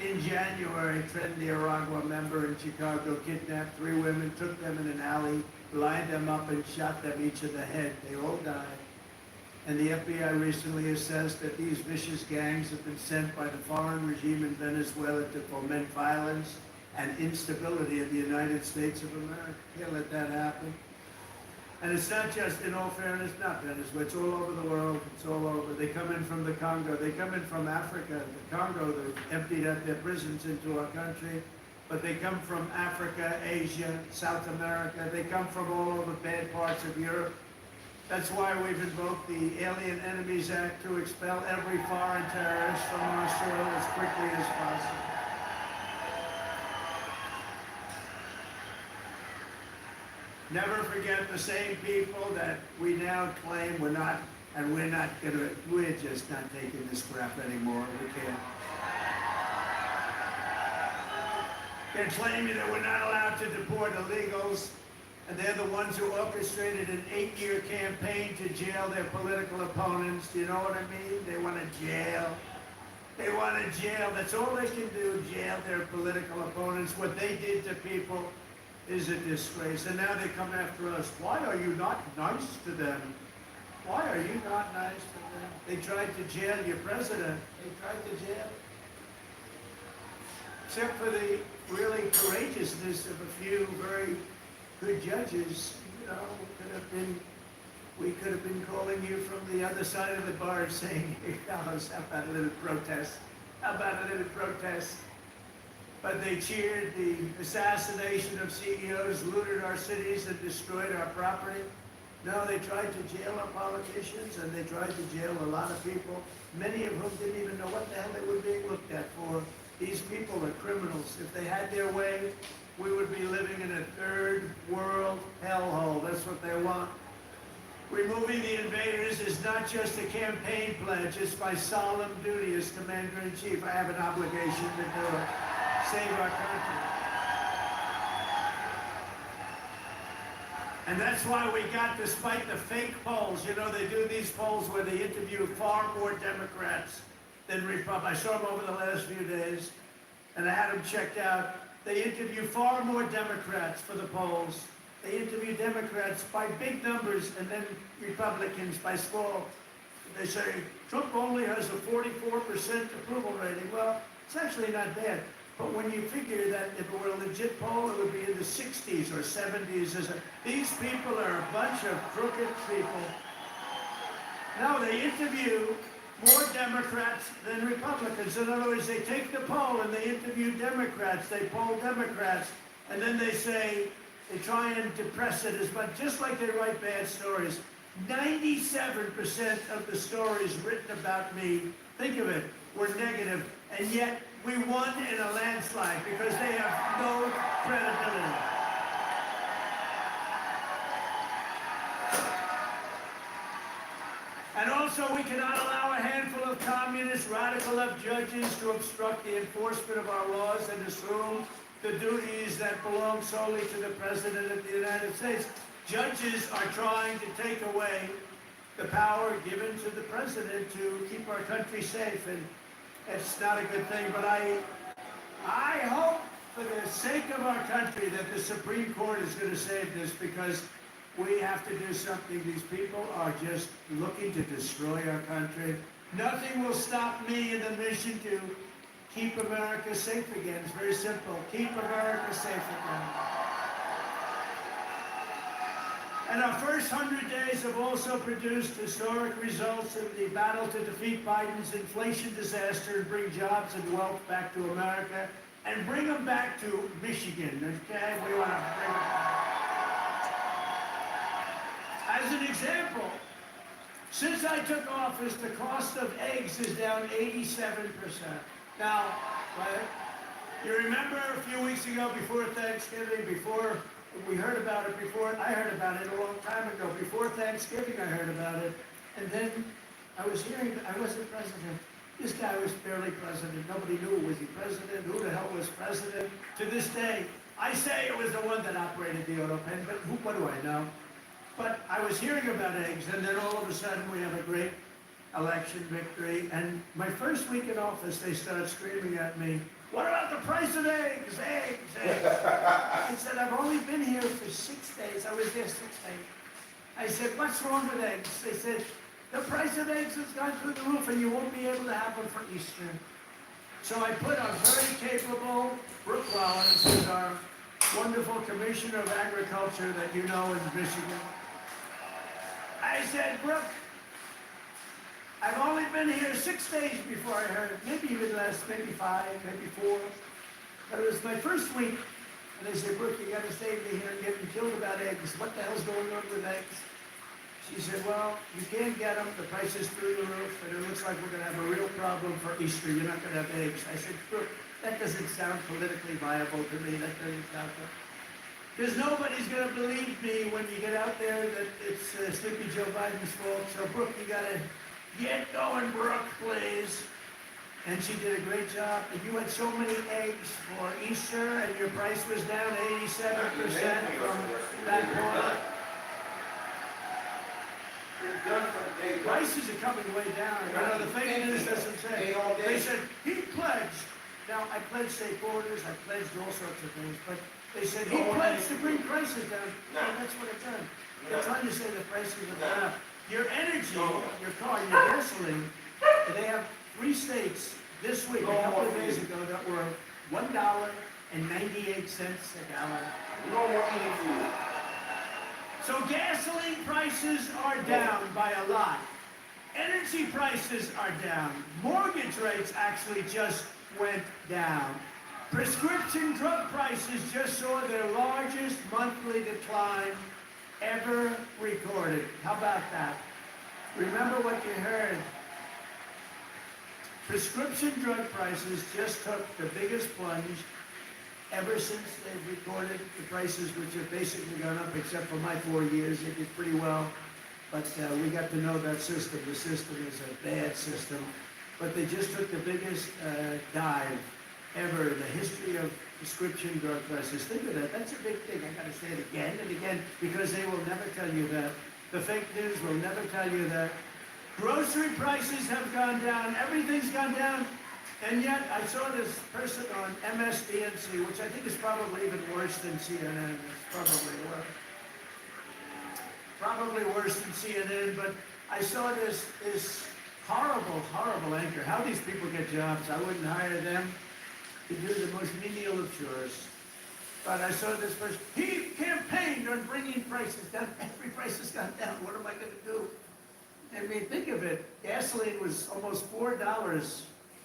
In January, Tren de Aragua member in Chicago kidnapped 3 women, took them in an alley, lined them up, and shot them each in the head. They all died. And the FBI recently assessed that these vicious gangs have been sent by the foreign regime in Venezuela to foment violence and instability in the United States of America. Can't let that happen. And it's not just, in all fairness, not Venezuela. It's all over the world. It's all over. They come in from the Congo. They come in from Africa. The Congo, they emptied out their prisons into our country. But they come from Africa, Asia, South America. They come from all over bad parts of Europe. That's why we've invoked the Alien Enemies Act to expel every foreign terrorist from our soil as quickly as possible. Never forget the same people that we now claim we're not just not taking this crap anymore. We can't. They're claiming that we're not allowed to deport illegals, and they're the ones who orchestrated an 8-year campaign to jail their political opponents. Do you know what I mean? They want to jail. They want to jail. That's all they can do, jail their political opponents. What they did to people is a disgrace. And now they come after us. Why are you not nice to them? Why are you not nice to them? They tried to jail your president. They tried to jail. Except for the really courageousness of a few very good judges, you know, we could have been calling you from the other side of the bar saying, hey, fellas, how about a little protest? How about a little protest? But they cheered the assassination of CEOs, looted our cities, and destroyed our property. No, they tried to jail our politicians, and they tried to jail a lot of people, many of whom didn't even know what the hell they were being looked at for. These people are criminals. If they had their way, we would be living in a third world hellhole. That's what they want. Removing the invaders is not just a campaign pledge. It's my solemn duty as Commander-in-Chief. I have an obligation to do it. Save our country. And that's why we got, despite the fake polls, you know, they do these polls where they interview far more Democrats than Republicans. I saw them over the last few days, and I had them checked out. They interview far more Democrats for the polls. They interview Democrats by big numbers and then Republicans by small. They say, Trump only has a 44% approval rating. Well, it's actually not bad. But when you figure that if it were a legit poll, it would be in the 60s or 70s. These people are a bunch of crooked people. No, they interview more Democrats than Republicans. In other words, they take the poll and they interview Democrats. They poll Democrats. And then they say, they try and depress it as much, just like they write bad stories. 97% of the stories written about me, think of it, were negative. And yet, we won in a landslide because they have no credibility. And also, we cannot allow a handful of communist, radical left judges to obstruct the enforcement of our laws and assume the duties that belong solely to the President of the United States. Judges are trying to take away the power given to the President to keep our country safe, and it's not a good thing. But I hope, for the sake of our country, that the Supreme Court is going to save this, because we have to do something. These people are just looking to destroy our country. Nothing will stop me in the mission to keep America safe again. It's very simple. Keep America safe again. And our first 100 days have also produced historic results in the battle to defeat Biden's inflation disaster and bring jobs and wealth back to America, and bring them back to Michigan, okay? We want to bring them back. As an example, since I took office, the cost of eggs is down 87%. Now, you remember a few weeks ago, before Thanksgiving, before we heard about it, I heard about it a long time ago. Before Thanksgiving, I heard about it. And then I was hearing, I wasn't president. This guy was barely president. Nobody knew, was he president? Who the hell was president? To this day, I say it was the one that operated the auto pen, but what do I know? But I was hearing about eggs, and then all of a sudden we have a great election victory. And my first week in office, they started screaming at me, "What about the price of eggs? Eggs, eggs." I said, "I've only been here for 6 days. I was there 6 days. I said, "What's wrong with eggs?" They said, "The price of eggs has gone through the roof, and you won't be able to have them for Easter." So I put our very capable Brooke Wallace, who's our wonderful Commissioner of Agriculture that you know in Michigan. I said, "Brooke, I've only been here 6 days before I heard, maybe even less, maybe 5, maybe 4. But it was my first week." And they said, "Brooke, you got to save me here and get me killed about eggs. What the hell's going on with eggs?" She said, "Well, you can't get them. The price is through the roof, and it looks like we're going to have a real problem for Easter. You're not going to have eggs." I said, "Brooke, that doesn't sound politically viable to me. That doesn't sound good. Because nobody's going to believe me when you get out there that it's Sleepy Joe Biden's fault. So, Brooke, you got to get going, Brooke, please." And she did a great job. And you had so many eggs for Easter, and your price was down 87% from that point. Prices are coming way down. You know, the fake news doesn't say. They said, he pledged. Now, I pledged safe orders. I pledged all sorts of things. But they said, he pledged to bring prices down. No, that's what it's done. They're trying to say the prices are going up. Your energy, your car, your gasoline, they have 3 states this week, a couple of days ago, that were $1.98 a gallon. No more eating food. So gasoline prices are down by a lot. Energy prices are down. Mortgage rates actually just went down. Prescription drug prices just saw their largest monthly decline ever recorded. How about that? Remember what you heard. Prescription drug prices just took the biggest plunge ever since they've recorded the prices, which have basically gone up, except for my 4 years. They did pretty well. But we got to know that system. The system is a bad system. But they just took the biggest dive ever in the history of prescription drug prices. Think of that. That's a big thing. I got to say it again and again, because they will never tell you that. The fake news will never tell you that. Grocery prices have gone down. Everything's gone down. And yet, I saw this person on MSDNC, which I think is probably even worse than CNN. It's probably worse than CNN. But I saw this horrible, horrible anchor. How these people get jobs? I wouldn't hire them to do the most menial of chores. But I saw this person. He campaigned on bringing prices down. Every price has gone down. What am I going to do? I mean, think of it. Gasoline was almost $4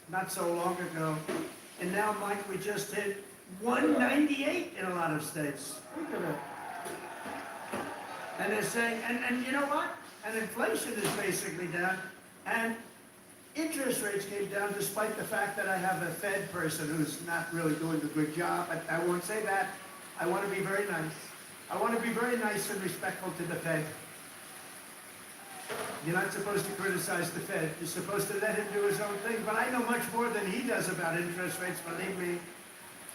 not so long ago. And now, Mike, we just hit $1.98 in a lot of states. Think of it. And they're saying, and you know what? And inflation is basically down. And interest rates came down despite the fact that I have a Fed person who's not really doing a good job. I won't say that. I want to be very nice. I want to be very nice and respectful to the Fed. You're not supposed to criticize the Fed. You're supposed to let him do his own thing. But I know much more than he does about interest rates, believe me.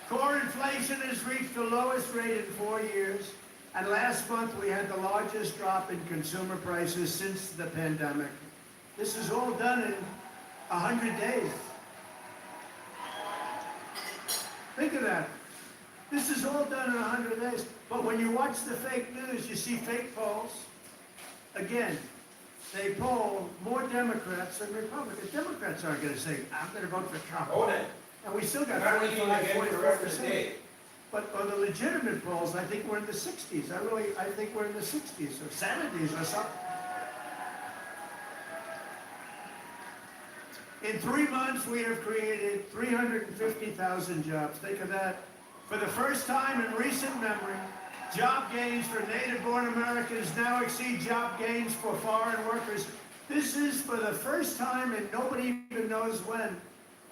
Core inflation has reached the lowest rate in 4 years. And last month, we had the largest drop in consumer prices since the pandemic. This is all done in 100 days. Think of that. This is all done in 100 days. But when you watch the fake news, you see fake polls. Again, they poll more Democrats than Republicans. Democrats aren't going to say, I'm going to vote for Trump. Hold it. And we still got Not really 45, again for the rest of the 44%. day. But on the legitimate polls, I think we're in the 60s. I think we're in the 60s or 70s or something. In 3 months, we have created 350,000 jobs. Think of that. For the first time in recent memory, job gains for native-born Americans now exceed job gains for foreign workers. This is for the first time, and nobody even knows when,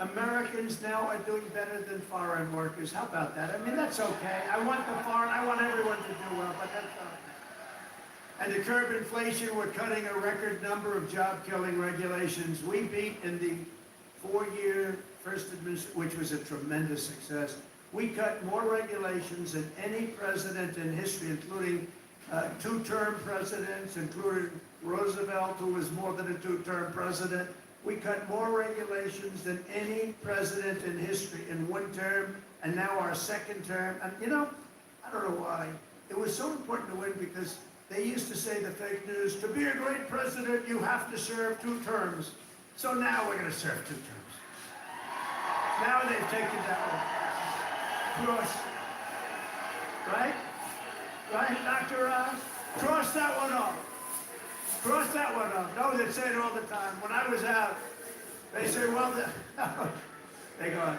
Americans now are doing better than foreign workers. How about that? I mean, that's okay. I want everyone to do well, but that's okay. And to curb inflation, we're cutting a record number of job-killing regulations. We beat in the 4-year first administration, which was a tremendous success. We cut more regulations than any president in history, including 2-term presidents, including Roosevelt, who was more than a 2-term president. We cut more regulations than any president in history in 1 term, and now our 2nd term. And you know, I don't know why. It was so important to win because they used to say, the fake news, to be a great president, you have to serve 2 terms. So now we're going to serve 2 terms. Now they've taken that one. Cross. Right? Right, Dr. Oz? Cross that one off. Cross that one off. No, they say it all the time. When I was out, they say, well, they go,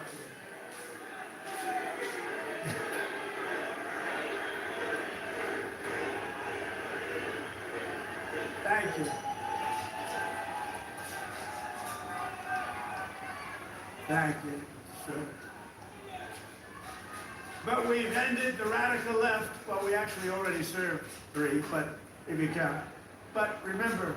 thank you. Thank you. Sure. But we've ended the radical left. Well, we actually already served 3, but if you count. But remember,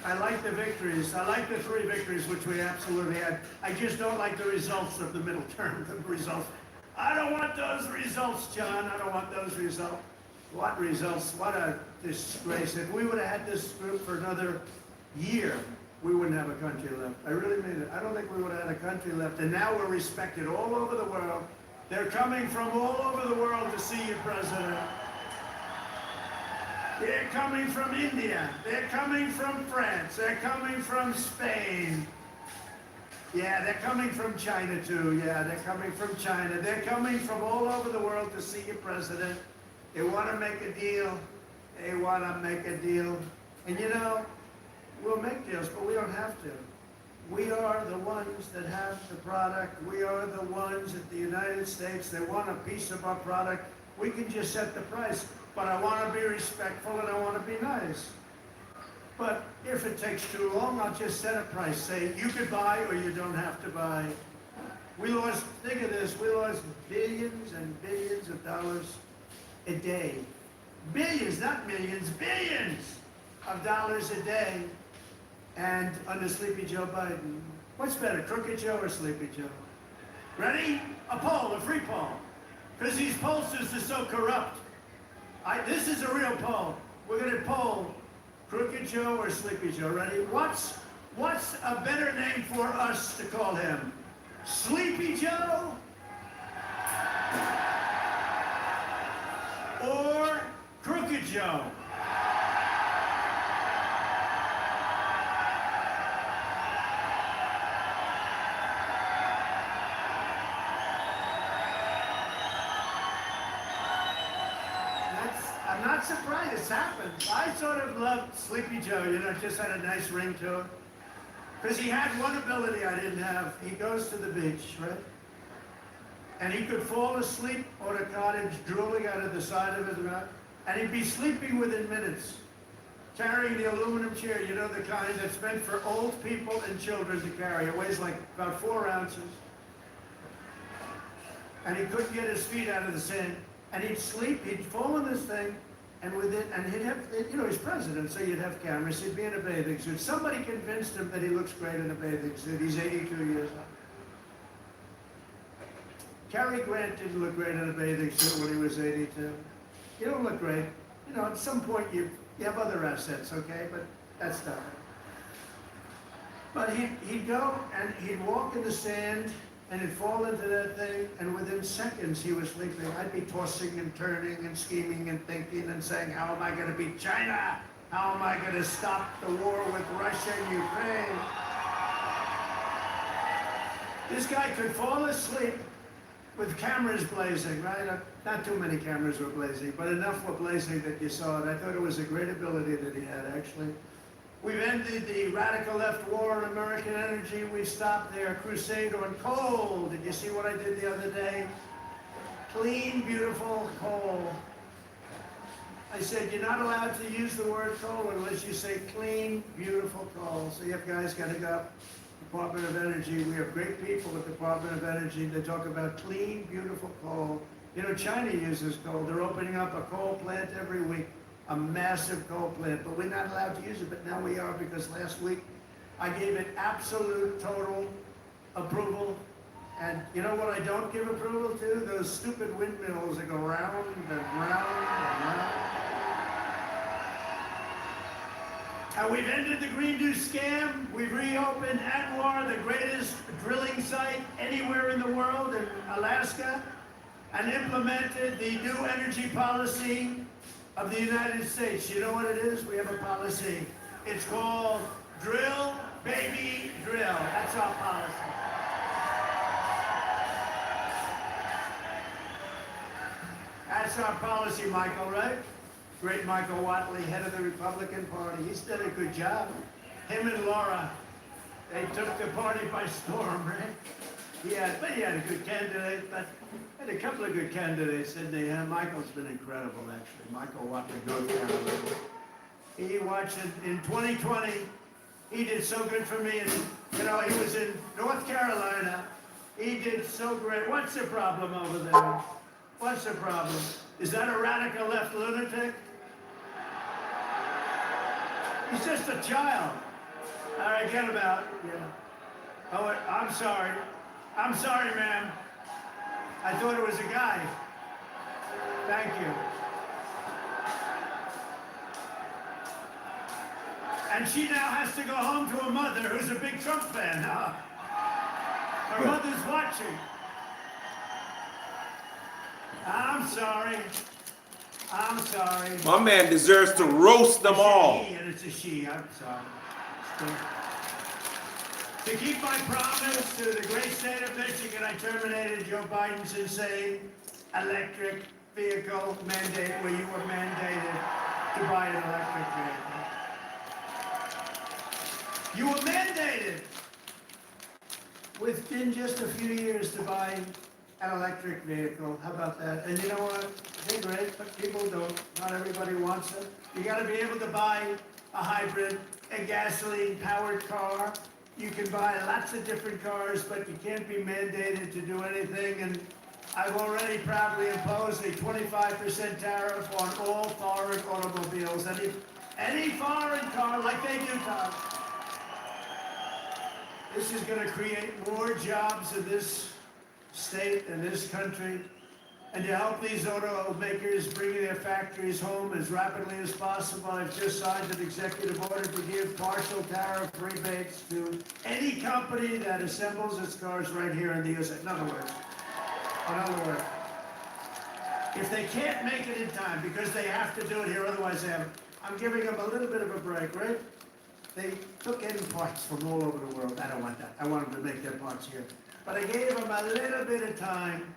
I like the victories. I like the 3 victories, which we absolutely had. I just don't like the results of the middle term, the results. I don't want those results, John. I don't want those results. What results? What a disgrace. If we would have had this group for another year, we wouldn't have a country left. I really mean it. I don't think we would have had a country left. And now we're respected all over the world. They're coming from all over the world to see you, President. They're coming from India. They're coming from France. They're coming from Spain. Yeah, they're coming from China, too. Yeah, they're coming from China. They're coming from all over the world to see you, President. They want to make a deal. They want to make a deal. And you know, we'll make deals, but we don't have to. We are the ones that have the product. We are the ones at the United States that want a piece of our product. We can just set the price. But I want to be respectful and I want to be nice. But if it takes too long, I'll just set a price. Say, you could buy or you don't have to buy. We lost, think of this, we lost billions and billions of dollars a day. Billions, not millions, billions of dollars a day. And under Sleepy Joe Biden. What's better, Crooked Joe or Sleepy Joe? Ready? A poll, a free poll. Because these pollsters are so corrupt. This is a real poll. We're going to poll Crooked Joe or Sleepy Joe. Ready? What's a better name for us to call him? Sleepy Joe? Or Crooked Joe? I'm not surprised it's happened. I sort of loved Sleepy Joe, you know, just had a nice ring to him. Because he had one ability I didn't have. He goes to the beach, right? And he could fall asleep on a cottage drooling out of the side of his mouth. And he'd be sleeping within minutes. Carrying the aluminum chair, you know, the kind that's meant for old people and children to carry. It weighs like about 4 ounces. And he couldn't get his feet out of the sand. And he'd sleep, he'd fall in this thing, And he'd have, he's president, so you'd have cameras. He'd be in a bathing suit. Somebody convinced him that he looks great in a bathing suit. He's 82 years old. Cary Grant didn't look great in a bathing suit when he was 82. You don't look great. At some point you have other assets, okay? But that's not it. But he'd go and he'd walk in the sand and he'd fall into that thing, and within seconds he was sleeping. I'd be tossing and turning and scheming and thinking and saying, how am I going to beat China? How am I going to stop the war with Russia and Ukraine? This guy could fall asleep with cameras blazing, right? Not too many cameras were blazing, but enough were blazing that you saw it. I thought it was a great ability that he had, actually. We've ended the radical left war on American energy. We've stopped their crusade on coal. Did you see what I did the other day? Clean, beautiful coal. I said, you're not allowed to use the word coal unless you say clean, beautiful coal. So you have guys got to go up. Department of Energy. We have great people at the Department of Energy. They talk about clean, beautiful coal. China uses coal. They're opening up a coal plant every week. A massive coal plant, but we're not allowed to use it, but now we are, because last week I gave it absolute, total approval. And you know what I don't give approval to? Those stupid windmills that go round and round and round. And we've ended the Green New scam. We've reopened Anwar, the greatest drilling site anywhere in the world, in Alaska, and implemented the new energy policy of the United States. You know what it is? We have a policy. It's called drill, baby, drill. That's our policy. That's our policy, Michael, right? Great Michael Watley, head of the Republican Party. He's done a good job. Him and Laura, they took the party by storm, right? He had a good candidate, but had a couple of good candidates, didn't they? Michael's been incredible, actually. Michael Watley, North Carolina. He watched it in 2020. He did so good for me. And, he was in North Carolina. He did so great. What's the problem over there? What's the problem? Is that a radical left lunatic? He's just a child. All right, get him out. Yeah. Oh, I'm sorry. I'm sorry, ma'am. I thought it was a guy. Thank you. And she now has to go home to a mother who's a big Trump fan, huh? Her mother's watching. I'm sorry. I'm sorry. My man deserves to roast them all. It's a he and it's a she. I'm sorry. To keep my promise to the great state of Michigan, I terminated Joe Biden's insane electric vehicle mandate, where you were mandated to buy an electric vehicle. You were mandated within just a few years to buy an electric vehicle. How about that? And you know what? They're great, but people don't. Not everybody wants them. You got to be able to buy a hybrid, a gasoline-powered car. You can buy lots of different cars, but you can't be mandated to do anything. And I've already proudly imposed a 25% tariff on all foreign automobiles. Any foreign car, like they do, Tom. This is going to create more jobs in this state and this country. And to help these automakers bring their factories home as rapidly as possible, I've just signed an executive order to give partial tariff rebates to any company that assembles its cars right here in the USA. In other words, if they can't make it in time because they have to do it here, otherwise they haven't, I'm giving them a little bit of a break, right? They took in parts from all over the world. I don't want that. I want them to make their parts here. But I gave them a little bit of time.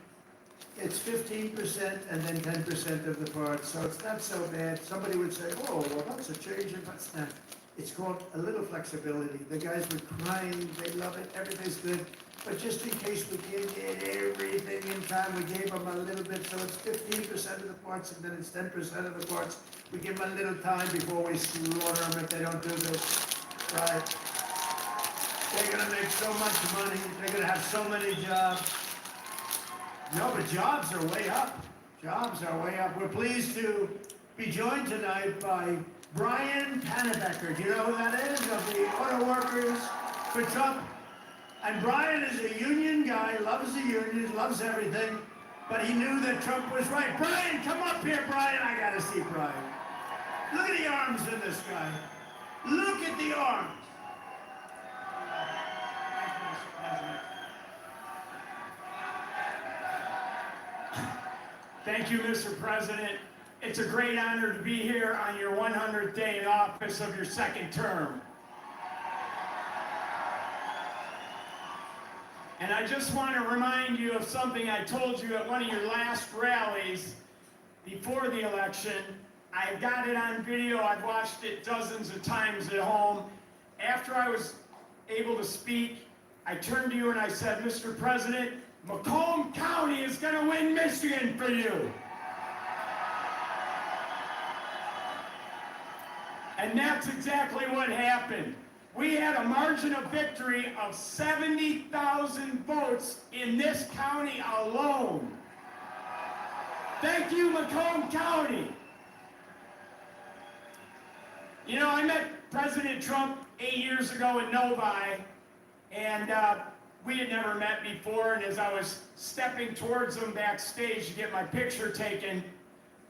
It's 15% and then 10% of the parts, so it's not so bad. Somebody would say, oh, well, that's a change in what's that? It's called a little flexibility. The guys were crying, they love it, everything's good. But just in case we can't get everything in time, we gave them a little bit, so it's 15% of the parts and then it's 10% of the parts. We give them a little time before we slaughter them if they don't do this, right? They're gonna make so much money, they're gonna have so many jobs. No, but jobs are way up. Jobs are way up. We're pleased to be joined tonight by Brian Pannebecker. Do you know who that is? Of the auto workers for Trump. And Brian is a union guy, loves the unions, loves everything, but he knew that Trump was right. Brian, come up here, Brian. I gotta see Brian. Look at the arms in this guy. Look at the arms. Thank you, Mr. President. It's a great honor to be here on your 100th day in office of your second term. And I just want to remind you of something I told you at one of your last rallies before the election. I've got it on video. I've watched it dozens of times at home. After I was able to speak, I turned to you and I said, Mr. President, Macomb County is going to win Michigan for you. And that's exactly what happened. We had a margin of victory of 70,000 votes in this county alone. Thank you, Macomb County. You know, I met President Trump 8 years ago in Novi, and we had never met before, and as I was stepping towards him backstage to get my picture taken,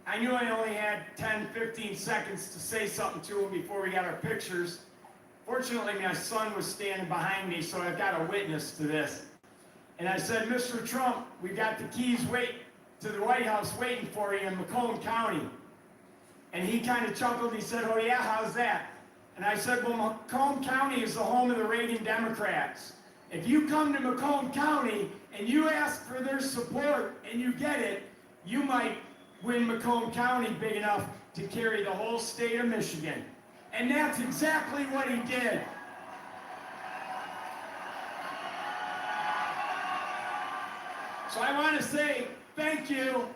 I knew I only had 10, 15 seconds to say something to him before we got our pictures. Fortunately, my son was standing behind me, so I've got a witness to this. And I said, Mr. Trump, we got the keys to the White House waiting for you in Macomb County. And he kind of chuckled. He said, oh yeah, how's that? And I said, well, Macomb County is the home of the Reagan Democrats. If you come to Macomb County and you ask for their support and you get it, you might win Macomb County big enough to carry the whole state of Michigan. And that's exactly what he did. So I want to say thank you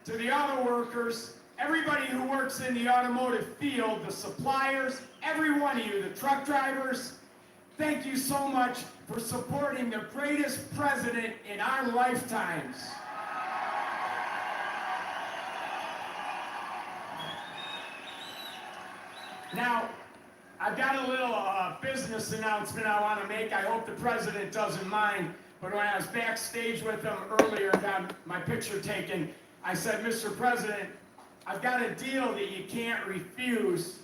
to the auto workers, everybody who works in the automotive field, the suppliers, every one of you, the truck drivers. Thank you so much for supporting the greatest president in our lifetimes. Now, I've got a little business announcement I want to make. I hope the president doesn't mind. But when I was backstage with him earlier and got my picture taken, I said, Mr. President, I've got a deal that you can't refuse.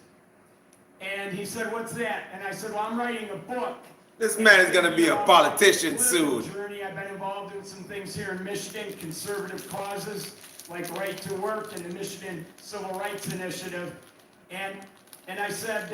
And he said, what's that? And I said, well, I'm writing a book. This man is going to be a politician soon. Journey. I've been involved in some things here in Michigan, conservative causes like right to work and the Michigan Civil Rights Initiative. And I said,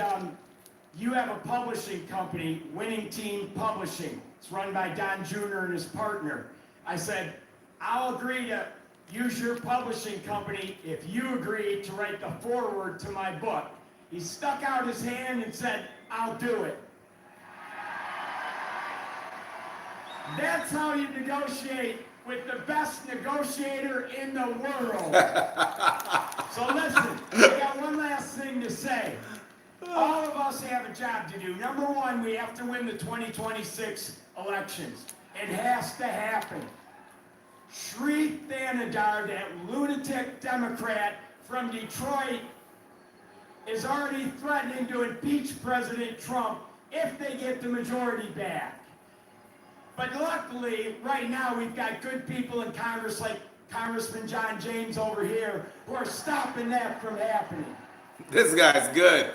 you have a publishing company, Winning Team Publishing. It's run by Don Jr. and his partner. I said, I'll agree to use your publishing company if you agree to write the foreword to my book. He stuck out his hand and said, I'll do it. That's how you negotiate with the best negotiator in the world. So listen, I got one last thing to say. All of us have a job to do. Number one, we have to win the 2026 elections. It has to happen. Sri Thanadar, that lunatic Democrat from Detroit, is already threatening to impeach President Trump if they get the majority back. But luckily, right now, we've got good people in Congress like Congressman John James over here who are stopping that from happening. This guy's good.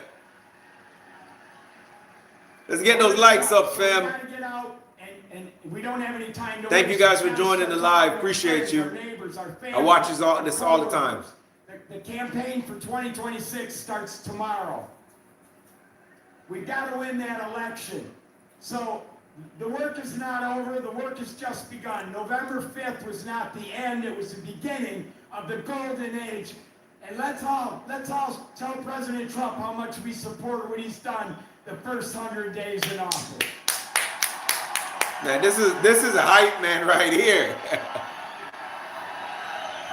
Let's get those likes up, fam. We gotta get out, and we don't have any time to Thank you guys for joining the live. Appreciate you. Our neighbors, our families, I watch this all the time. The campaign for 2026 starts tomorrow. We've got to win that election. So the work is not over. The work has just begun. November 5th was not the end. It was the beginning of the golden age. And let's all tell President Trump how much we support what he's done the first 100 days in office. Man, this is a hype man right here.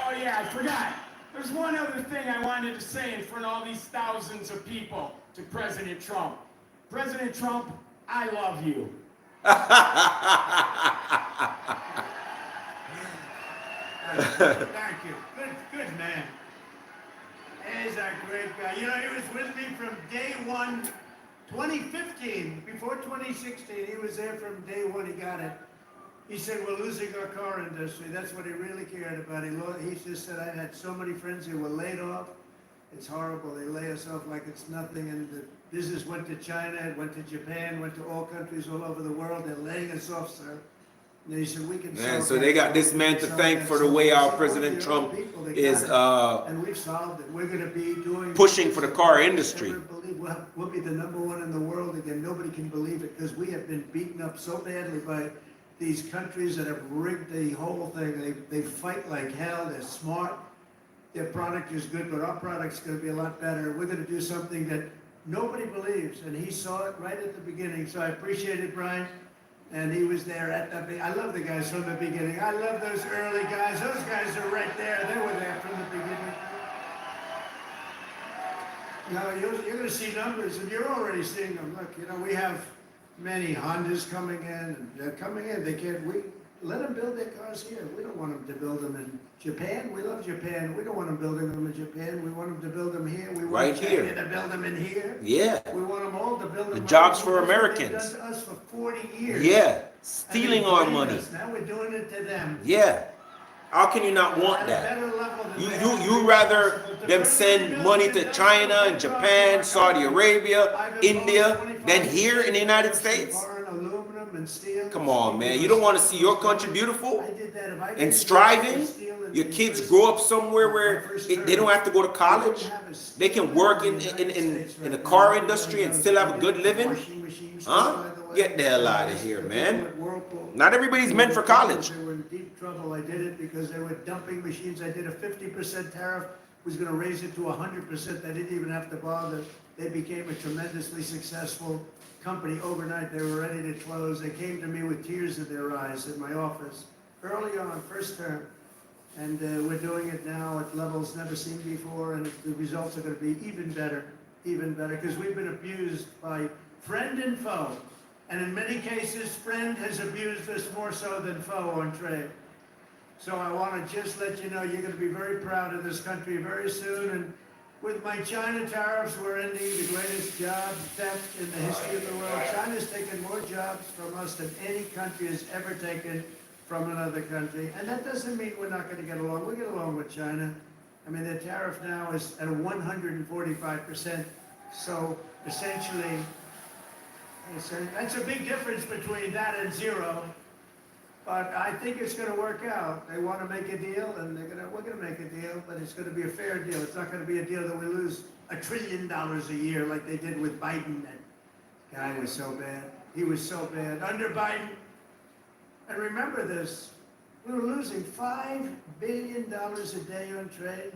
Oh yeah, I forgot. There's one other thing I wanted to say in front of all these thousands of people to President Trump. President Trump, I love you. Thank you. Good man. is a great guy. You know, he was with me from day one, 2015. Before 2016, he was there from day one. He got it. He said, we're losing our car industry. That's what he really cared about. He just said, I had so many friends who were laid off. It's horrible. They lay us off like it's nothing. And the business went to China, it went to Japan, went to all countries all over the world. They're laying us off, sir. And he said, we can Man, solve so that. they got this man to thank for the way our President Trump is and we've solved it. We're going to be doing pushing for the car industry. Never believe we'll be the #1 in the world again. Nobody can believe it because we have been beaten up so badly by these countries that have rigged the whole thing. They fight like hell. They're smart. Their product is good, but our product's going to be a lot better. We're going to do something that nobody believes, and he saw it right at the beginning. So I appreciate it, Brian. And he was there at the beginning. I love the guys from the beginning. I love those early guys. Those guys are right there. They were there from the beginning. No, you're going to see numbers, and you're already seeing them. Look, you know, we have many Hondas coming in, and they're coming in. They can't. We let them build their cars here. We don't want them to build them in Japan. We love Japan. We don't want them building them in Japan. We want them to build them here. We want Right China here. to build them in here. Yeah. We want them all to build them. The right jobs here. for That's what Americans. they've done to us for 40 years. Yeah. And Stealing they our blamed money. us. Now we're doing it to them. Yeah. How can you not want At a that? better level than You they you have you been rather possible. To them bring send millions money of to dollars China and across Japan, our Saudi country. Arabia, I've India, imposed than here in the United 25% States? foreign aluminum and steel. Come on, man. You don't want to see your country beautiful I did that. If I and didn't striving? have steel in Your the kids first- grow up somewhere where my first they term, don't have to go to we college. wouldn't have a steel They can mill work the in United States the right car now. industry and Everybody still have a knows. good living? Washing machines, Huh? by the way. Get the hell out of here, The man. people at Whirlpool. Not everybody's meant for college. They were in deep trouble. I did it because they were dumping machines. I did a 50% tariff, was going to raise it to 100%. They didn't even have to bother. They became a tremendously successful company overnight. They were ready to close. They came to me with tears in their eyes in my office early on, first term. And we're doing it now at levels never seen before, and the results are going to be even better, because we've been abused by friend and foe. And in many cases, friend has abused us more so than foe on trade. So I want to just let you know, you're going to be very proud of this country very soon. And with my China tariffs, we're ending the greatest job theft in the history of the world. China's taken more jobs from us than any country has ever taken from another country. And that doesn't mean we're not going to get along. We get along with China. I mean, their tariff now is at 145%. So essentially, that's a big difference between that and zero. But I think it's going to work out. They want to make a deal, and we're going to make a deal, but it's going to be a fair deal. It's not going to be a deal that we lose $1 trillion a year like they did with Biden. That guy was so bad. He was so bad. Under Biden, and remember this, we were losing $5 billion a day on trade,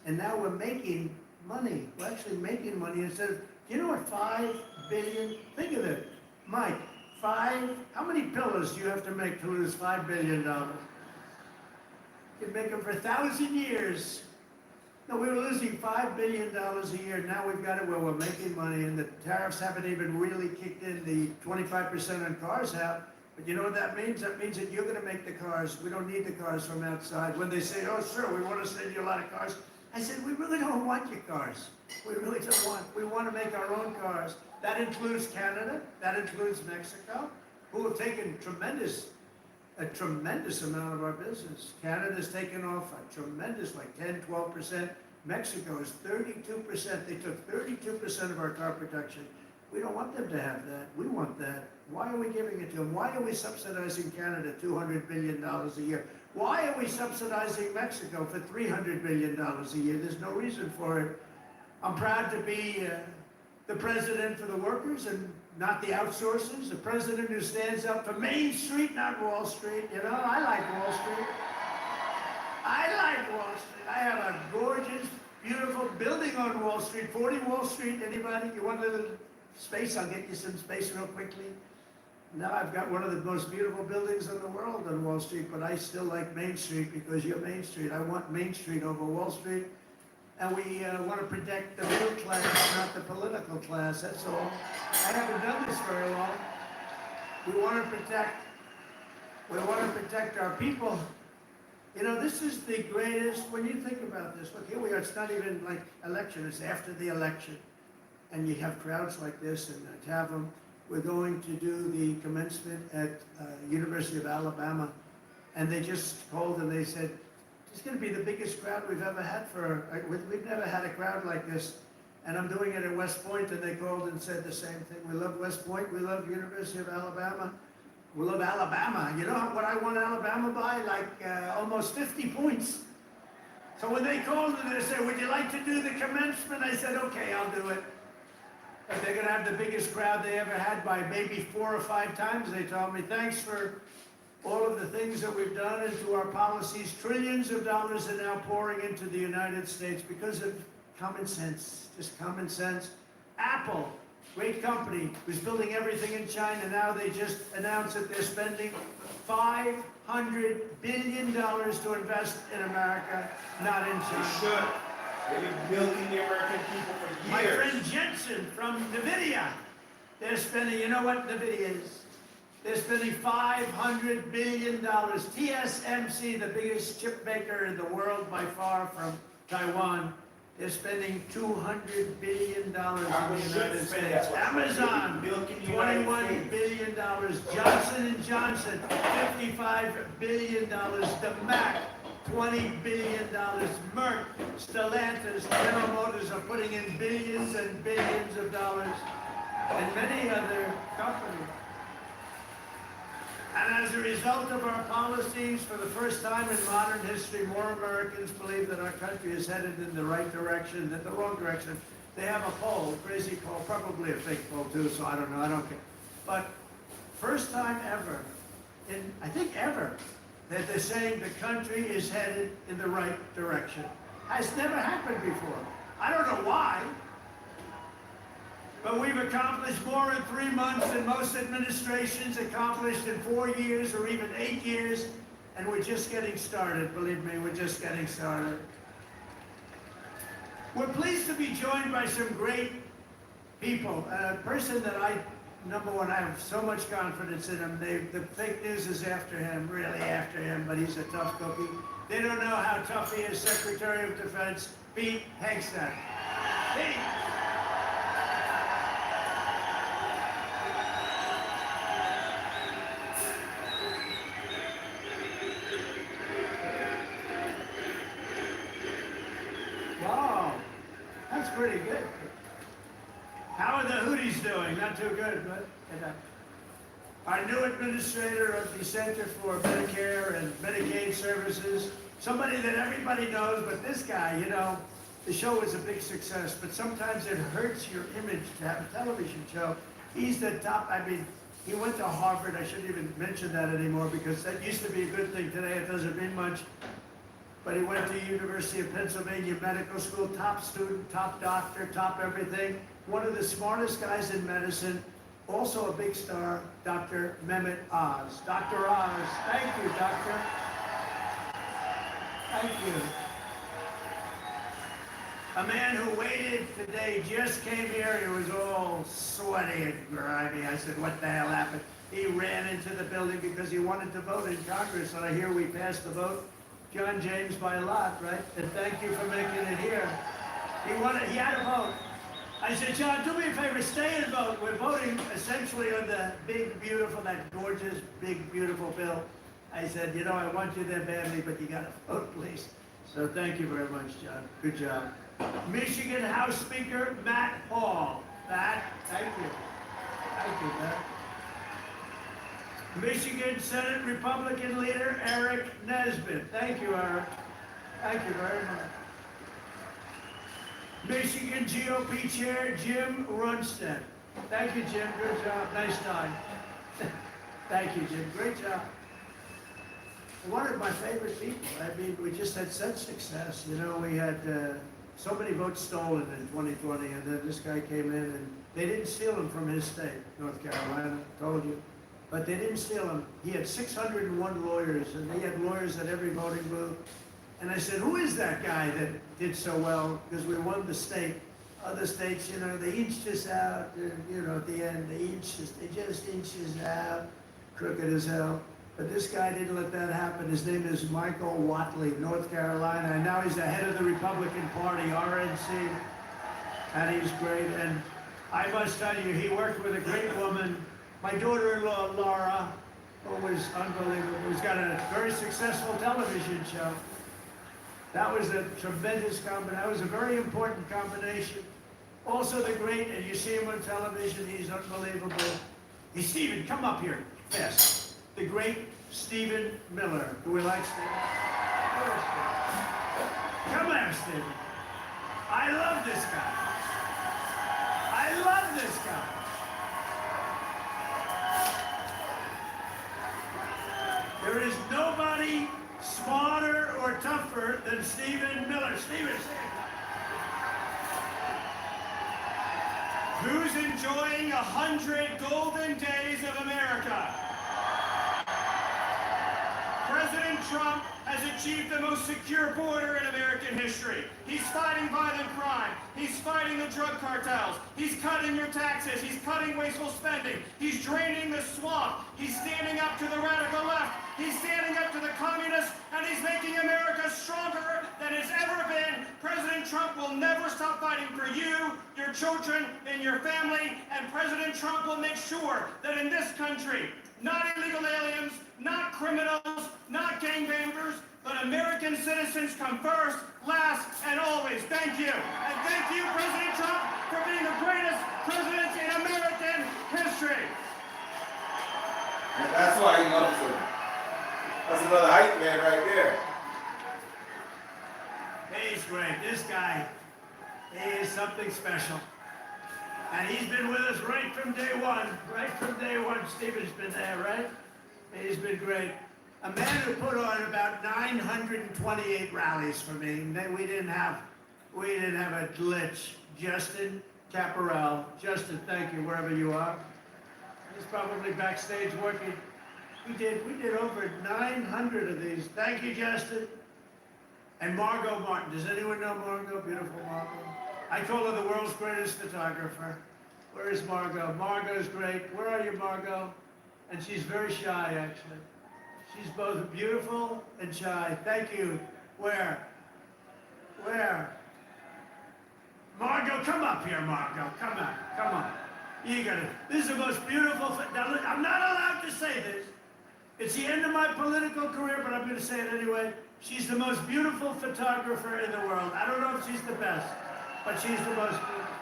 and now we're making money. We're actually making money instead of, you know what, $5 billion? Think of it, Mike. How many pillows do you have to make to lose $5 billion? You'd make them for 1,000 years. No, we were losing $5 billion a year. Now we've got it where we're making money, and the tariffs haven't even really kicked in. The 25% on cars have. But you know what that means? That means that you're going to make the cars. We don't need the cars from outside. When they say, oh, sir, we want to send you a lot of cars. I said, we really don't want your cars. We really don't want. We want to make our own cars. That includes Canada. That includes Mexico, who have taken a tremendous amount of our business. Canada's taken off a tremendous, like 10, 12%. Mexico is 32%. They took 32% of our car production. We don't want them to have that. We want that. Why are we giving it to them? Why are we subsidizing Canada $200 billion a year? Why are we subsidizing Mexico for $300 billion a year? There's no reason for it. I'm proud to be the president for the workers and not the outsourcers, the president who stands up for Main Street, not Wall Street. You know, I like Wall Street. I like Wall Street. I have a gorgeous, beautiful building on Wall Street, 40 Wall Street. Anybody? You want a little space? I'll get you some space real quickly. Now I've got one of the most beautiful buildings in the world on Wall Street, but I still like Main Street because you're Main Street. I want Main Street over Wall Street. And we want to protect the middle class, not the political class, that's all. I haven't done this very long. We want to protect our people. You know, this is the greatest, when you think about this, look, here we are, it's not even like election, it's after the election. And you have crowds like this, and to have them, we're going to do the commencement at University of Alabama. And they just called and they said, it's gonna be the biggest crowd we've ever had we've never had a crowd like this. And I'm doing it at West Point, and they called and said the same thing. We love West Point, we love University of Alabama. We love Alabama. You know what I won Alabama by? Like almost 50 points. So when they called and they said, would you like to do the commencement? I said, okay, I'll do it. But they're gonna have the biggest crowd they ever had by maybe 4 or 5 times. They told me, thanks for all of the things that we've done into our policies. Trillions of dollars are now pouring into the United States because of common sense, just common sense. Apple, great company, was building everything in China. Now they just announced that they're spending $500 billion to invest in America, not in China. They've been milking the American people for My years. friend Jensen from NVIDIA, they're spending, you know what NVIDIA is? They're spending $500 billion. TSMC, the biggest chip maker in the world by far from Taiwan, they're spending $200 billion in the United States. Amazon, $21 billion. Johnson & Johnson, $55 billion. The Mac, $20 billion. Merck, Stellantis, General Motors are putting in billions and billions of dollars, and many other companies. And as a result of our policies, for the first time in modern history, more Americans believe that our country is headed in the right direction than the wrong direction. They have a poll, a crazy poll, probably a fake poll too, so I don't know, I don't care. But first time ever, I think ever, that they're saying the country is headed in the right direction. Has never happened before. I don't know why. But we've accomplished more in 3 months than most administrations accomplished in 4 years or even 8 years, and we're just getting started. Believe me, we're just getting started. We're pleased to be joined by some great people. A person that number one, I have so much confidence in him. The fake news is after him, really after him, but he's a tough cookie. They don't know how tough he is. Secretary of Defense, Pete Hegseth. Pete. Pretty good. How are the Hooties doing? Not too good, but our new administrator of the Center for Medicare and Medicaid Services, somebody that everybody knows, but this guy, you know, the show is a big success, but sometimes it hurts your image to have a television show. He's the top, I mean, he went to Harvard. I shouldn't even mention that anymore because that used to be a good thing. Today it doesn't mean much. But he went to University of Pennsylvania Medical School, top student, top doctor, top everything. One of the smartest guys in medicine, also a big star, Dr. Mehmet Oz. Dr. Oz, thank you, doctor. Thank you. A man who waited today, just came here, he was all sweaty and grimy. I said, what the hell happened? He ran into the building because he wanted to vote in Congress, and I hear we passed the vote. John James by a lot, right? And thank you for making it here. He had a vote. I said, John, do me a favor, stay and vote. We're voting essentially on the big, beautiful, that gorgeous, big, beautiful bill. I said, you know, I want you there badly, but you gotta vote, please. So thank you very much, John. Good job. Michigan House Speaker Matt Hall. Matt, thank you. Thank you, Matt. Michigan Senate Republican leader Eric Nesbitt. Thank you, Eric. Thank you very much. Michigan GOP Chair Jim Runstead. Thank you, Jim. Good job. Nice time. Thank you, Jim. Great job. One of my favorite people. I mean, we just had such success. You know, we had so many votes stolen in 2020, and then this guy came in, and they didn't steal them from his state, North Carolina. Told you. But they didn't steal him. He had 601 lawyers, and they had lawyers at every voting booth. And I said, who is that guy that did so well? Because we won the state. Other states, you know, they inched us out, you know, at the end, they just inched us out, crooked as hell. But this guy didn't let that happen. His name is Michael Watley, North Carolina, and now he's the head of the Republican Party, RNC, and he's great. And I must tell you, he worked with a great woman, my daughter-in-law, Laura, who was unbelievable, who's got a very successful television show. That was a tremendous combination. That was a very important combination. Also the great, and you see him on television, he's unbelievable. Hey, Stephen, come up here, fast. The great Stephen Miller, who we like, Stephen. Come here, Stephen. I love this guy. I love this guy. There is nobody smarter or tougher than Stephen Miller. Stephen, Who's enjoying 100 golden days of America? President Trump has achieved the most secure border in American history. He's fighting violent crime. He's fighting the drug cartels. He's cutting your taxes. He's cutting wasteful spending. He's draining the swamp. He's standing up to the radical left. He's standing up to the communists, and he's making America stronger than it's ever been. President Trump will never stop fighting for you, your children, and your family, and President Trump will make sure that in this country, not illegal aliens, not criminals, not gangbangers, but American citizens come first, last, and always. Thank you. And thank you, President Trump, for being the greatest president in American history. And that's why he loves him. That's another hype man right there. he's great. This guy, he is something special. And he's been with us right from day one. Right from day one, Stephen's been there, right? He's been great. A man who put on about 928 rallies for me. We didn't have a glitch. Justin Caparel. Justin, thank you, wherever you are. He's probably backstage working. We did over 900 of these. Thank you, Justin. And Margot Martin. Does anyone know Margot? Beautiful Margot. I call her the world's greatest photographer. Where is Margot? Margot's great. Where are you, Margot? And she's very shy, actually. She's both beautiful and shy. Thank you. Where? Margot, come up here, Margot. Come on. You got it. This is the most beautiful. Now, look, I'm not allowed to say this. It's the end of my political career, but I'm going to say it anyway. She's the most beautiful photographer in the world. I don't know if she's the best, but she's the most beautiful.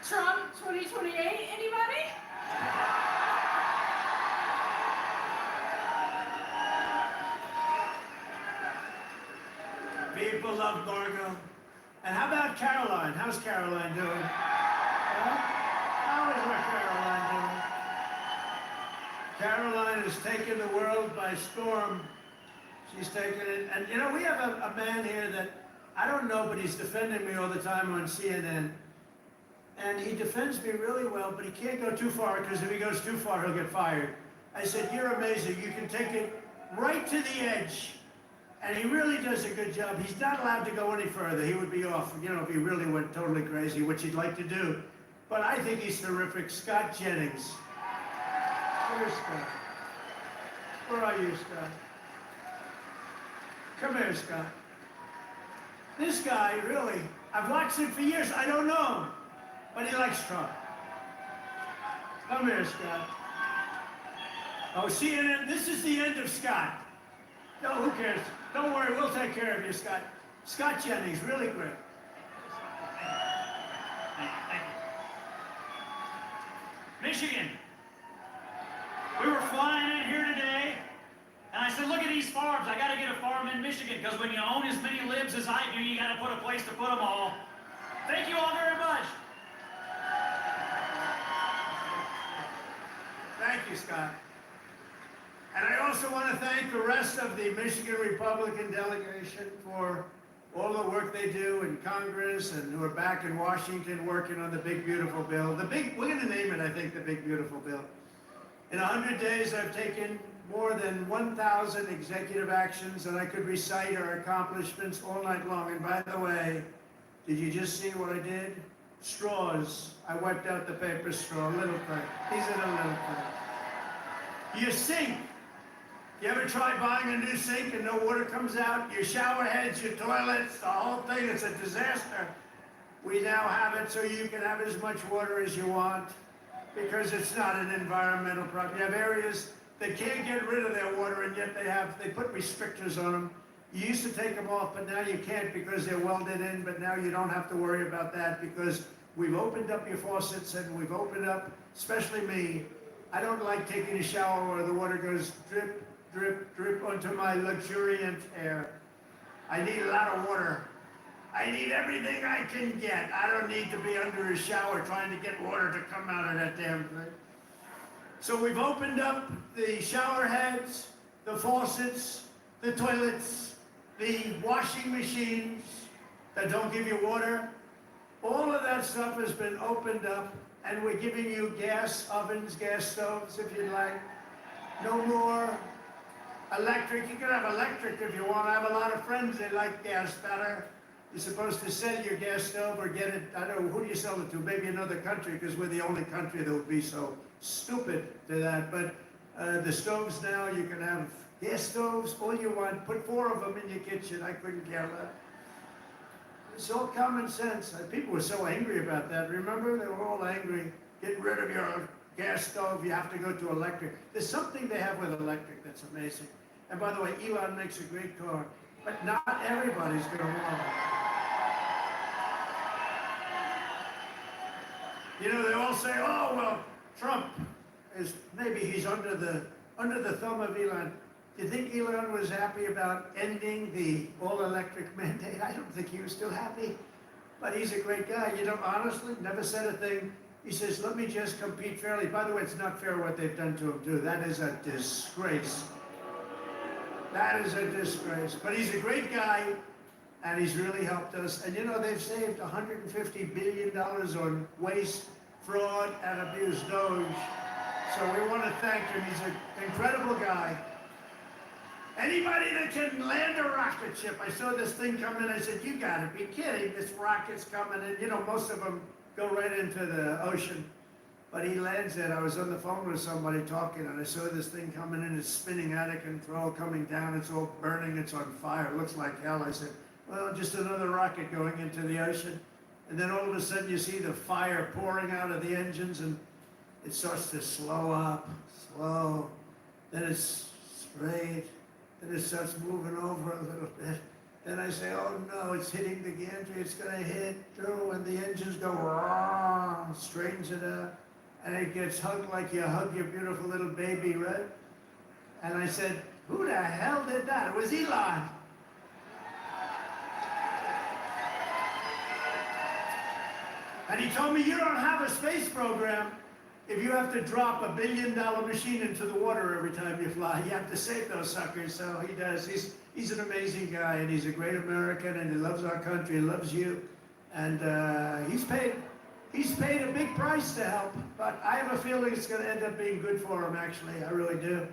Trump 2028, anybody? People love Margot. And how about Caroline? How's Caroline doing? How is our Caroline doing? Caroline has taken the world by storm. She's taken it. And you know, we have a man here that, I don't know, but he's defending me all the time on CNN. And he defends me really well, but he can't go too far, because if he goes too far, he'll get fired. I said, you're amazing. You can take it right to the edge. And he really does a good job. He's not allowed to go any further. He would be off, you know, if he really went totally crazy, which he'd like to do. But I think he's terrific. Scott Jennings. Where's Scott? Where are you, Scott? Come here, Scott. This guy, really, I've watched him for years. I don't know him, but he likes Trump. Come here, Scott. Oh, CNN, this is the end of Scott. No, who cares? Don't worry, we'll take care of you, Scott. Scott Jennings, really great. Thank you. Michigan. We were flying in here today, and I said, look at these farms. I got to get a farm in Michigan, because when you own as many libs as I do, you got to put a place to put them all. Thank you all very much. Thank you, Scott. And I also want to thank the rest of the Michigan Republican delegation for all the work they do in Congress, and who are back in Washington working on the big, beautiful bill. We're going to name it, I think, the big, beautiful bill. In 100 days, I've taken more than 1,000 executive actions, and I could recite our accomplishments all night long. And by the way, did you just see what I did? straws. I wiped out the paper straw, little thing. These are the little things. Your sink. You ever try buying a new sink and no water comes out? Your shower heads, your toilets, the whole thing, it's a disaster. We now have it so you can have as much water as you want because it's not an environmental problem. You have areas that can't get rid of their water and yet they put restrictors on them. You used to take them off, but now you can't because they're welded in, but now you don't have to worry about that because we've opened up your faucets and we've opened up, especially me. I don't like taking a shower where the water goes drip, drip, drip onto my luxuriant air. I need a lot of water. I need everything I can get. I don't need to be under a shower trying to get water to come out of that damn thing. So we've opened up the shower heads, the faucets, the toilets, the washing machines that don't give you water. All of that stuff has been opened up, and we're giving you gas ovens, gas stoves if you'd like. No more electric. You can have electric if you want. I have a lot of friends that like gas better. You're supposed to sell your gas stove or get it, I don't know, who do you sell it to? Maybe another country, because we're the only country that would be so stupid to that. But the stoves now, you can have gas stoves, all you want. Put 4 of them in your kitchen. I couldn't care less. It's all common sense. People were so angry about that. Remember? They were all angry. Get rid of your gas stove. You have to go to electric. There's something they have with electric that's amazing. And by the way, Elon makes a great car. But not everybody's going to want it. You know, they all say, oh, well, Trump is, maybe he's under the thumb of Elon. Do you think Elon was happy about ending the all-electric mandate? I don't think he was still happy. But he's a great guy. You know, honestly, never said a thing. He says, let me just compete fairly. By the way, it's not fair what they've done to him, too. That is a disgrace. That is a disgrace. But he's a great guy, and he's really helped us. And you know, they've saved $150 billion on waste, fraud, and abuse, Doge. So we want to thank him. He's an incredible guy. Anybody that can land a rocket ship, I saw this thing come in, I said, you gotta be kidding, this rocket's coming in. You know, most of them go right into the ocean. But he lands it. I was on the phone with somebody talking, and I saw this thing coming in. It's spinning out of control, coming down. It's all burning. It's on fire. It looks like hell. I said, well, just another rocket going into the ocean. And then all of a sudden, you see the fire pouring out of the engines, and it starts to slow up, slow. Then it's straight. Then it starts moving over a little bit. Then I say, oh no, it's hitting the gantry. It's going to hit through, and the engines go, raw, straightens it up. And it gets hugged like you hug your beautiful little baby, right? And I said, who the hell did that? It was Elon. And he told me, you don't have a space program if you have to drop $1 billion machine into the water every time you fly. You have to save those suckers, so he does. He's an amazing guy, and he's a great American, and he loves our country, he loves you. And he's paid a big price to help, but I have a feeling it's going to end up being good for him, actually. I really do.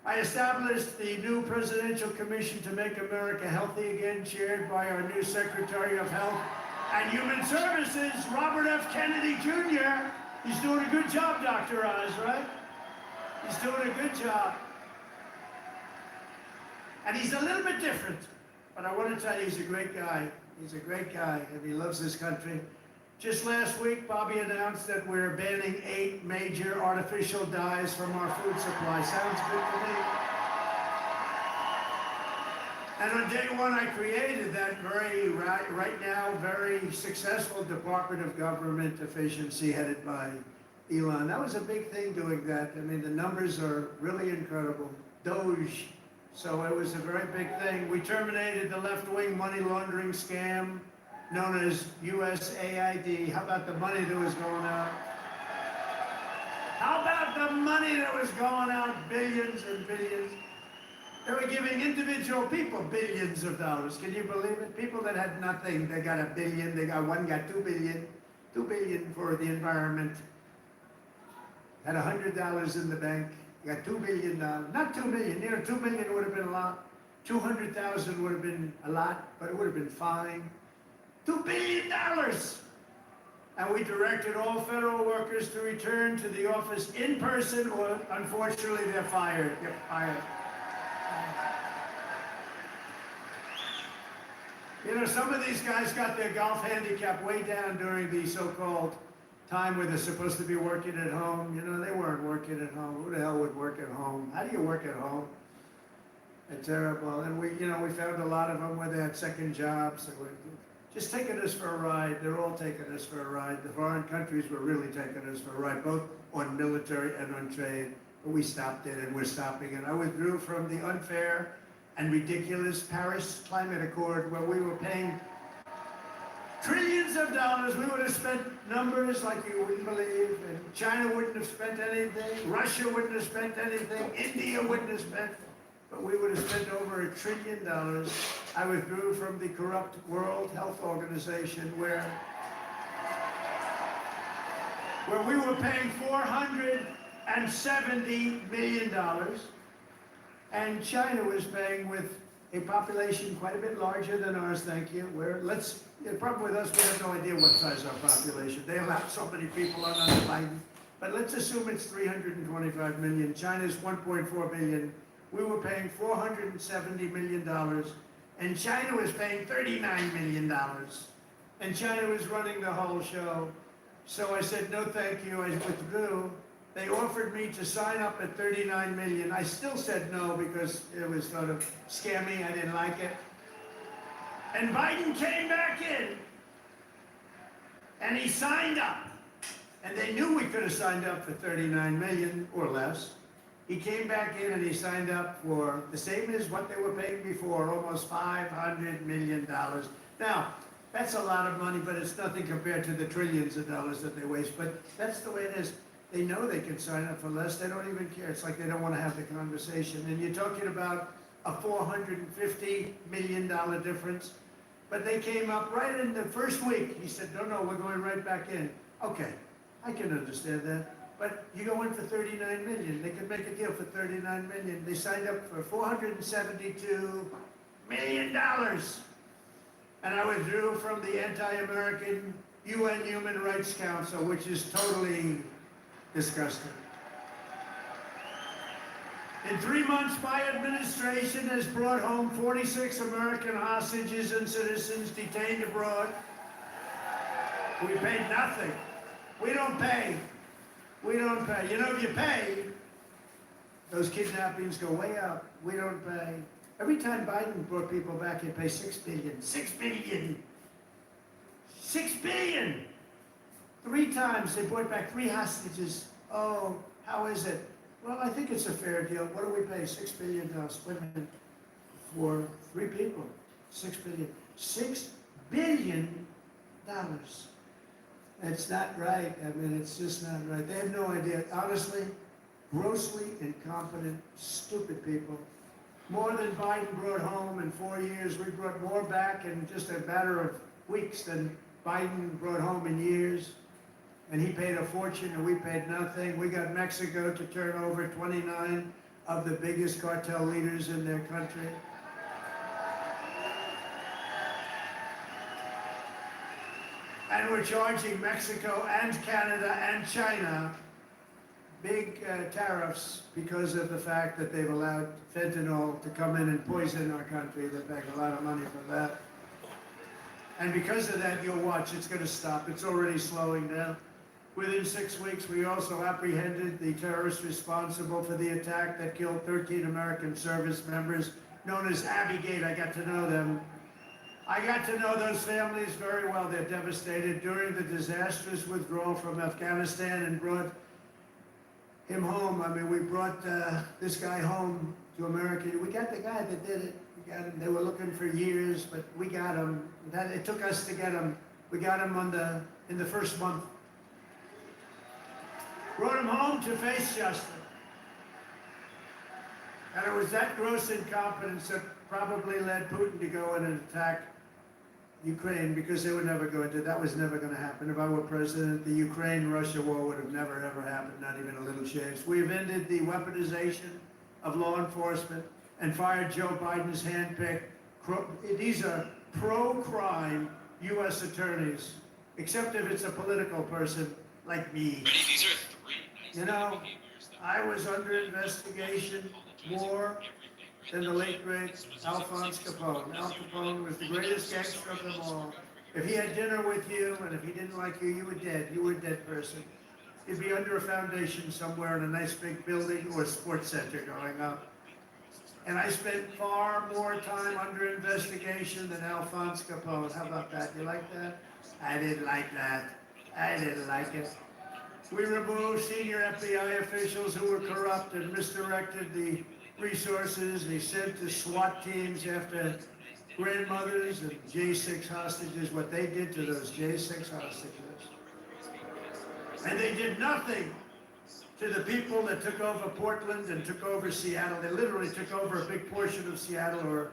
I established the new Presidential Commission to Make America Healthy Again, chaired by our new Secretary of Health and Human Services, Robert F. Kennedy Jr. He's doing a good job, Dr. Oz, right? He's doing a good job. And he's a little bit different, but I want to tell you, he's a great guy. He's a great guy, and he loves this country. Just last week, Bobby announced that we're banning 8 major artificial dyes from our food supply. Sounds good to me. And on day 1, I created that right now, very successful Department of Government Efficiency headed by Elon. That was a big thing doing that. I mean, the numbers are really incredible. Doge. So it was a very big thing. We terminated the left-wing money laundering scam known as USAID. How about the money that was going out? How about the money that was going out? Billions and billions. They were giving individual people billions of dollars. Can you believe it? People that had nothing, they got $1 billion. One got $2 billion. $2 billion for the environment. Had $100 in the bank. Got $2 billion. Not $2 million. You know, $2 million would have been a lot. 200,000 would have been a lot, but it would have been fine. $2 billion. And we directed all federal workers to return to the office in person, or unfortunately, they're fired. Get fired. You know, some of these guys got their golf handicap way down during the so-called time where they're supposed to be working at home. You know, they weren't working at home. Who the hell would work at home? How do you work at home? It's terrible. And we found a lot of them where they had second jobs. They were just taking us for a ride. They're all taking us for a ride. The foreign countries were really taking us for a ride, both on military and on trade. But we stopped it, and we're stopping it. I withdrew from the unfair and ridiculous Paris Climate Accord, where we were paying trillions of dollars. We would have spent numbers like you wouldn't believe, and China wouldn't have spent anything, Russia wouldn't have spent anything, India wouldn't have spent, but we would have spent over $1 trillion. I withdrew from the corrupt World Health Organization, where we were paying $470 million, and China was paying, with a population quite a bit larger than ours, thank you. The problem with us, we have no idea what size our population. They allow so many people on under Biden. But let's assume it's 325 million. China's 1.4 billion. We were paying $470 million, and China was paying $39 million. And China was running the whole show. So I said, no thank you, I withdrew. They offered me to sign up at $39 million. I still said no because it was sort of scammy, I didn't like it. And Biden came back in, and he signed up. And they knew we could have signed up for $39 million or less. He came back in and he signed up for the same as what they were paying before, almost $500 million. Now, that's a lot of money, but it's nothing compared to the trillions of dollars that they waste. But that's the way it is. They know they can sign up for less. They don't even care. It's like they don't want to have the conversation. And you're talking about a $450 million difference. But they came up right in the first week. He said, no, we're going right back in. Okay, I can understand that. But you go in for $39 million. They could make a deal for $39 million. They signed up for $472 million. And I withdrew from the anti-American UN Human Rights Council, which is totally disgusting. In 3 months, my administration has brought home 46 American hostages and citizens detained abroad. We paid nothing. We don't pay. We don't pay. You know, if you pay, those kidnappings go way up. We don't pay. Every time Biden brought people back, he'd pay $6 billion. $6 billion. $6 billion. 3 times they brought back 3 hostages. Oh, how is it? Well, I think it's a fair deal. What do we pay? $6 billion split for 3 people. $6 billion. $6 billion. It's not right. I mean, it's just not right. They have no idea. Honestly, grossly incompetent, stupid people. More than Biden brought home in 4 years. We brought more back in just a matter of weeks than Biden brought home in years. And he paid a fortune and we paid nothing. We got Mexico to turn over 29 of the biggest cartel leaders in their country. And we're charging Mexico and Canada and China big tariffs because of the fact that they've allowed fentanyl to come in and poison our country. They pay a lot of money for that. And because of that, you'll watch, it's going to stop. It's already slowing down. Within 6 weeks, we also apprehended the terrorists responsible for the attack that killed 13 American service members, known as Abbey-gate. I got to know them. I got to know those families very well. They're devastated during the disastrous withdrawal from Afghanistan and brought him home. I mean, we brought this guy home to America. We got the guy that did it. We got him. They were looking for years, but we got him. It took us to get him. We got him in the first month. Brought him home to face justice. And it was that gross incompetence that probably led Putin to go in and attack Ukraine, because they were never going to. That was never going to happen. If I were president, the Ukraine-Russia war would have never, ever happened, not even a little chance. We have ended the weaponization of law enforcement and fired Joe Biden's handpicked. These are pro-crime U.S. attorneys except if it's a political person like me. These are three. You know, I was under investigation more than the late great Alphonse Capone. Al Capone was the greatest gangster of them all. If he had dinner with you, and if he didn't like you, you were dead. You were a dead person. You'd be under a foundation somewhere in a nice big building or a sports center growing up. And I spent far more time under investigation than Alphonse Capone. How about that? You like that? I didn't like that. I didn't like it. We removed senior FBI officials who were corrupt and misdirected the resources they sent to SWAT teams after grandmothers and J6 hostages, what they did to those J6 hostages. And they did nothing to the people that took over Portland and took over Seattle. They literally took over a big portion of Seattle, or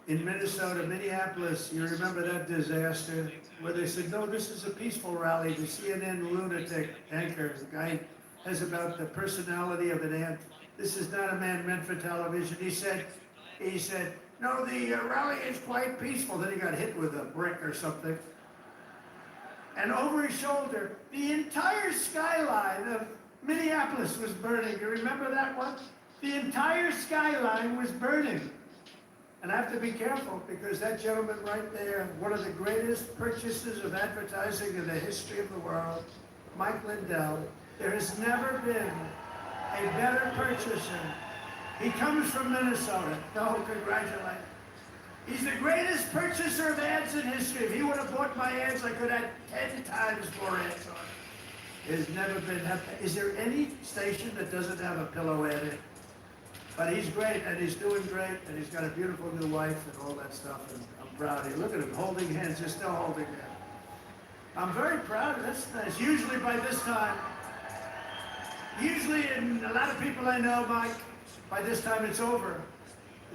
in Minnesota, Minneapolis. You remember that disaster where they said, no, this is a peaceful rally. The CNN lunatic anchor, the guy has about the personality of an ant. This is not a man meant for television. He said, no, the rally is quite peaceful. Then he got hit with a brick or something. And over his shoulder, the entire skyline of Minneapolis was burning. You remember that one? The entire skyline was burning. And I have to be careful because that gentleman right there, one of the greatest purchasers of advertising in the history of the world, Mike Lindell, there has never been a better purchaser. He comes from Minnesota. No, congratulations. He's the greatest purchaser of ads in history. If he would have bought my ads, I could have 10 times more ads on it. There's never been. Is there any station that doesn't have a pillow ad in? But he's great, and he's doing great, and he's got a beautiful new wife and all that stuff, and I'm proud of him. Look at him holding hands. They're still holding hands. I'm very proud. That's nice. Usually by this time, and a lot of people I know, Mike, by this time it's over.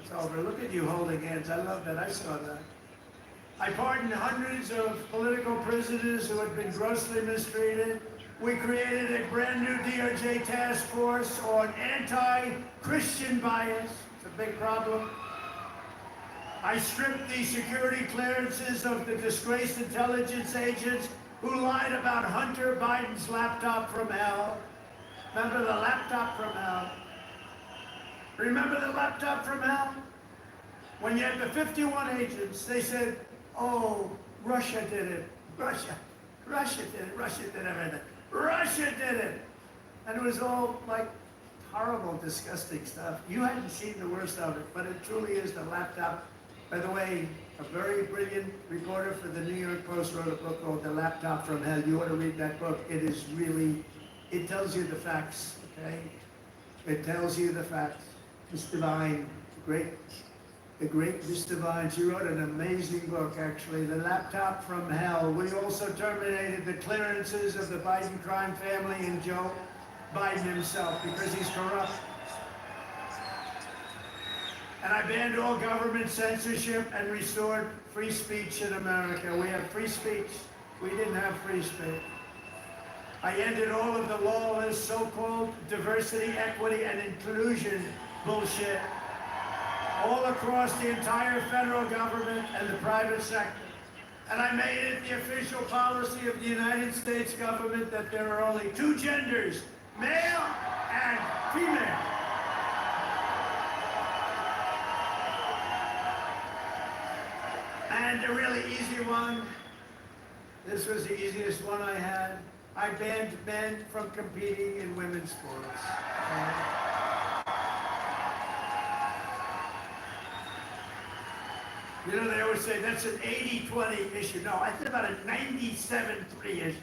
It's over. Look at you holding hands. I love that. I saw that. I pardoned hundreds of political prisoners who had been grossly mistreated. We created a brand new DOJ task force on anti-Christian bias. It's a big problem. I stripped the security clearances of the disgraced intelligence agents who lied about Hunter Biden's laptop from hell. Remember the laptop from hell? Remember the laptop from hell? When you had the 51 agents, they said, oh, Russia did it. Russia did it. Russia did everything. Russia did it. And it was all like horrible, disgusting stuff. You hadn't seen the worst of it, but it truly is the laptop. By the way, a very brilliant reporter for the New York Post wrote a book called The Laptop from Hell. You ought to read that book. It is really, it tells you the facts, okay? It tells you the facts. Miss Devine, the great Miss Devine, she wrote an amazing book, actually, The Laptop from Hell. We also terminated the clearances of the Biden crime family and Joe Biden himself because he's corrupt. And I banned all government censorship and restored free speech in America. We have free speech. We didn't have free speech. I ended all of the lawless so-called diversity, equity, and inclusion bullshit all across the entire federal government and the private sector. And I made it the official policy of the United States government that there are only two genders, male and female. And a really easy one, this was the easiest one I had. I banned men from competing in women's sports. You know, they always say that's an 80-20 issue. No, I think about a 97-3 issue.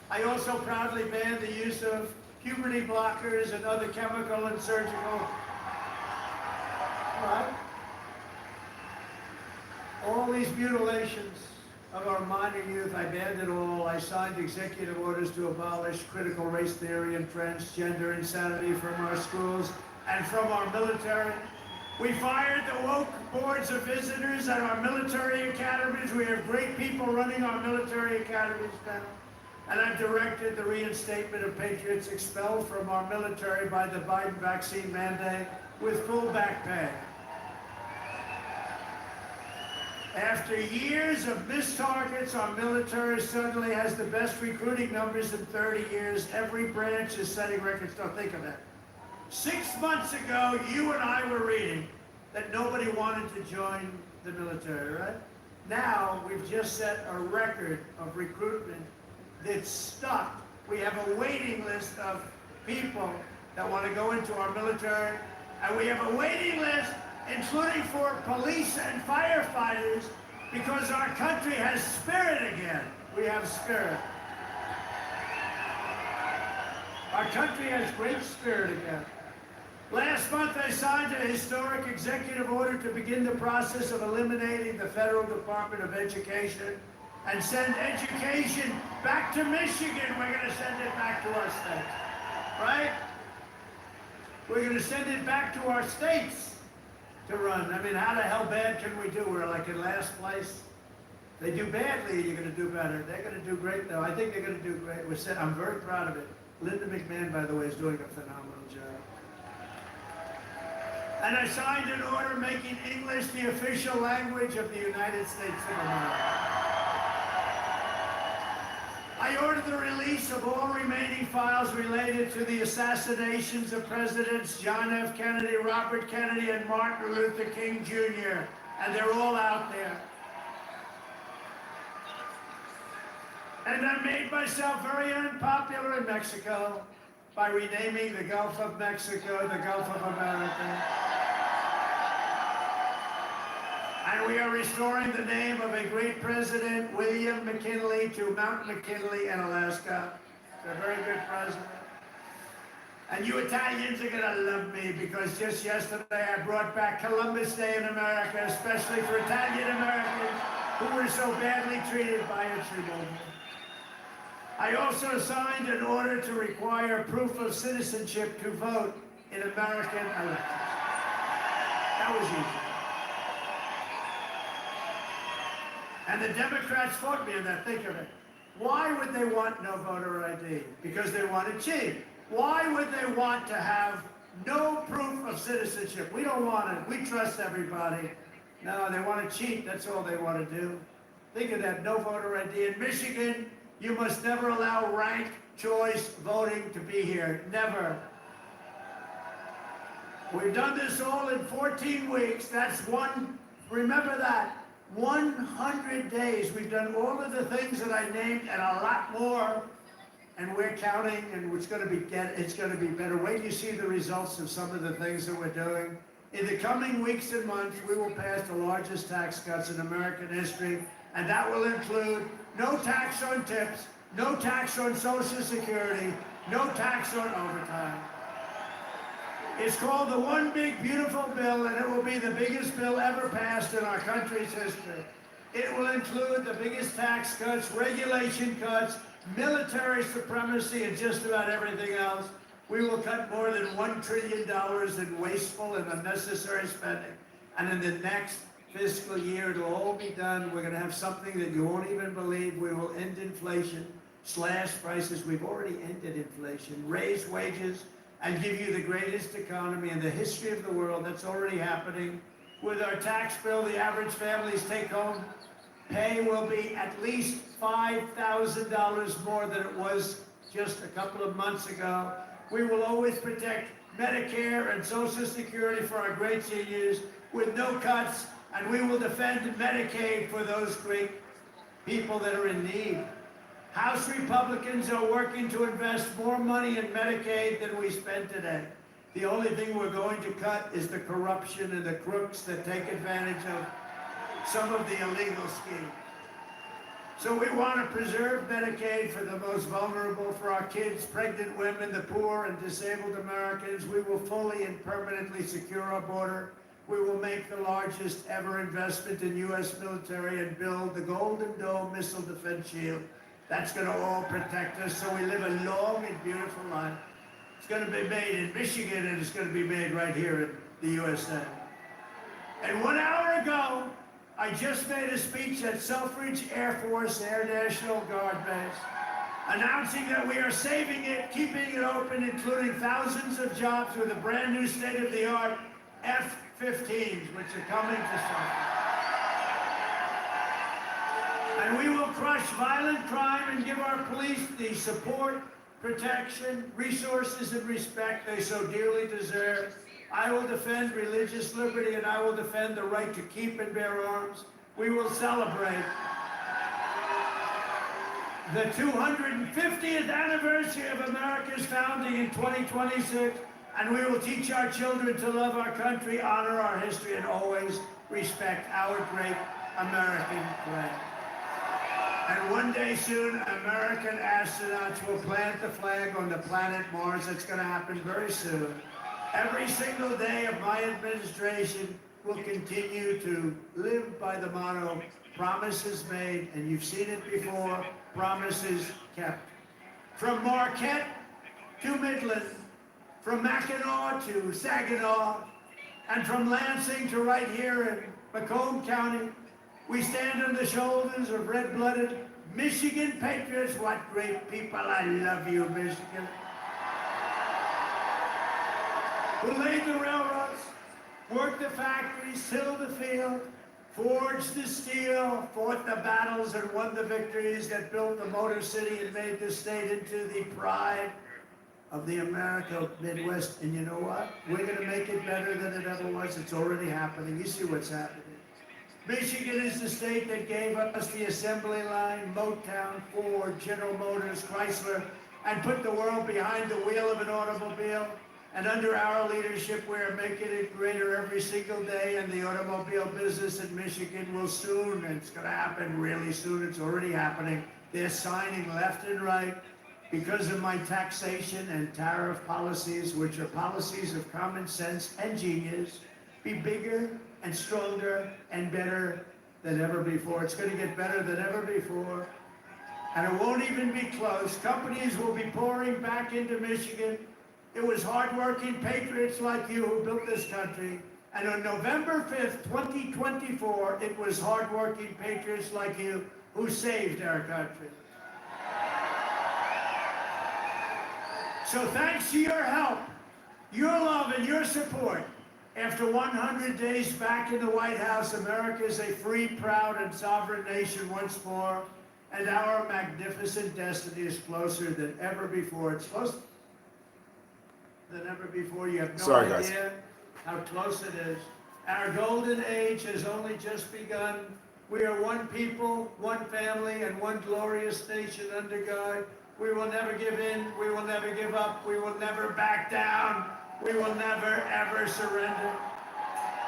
I also proudly banned the use of puberty blockers and other chemical and surgical. What? All these mutilations of our minor youth, I banned it all. I signed executive orders to abolish critical race theory and transgender insanity from our schools and from our military. We fired the woke boards of visitors at our military academies. We have great people running our military academies now. And I've directed the reinstatement of patriots expelled from our military by the Biden vaccine mandate with full back pay. After years of missed targets, our military suddenly has the best recruiting numbers in 30 years. Every branch is setting records. Don't think of that. 6 months ago, you and I were reading that nobody wanted to join the military, right? Now, we've just set a record of recruitment that's stuck. We have a waiting list of people that want to go into our military, and we have a waiting list including for police and firefighters, because our country has spirit again. We have spirit. Our country has great spirit again. Last month, I signed a historic executive order to begin the process of eliminating the Federal Department of Education and send education back to Michigan. We're going to send it back to our states, right? We're going to send it back to our states to run. I mean, how the hell bad can we do? We're like in last place. They do badly, you're going to do better. They're going to do great, though. I think they're going to do great. I'm very proud of it. Linda McMahon, by the way, is doing a phenomenal job. And I signed an order making English the official language of the United States of America. I ordered the release of all remaining files related to the assassinations of Presidents John F. Kennedy, Robert Kennedy, and Martin Luther King Jr., and they're all out there. And I made myself very unpopular in Mexico by renaming the Gulf of Mexico the Gulf of America. And we are restoring the name of a great president, William McKinley, to Mount McKinley in Alaska. He's a very good president. And you Italians are going to love me, because just yesterday I brought back Columbus Day in America, especially for Italian Americans who were so badly treated by its removal. I also signed an order to require proof of citizenship to vote in American elections. That was easy. And the Democrats fought me on that. Think of it. Why would they want no voter ID? Because they want to cheat. Why would they want to have no proof of citizenship? We don't want it. We trust everybody. No, they want to cheat. That's all they want to do. Think of that. No voter ID. In Michigan, you must never allow ranked choice voting to be here. Never. We've done this all in 14 weeks. That's one. Remember that. 100 days. We've done all of the things that I named and a lot more, and we're counting, and it's going to be better. Wait till you see the results of some of the things that we're doing. In the coming weeks and months, we will pass the largest tax cuts in American history, and that will include no tax on tips, no tax on Social Security, no tax on overtime. It's called the One Big Beautiful Bill, and it will be the biggest bill ever passed in our country's history. It will include the biggest tax cuts, regulation cuts, military supremacy, and just about everything else. We will cut more than $1 trillion in wasteful and unnecessary spending. And in the next fiscal year, it'll all be done. We're going to have something that you won't even believe. We will end inflation, slash prices. We've already ended inflation, raise wages, and give you the greatest economy in the history of the world. That's already happening. With our tax bill, the average family's take-home pay will be at least $5,000 more than it was just a couple of months ago. We will always protect Medicare and Social Security for our great seniors with no cuts, and we will defend Medicaid for those great people that are in need. House Republicans are working to invest more money in Medicaid than we spend today. The only thing we're going to cut is the corruption and the crooks that take advantage of some of the illegal schemes. So we want to preserve Medicaid for the most vulnerable, for our kids, pregnant women, the poor, and disabled Americans. We will fully and permanently secure our border. We will make the largest ever investment in U.S. military and build the Golden Dome missile defense shield. That's going to all protect us so we live a long and beautiful life. It's going to be made in Michigan, and it's going to be made right here in the USA. And 1 hour ago, I just made a speech at Selfridge Air Force Air National Guard Base, announcing that we are saving it, keeping it open, including thousands of jobs with a brand new state-of-the-art F-15s, which are coming to Selfridge. And we will crush violent crime and give our police the support, protection, resources, and respect they so dearly deserve. I will defend religious liberty, and I will defend the right to keep and bear arms. We will celebrate the 250th anniversary of America's founding in 2026, and we will teach our children to love our country, honor our history, and always respect our great American flag. And one day soon, American astronauts will plant the flag on the planet Mars. That's going to happen very soon. Every single day of my administration will continue to live by the motto, promises made, and you've seen it before, promises kept. From Marquette to Midland, from Mackinac to Saginaw, and from Lansing to right here in Macomb County, we stand on the shoulders of red-blooded Michigan patriots. What great people. I love you, Michigan. Who laid the railroads, worked the factories, tilled the field, forged the steel, fought the battles and won the victories that built the Motor City and made this state into the pride of the America Midwest. And you know what? We're going to make it better than it ever was. It's already happening. You see what's happening. Michigan is the state that gave us the assembly line, Motown, Ford, General Motors, Chrysler, and put the world behind the wheel of an automobile. And under our leadership, we're making it greater every single day, and the automobile business in Michigan will soon, and it's going to happen really soon, it's already happening. They're signing left and right because of my taxation and tariff policies, which are policies of common sense and genius, be bigger and stronger and better than ever before. It's going to get better than ever before, and it won't even be close. Companies will be pouring back into Michigan. It was hardworking patriots like you who built this country. And on November 5th, 2024, it was hardworking patriots like you who saved our country. So thanks to your help, your love, and your support, after 100 days back in the White House, America is a free, proud, and sovereign nation once more. And our magnificent destiny is closer than ever before. It's closer than ever before. You have no idea how close it is. Our golden age has only just begun. We are one people, one family, and one glorious nation under God. We will never give in. We will never give up. We will never back down. We will never, ever surrender.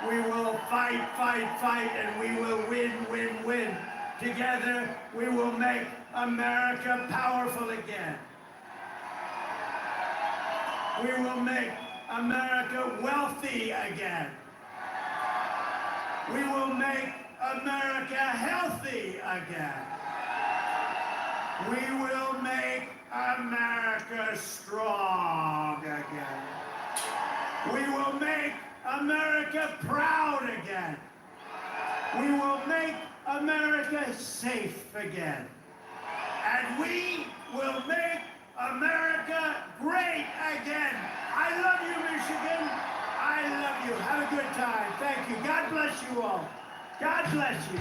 We will fight, fight, fight, and we will win, win, win. Together, we will make America powerful again. We will make America wealthy again. We will make America healthy again. We will make America strong again. We will make America proud again. We will make America safe again. And we will make America great again. I love you, Michigan. I love you. Have a good time. Thank you. God bless you all. God bless you.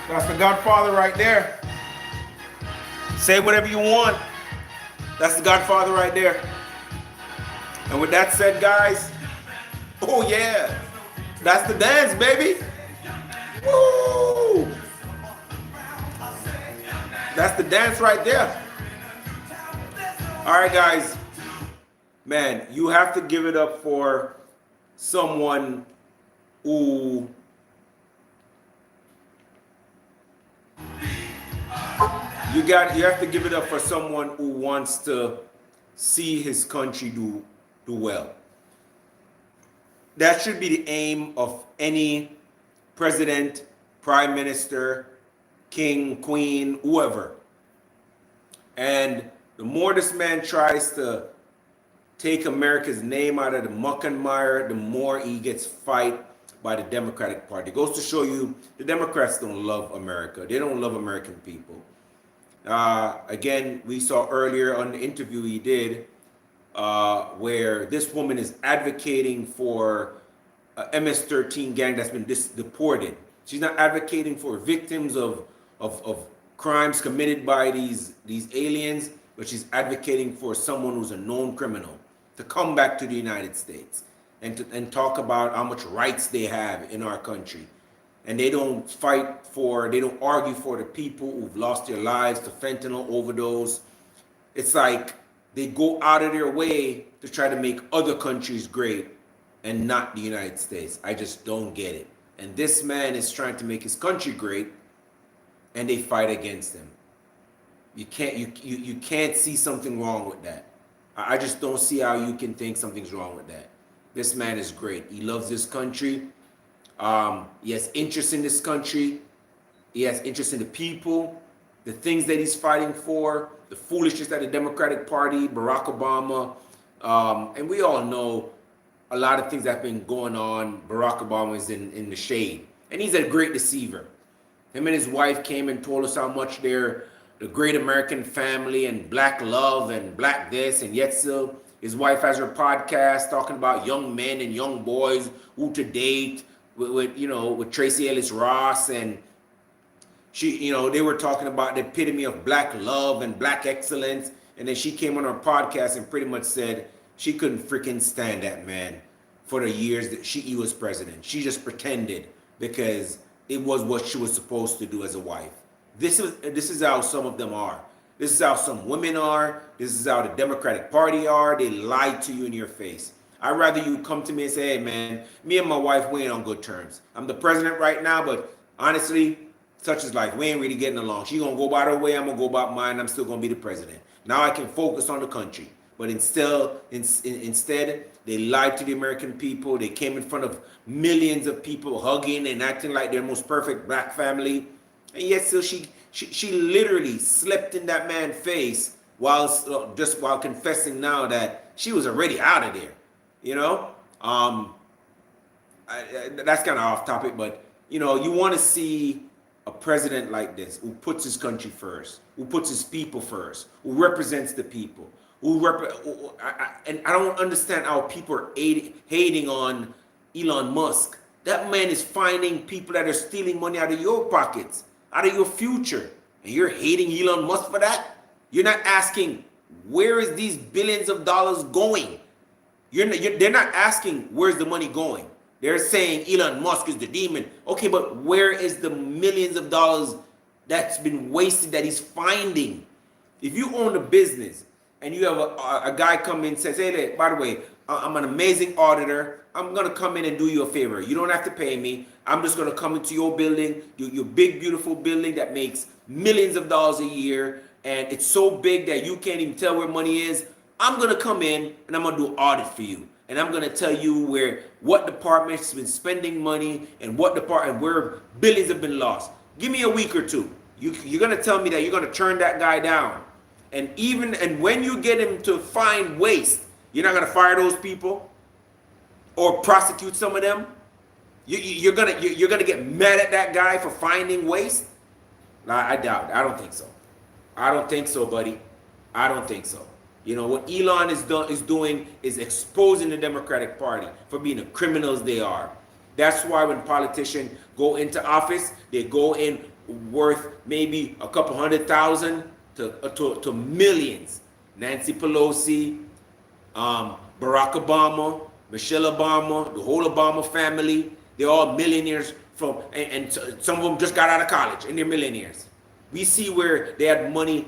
That's the Godfather right there. Say whatever you want. That's the Godfather right there. And with that said, guys, oh yeah, that's the dance, baby. Woo! That's the dance right there. All right, guys. Man, you have to give it up for someone who you have to give it up for someone who wants to see his country do well. That should be the aim of any president, prime minister, king, queen, whoever. And the more this man tries to take America's name out of the muck and mire, the more he gets fight by the Democratic Party. It goes to show you the Democrats don't love America. They don't love American people. Again, we saw earlier on the interview he did where this woman is advocating for MS-13 gang that's been deported. She's not advocating for victims of crimes committed by these aliens, but she's advocating for someone who's a known criminal to come back to the United States and talk about how much rights they have in our country. And they don't they don't argue for the people who've lost their lives to fentanyl overdose. It's like they go out of their way to try to make other countries great and not the United States. I just don't get it. And this man is trying to make his country great, and they fight against him. You can't see something wrong with that. I just don't see how you can think something's wrong with that. This man is great. He loves this country. He has interest in this country. He has interest in the people, the things that he's fighting for, the foolishness that the Democratic Party, Barack Obama, and we all know a lot of things that have been going on. Barack Obama is in the shade, and he's a great deceiver. Him and his wife came and told us how much they're the great American family and black love and black this, and yet still his wife has her podcast talking about young men and young boys who to date with Tracy Ellis Ross, and she, they were talking about the epitome of black love and black excellence, and then she came on her podcast and pretty much said she couldn't freaking stand that man for the years that he was president. She just pretended because it was what she was supposed to do as a wife. This is how some of them are. This is how some women are. This is how the Democratic Party are. They lie to you in your face. I'd rather you come to me and say, hey man, me and my wife, we ain't on good terms. I'm the president right now, but honestly, such is life. We ain't really getting along. She gonna go about her way, I'm gonna go about mine. I'm still gonna be the president. Now I can focus on the country. But instead, they lied to the American people. They came in front of millions of people hugging and acting like they're the most perfect black family. And yet still she literally slept in that man's face while confessing now that she was already out of there. That's kind of off topic, but you want to see a president like this who puts his country first, who puts his people first, who represents the people, and I don't understand how people are hating on Elon Musk. That man is finding people that are stealing money out of your pockets, out of your future, and you're hating Elon Musk for that? You're not asking, where is these billions of dollars going? They're not asking, where's the money going? They're saying Elon Musk is the demon. Okay, but where is the millions of dollars that's been wasted that he's finding? If you own a business and you have a guy come in and says, hey, by the way, I'm an amazing auditor. I'm going to come in and do you a favor. You don't have to pay me. I'm just going to come into your building, your big, beautiful building that makes millions of dollars a year. And it's so big that you can't even tell where money is. I'm going to come in and I'm going to do an audit for you. And I'm going to tell you what department's been spending money and where billions have been lost. Give me a week or two. You're going to tell me that you're going to turn that guy down. And when you get him to find waste, you're not going to fire those people or prosecute some of them. You're gonna get mad at that guy for finding waste. I doubt it. I don't think so. I don't think so, buddy. I don't think so. What Elon is doing is exposing the Democratic Party for being the criminals they are. That's why when politicians go into office, they go in worth maybe a couple $100,000 to millions. Nancy Pelosi, Barack Obama, Michelle Obama, the whole Obama family, they're all millionaires and some of them just got out of college and they're millionaires. We see where they had money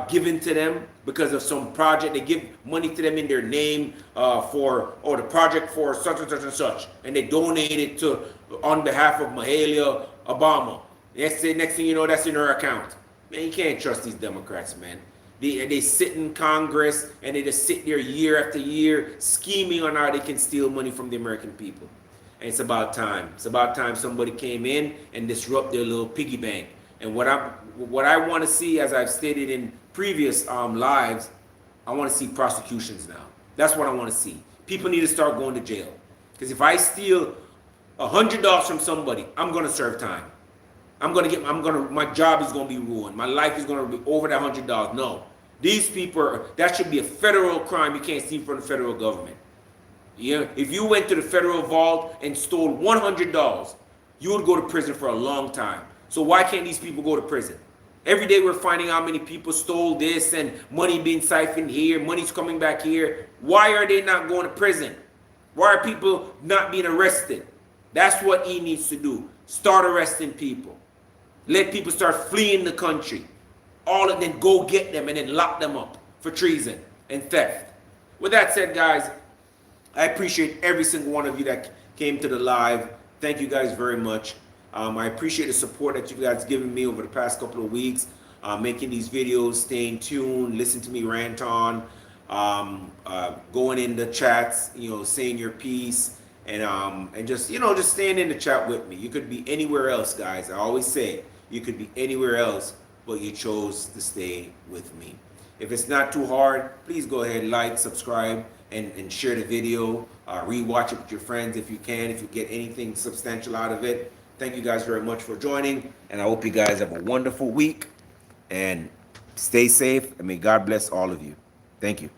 given to them because of some project. They give money to them in their name the project for such and such and such, and they donate it on behalf of Mahalia Obama. Next thing you know, that's in her account. Man, you can't trust these Democrats, man. They sit in Congress and they just sit there year after year scheming on how they can steal money from the American people. And it's about time. It's about time somebody came in and disrupt their little piggy bank. And what I want to see, as I've stated in previous lives, I want to see prosecutions now. That's what I want to see. People need to start going to jail. Because if I steal $100 from somebody, I'm gonna serve time. My job is gonna be ruined. My life is gonna be over that $100. No, these people, that should be a federal crime. You can't steal from the federal government. Yeah, if you went to the federal vault and stole $100, you would go to prison for a long time. So why can't these people go to prison? Every day we're finding out how many people stole this and money being siphoned here, money's coming back here. Why are they not going to prison? Why are people not being arrested? That's what he needs to do. Start arresting people. Let people start fleeing the country. All of them, go get them and then lock them up for treason and theft. With that said, guys, I appreciate every single one of you that came to the live. Thank you guys very much. I appreciate the support that you guys given me over the past couple of weeks, making these videos, staying tuned, listen to me rant on, going in the chats, saying your piece, and just just staying in the chat with me. You could be anywhere else, guys. I always say you could be anywhere else, but you chose to stay with me. If it's not too hard, please go ahead, like, subscribe, and share the video. Rewatch it with your friends if you can, if you get anything substantial out of it. Thank you guys very much for joining, and I hope you guys have a wonderful week, and stay safe, and may God bless all of you. Thank you.